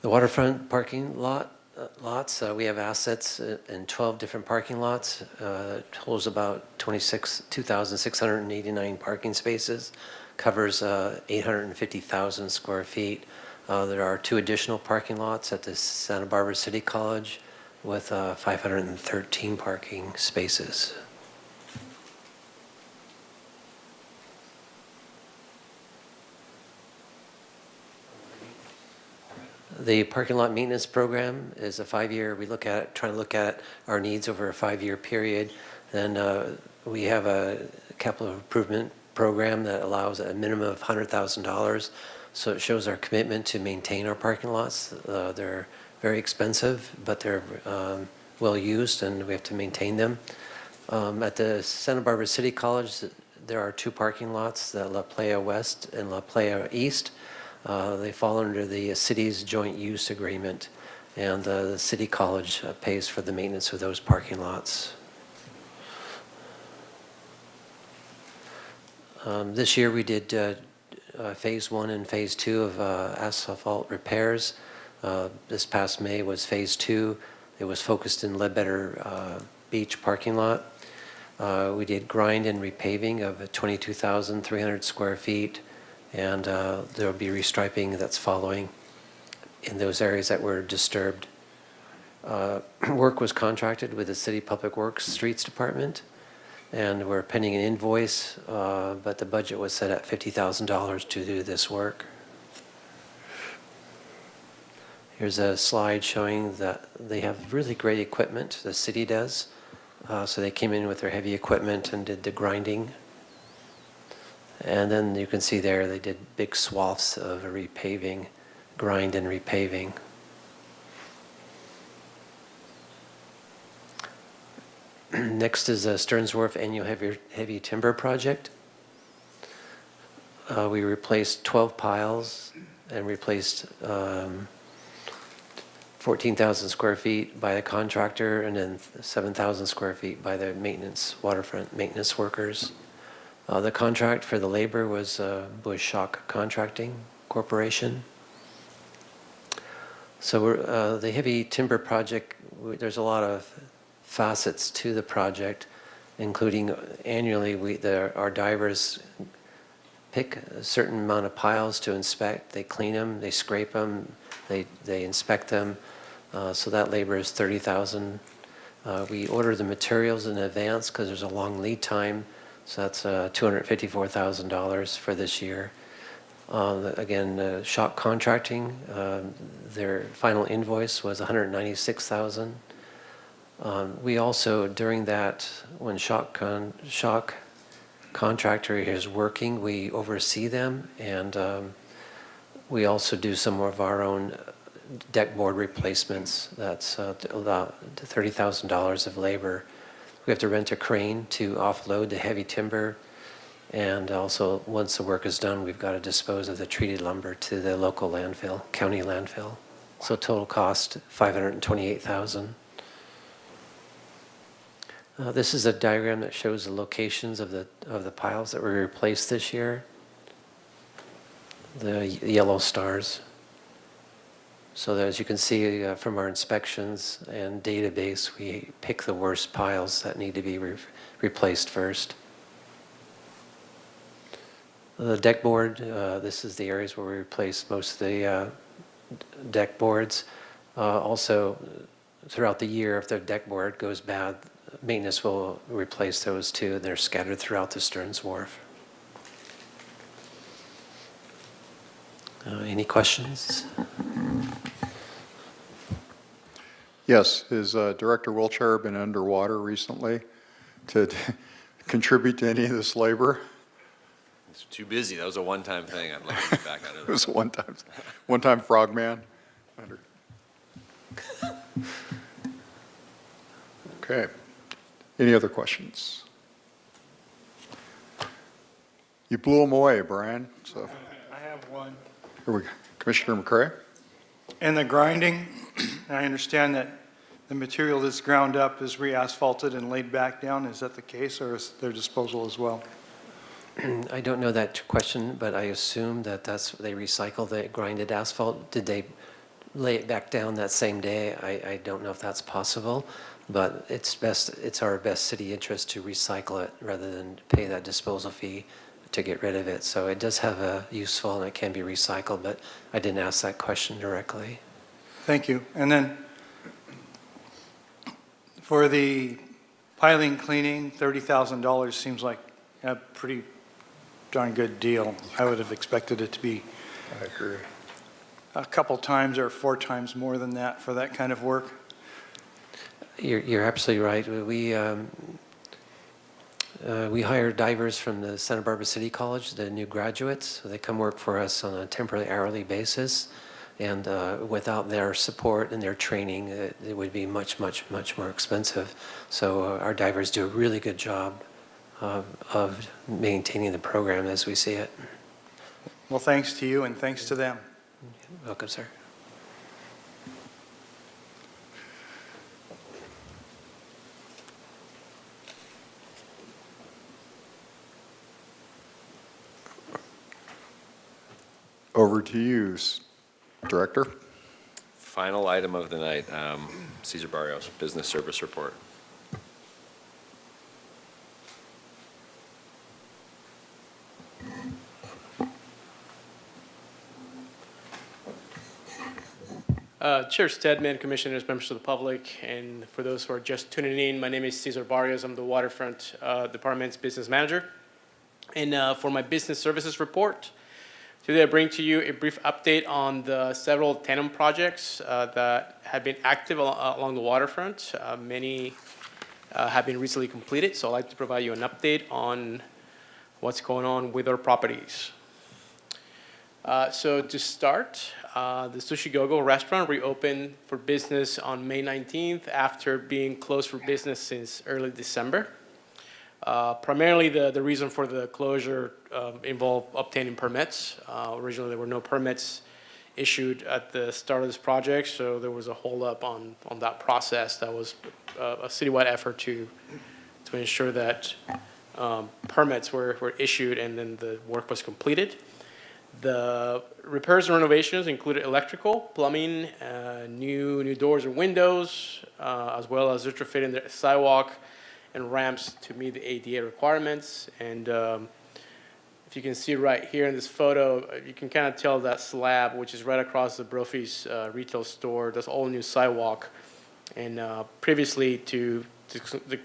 The waterfront parking lots, we have assets in 12 different parking lots. It holds about 2,689 parking spaces, covers 850,000 square feet. There are 2 additional parking lots at the Santa Barbara City College with 513 parking spaces. The parking lot maintenance program is a 5-year, trying to look at our needs over a 5-year period. Then we have a capital improvement program that allows a minimum of $100,000. So it shows our commitment to maintain our parking lots. They're very expensive, but they're well used, and we have to maintain them. At the Santa Barbara City College, there are 2 parking lots, the La Playa West and La Playa East. They fall under the city's joint use agreement, and the City College pays for the maintenance of those parking lots. This year we did Phase 1 and Phase 2 of asphalt repairs. This past May was Phase 2. It was focused in Ledbetter Beach parking lot. We did grind and repaving of 22,300 square feet. And there will be restriping that's following in those areas that were disturbed. Work was contracted with the City Public Works Streets Department, and we're pending an invoice, but the budget was set at $50,000 to do this work. Here's a slide showing that they have really great equipment, the city does. So they came in with their heavy equipment and did the grinding. And then you can see there they did big swaths of repaving, grind and repaving. Next is the Stearns Wharf annual heavy timber project. We replaced 12 piles and replaced 14,000 square feet by the contractor, and then 7,000 square feet by the waterfront maintenance workers. The contract for the labor was Shock Contracting Corporation. So the heavy timber project, there's a lot of facets to the project, including annually our divers pick a certain amount of piles to inspect. They clean them, they scrape them, they inspect them. So that labor is $30,000. We order the materials in advance because there's a long lead time. So that's $254,000 for this year. Again, Shock Contracting, their final invoice was $196,000. We also, during that, when Shock Contractor is working, we oversee them, and we also do some of our own deck board replacements. That's about $30,000 of labor. We have to rent a crane to offload the heavy timber, and also once the work is done, we've got to dispose of the treated lumber to the local landfill, county landfill. So total cost $528,000. This is a diagram that shows the locations of the piles that were replaced this year. The yellow stars. So that, as you can see from our inspections and database, we pick the worst piles that need to be replaced first. The deck board, this is the areas where we replace most of the deck boards. Also, throughout the year, if the deck board goes bad, maintenance will replace those too. They're scattered throughout the Stearns Wharf. Any questions? Yes, has Director Wiltshire been underwater recently to contribute to any of this labor? It's too busy. That was a one-time thing. I'd like to get back under It was a one-time frogman. Okay. Any other questions? You blew them away, Brian, so. I have one. Here we go. Commissioner McCray? And the grinding, I understand that the material that's ground up is re-asphalted and laid back down. Is that the case, or is there disposal as well? I don't know that question, but I assume that they recycle the grinded asphalt. Did they lay it back down that same day? I don't know if that's possible, but it's our best city interest to recycle it rather than pay that disposal fee to get rid of it. So it does have a useful and it can be recycled, but I didn't ask that question directly. Thank you. And then for the piling cleaning, $30,000 seems like a pretty darn good deal. I would have expected it to be I agree. a couple times or 4 times more than that for that kind of work. You're absolutely right. We hire divers from the Santa Barbara City College, the new graduates. So they come work for us on a temporary hourly basis. And without their support and their training, it would be much, much, much more expensive. So our divers do a really good job of maintaining the program as we see it. Well, thanks to you and thanks to them. Welcome, sir. Over to you, Director. Final item of the night, Cesar Barrios, Business Service Report. Chair Stedman, Commissioners, members of the public, and for those who are just tuning in, my name is Cesar Barrios. I'm the Waterfront Department's Business Manager. And for my Business Services Report, today I bring to you a brief update on the several tenant projects that have been active along the waterfront. Many have been recently completed, so I'd like to provide you an update on what's going on with our properties. So to start, the Sushi Go-Go restaurant reopened for business on May 19th after being closed for business since early December. Primarily, the reason for the closure involved obtaining permits. Originally, there were no permits issued at the start of this project, so there was a hold-up on that process. That was a citywide effort to ensure that permits were issued and then the work was completed. The repairs and renovations included electrical, plumbing, new doors and windows, as well as retrofitting the sidewalk and ramps to meet the ADA requirements. And if you can see right here in this photo, you can kind of tell that slab, which is right across the Brophy's retail store, that's all new sidewalk. And previously to the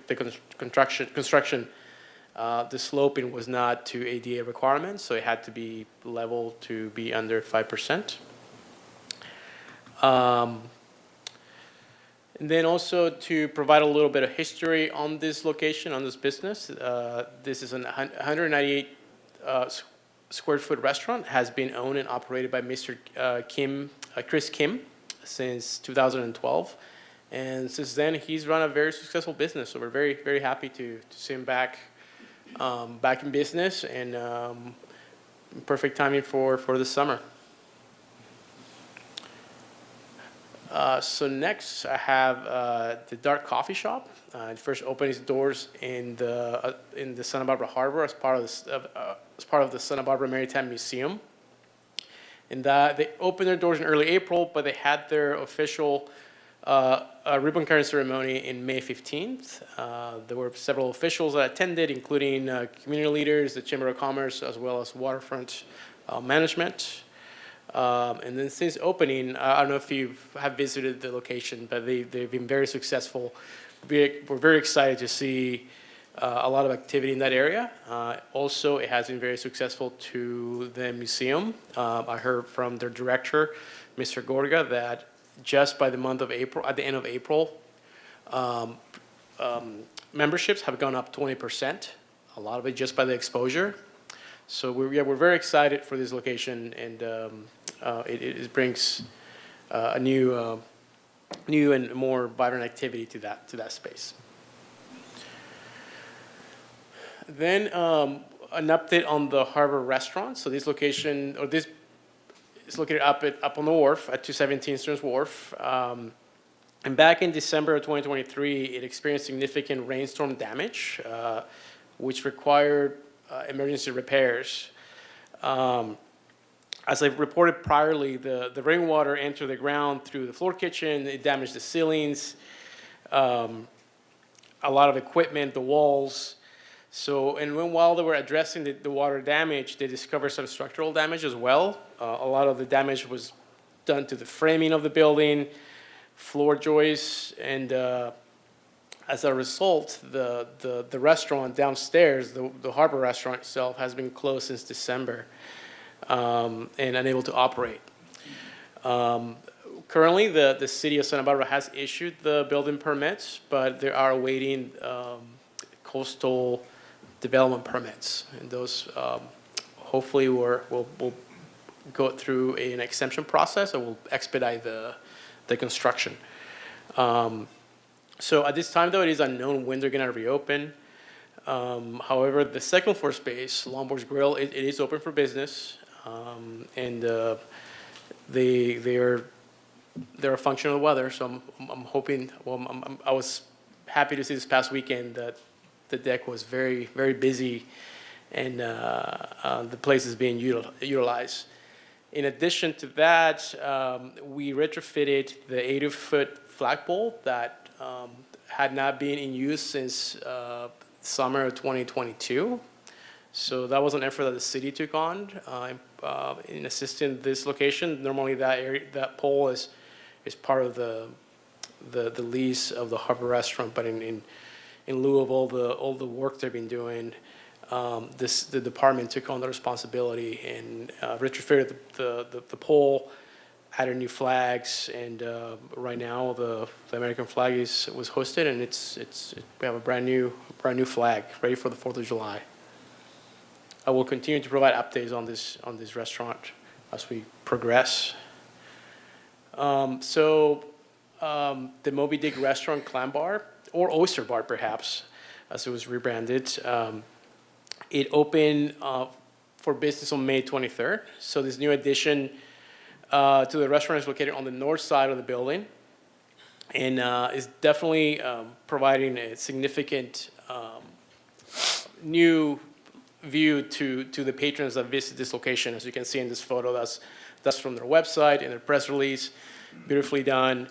construction, the sloping was not to ADA requirements, so it had to be level to be under 5%. And then also to provide a little bit of history on this location, on this business. This is a 198 square foot restaurant, has been owned and operated by Mr. Chris Kim since 2012. And since then, he's run a very successful business. So we're very, very happy to see him back in business, and perfect timing for the summer. So next, I have the Dark Coffee Shop. It first opened its doors in the Santa Barbara Harbor as part of the Santa Barbara Maritime Museum. And they opened their doors in early April, but they had their official ribbon cutting ceremony in May 15th. There were several officials that attended, including community leaders, the Chamber of Commerce, as well as Waterfront Management. And then since opening, I don't know if you have visited the location, but they've been very successful. We're very excited to see a lot of activity in that area. Also, it has been very successful to the museum. I heard from their director, Mr. Gorga, that just by the month of April, at the end of April, memberships have gone up 20%. A lot of it just by the exposure. So we're very excited for this location, and it brings a new and more vibrant activity to that space. Then an update on the harbor restaurant. So this location, or this is located up on the wharf at 217 Stearns Wharf. And back in December of 2023, it experienced significant rainstorm damage, which required emergency repairs. As I reported priorly, the rainwater entered the ground through the floor kitchen. It damaged the ceilings, a lot of equipment, the walls. So, and while they were addressing the water damage, they discovered some structural damage as well. A lot of the damage was done to the framing of the building, floor joists, and as a result, the restaurant downstairs, the harbor restaurant itself, has been closed since December and unable to operate. Currently, the city of Santa Barbara has issued the building permits, but they are awaiting coastal development permits, and those hopefully will go through an exemption process and will expedite the construction. So at this time, though, it is unknown when they're going to reopen. However, the second floor space, Lombard's Grill, it is open for business, and they're a function of the weather. So I'm hoping. Well, I was happy to see this past weekend that the deck was very, very busy, and the place is being utilized. In addition to that, we retrofitted the 80-foot flagpole that had not been in use since summer of 2022. So that was an effort that the city took on in assisting this location. Normally, that pole is part of the lease of the harbor restaurant, but in lieu of all the work they've been doing, the department took on the responsibility and retrofitted the pole, added new flags, and right now the American flag was hoisted, and we have a brand new flag ready for the 4th of July. I will continue to provide updates on this restaurant as we progress. The Moby Dick Restaurant Clam Bar, or Oyster Bar perhaps, as it was rebranded, it opened for business on May 23rd. So this new addition to the restaurant is located on the north side of the building, and is definitely providing a significant new view to the patrons that visit this location. As you can see in this photo, that's from their website and their press release, beautifully done.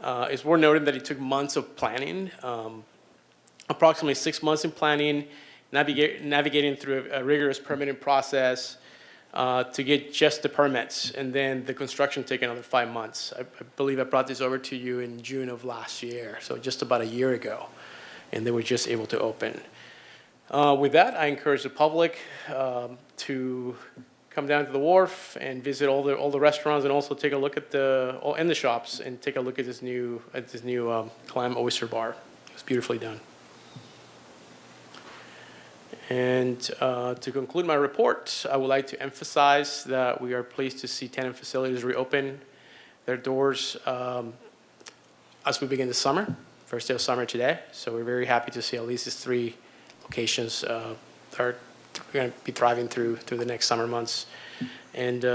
It's worth noting that it took months of planning, approximately 6 months in planning, navigating through a rigorous permitting process to get just the permits, and then the construction took another 5 months. I believe I brought this over to you in June of last year, so just about a year ago, and they were just able to open. With that, I encourage the public to come down to the wharf and visit all the restaurants, and also take a look at the shops, and take a look at this new clam oyster bar. It's beautifully done. And to conclude my report, I would like to emphasize that we are pleased to see tenant facilities reopen their doors as we begin the summer. First day of summer today, so we're very happy to see at least these 3 locations are going to be thriving through the next summer months. And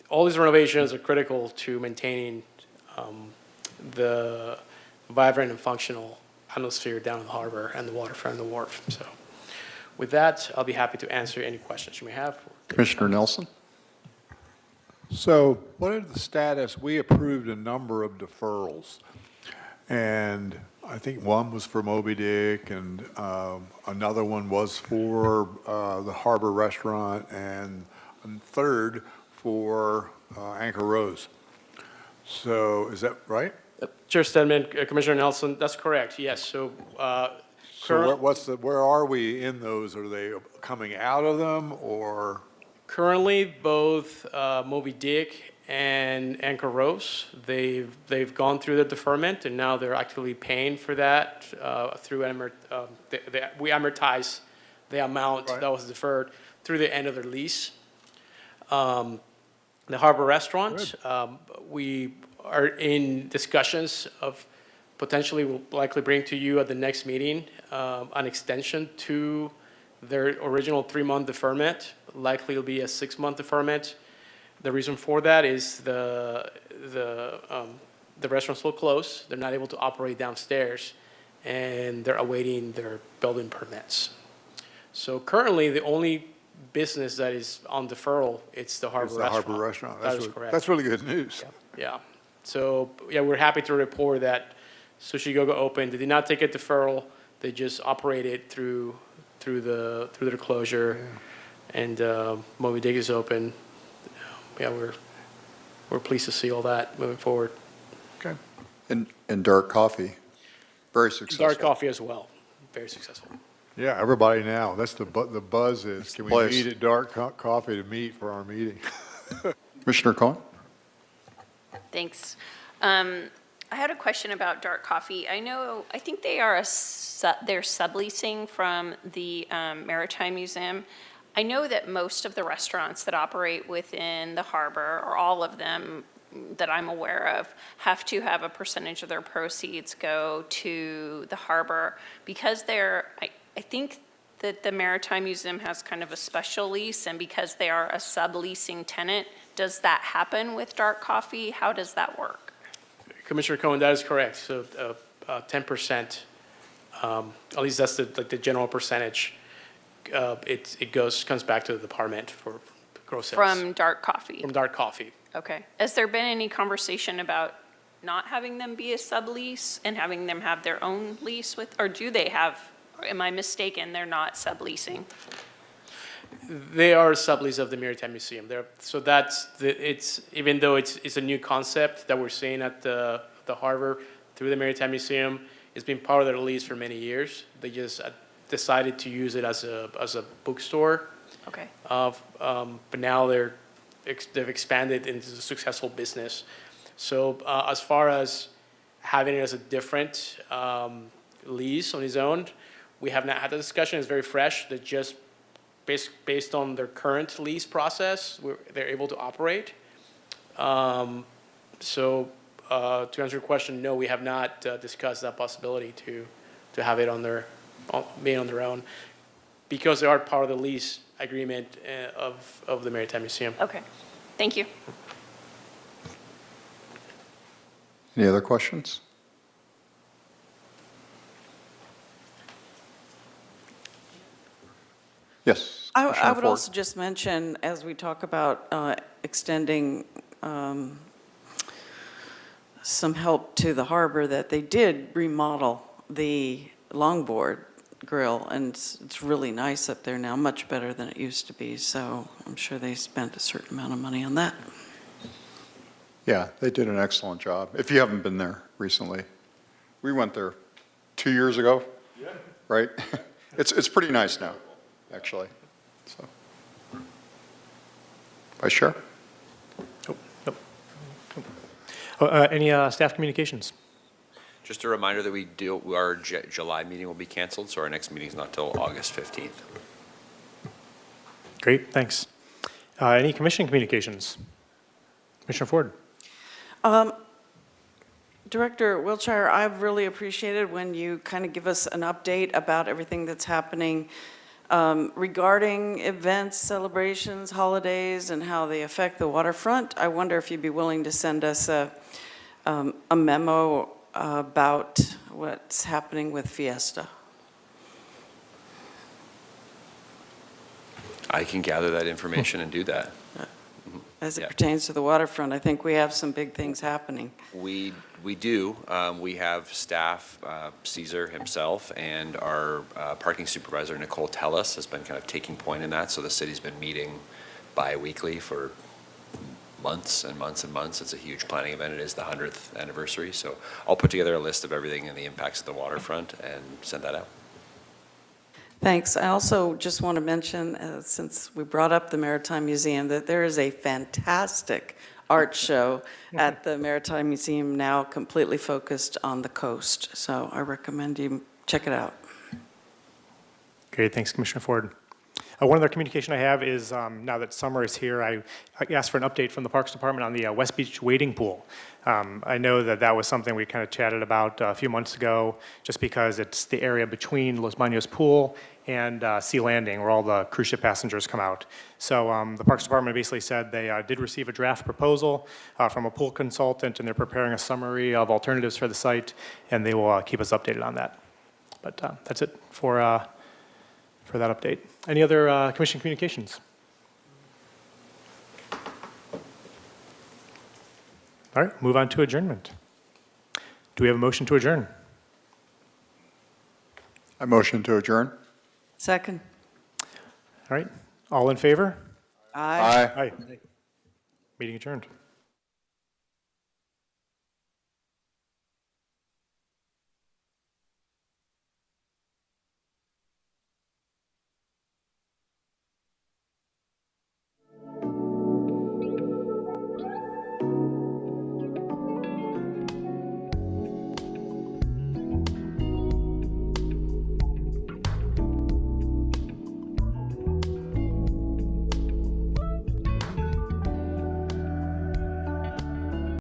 all these renovations are critical to maintaining the vibrant and functional atmosphere down in the harbor and the waterfront and the wharf. So with that, I'll be happy to answer any questions you may have. Commissioner Nelson? So what is the status? We approved a number of deferrals, and I think one was for Moby Dick, and another one was for the Harbor Restaurant, and a third for Anchor Rose. So is that right? Chair Stedman, Commissioner Nelson, that's correct, yes. So where are we in those? Are they coming out of them, or? Currently, both Moby Dick and Anchor Rose, they've gone through the deferment, and now they're actively paying for that through we amortize the amount that was deferred through the end of their lease. The Harbor Restaurant, we are in discussions of potentially will likely bring to you at the next meeting an extension to Their original 3-month deferment likely will be a 6-month deferment. The reason for that is the restaurant's will close. They're not able to operate downstairs, and they're awaiting their building permits. So currently, the only business that is on deferral, it's the Harbor It's the Restaurant. Harbor Restaurant. That is correct. That's really good news. Yeah. So, yeah, we're happy to report that Sushi Go-Go opened. They did not take a deferral. They just operated through their closure. And Moby Dick is open. Yeah, we're pleased to see all that moving forward. Okay. And Dark Coffee, very successful. Dark Coffee as well, very successful. Yeah, everybody now, that's the buzz is, can we place. meet at Dark Coffee to meet for our meeting? Commissioner Cohen? Thanks. I had a question about Dark Coffee. I think they are they're subleasing from the Maritime Museum. I know that most of the restaurants that operate within the harbor, or all of them that I'm aware of, have to have a percentage of their proceeds go to the harbor because I think that the Maritime Museum has kind of a special lease, and because they are a subleasing tenant, does that happen with Dark Coffee? How does that work? Commissioner Cohen, that is correct. So 10%, at least that's the general percentage. It comes back to the department for gross sales. From Dark Coffee? From Dark Coffee. Okay. Has there been any conversation about not having them be a sublease and having them have their own lease with, or do they have, am I mistaken, they're not subleasing? They are a sublease of the Maritime Museum. So even though it's a new concept that we're seeing at the harbor through the Maritime Museum, it's been part of their lease for many years. They just decided to use it as a bookstore. Okay. But now they've expanded into a successful business. So as far as having it as a different lease on its own, we have not had the discussion. It's very fresh. They're just based on their current lease process, they're able to operate. So to answer your question, no, we have not discussed that possibility to have it being on their own, because they are part of the lease agreement of the Maritime Museum. Okay. Thank you. Any other questions? Yes. I Commissioner would Ford. also just mention, as we talk about extending some help to the harbor, that they did remodel the longboard grill, and it's really nice up there now, much better than it used to be. So I'm sure they spent a certain amount of money on that. Yeah, they did an excellent job. If you haven't been there recently, we went there 2 years ago. Yeah. Right? It's pretty nice now, actually. So, Vice Chair? Any staff communications? Just a reminder that our July meeting will be canceled, so our next meeting is not till August 15th. Great, thanks. Any commission communications? Commissioner Ford. Director Wiltshire, I've really appreciated when you kind of give us an update about everything that's happening regarding events, celebrations, holidays, and how they affect the waterfront. I wonder if you'd be willing to send us a memo about what's happening with Fiesta. I can gather that information and do that. As it pertains to the waterfront, I think we have some big things happening. We do. We have staff, Caesar himself, and our parking supervisor, Nicole Tellis, has been kind of taking point in that. So the city's been meeting bi-weekly for months and months and months. It's a huge planning event. It is the 100th anniversary. So I'll put together a list of everything and the impacts of the waterfront and send that out. Thanks. I also just want to mention, since we brought up the Maritime Museum, that there is a fantastic art show at the Maritime Museum now, completely focused on the coast. So I recommend you check it out. Great, thanks, Commissioner Ford. One other communication I have is, now that summer is here, I asked for an update from the Parks Department on the West Beach wading pool. I know that was something we kind of chatted about a few months ago, just because it's the area between Los Baños Pool and Sea Landing, where all the cruise ship passengers come out. So the Parks Department basically said they did receive a draft proposal from a pool consultant, and they're preparing a summary of alternatives for the site, and they will keep us updated on that. But that's it for that update. Any other commission communications? All right, move on to adjournment. Do we have a motion to adjourn? I motion to adjourn. Second. All right, all in favor? Aye. Aye. Meeting adjourned.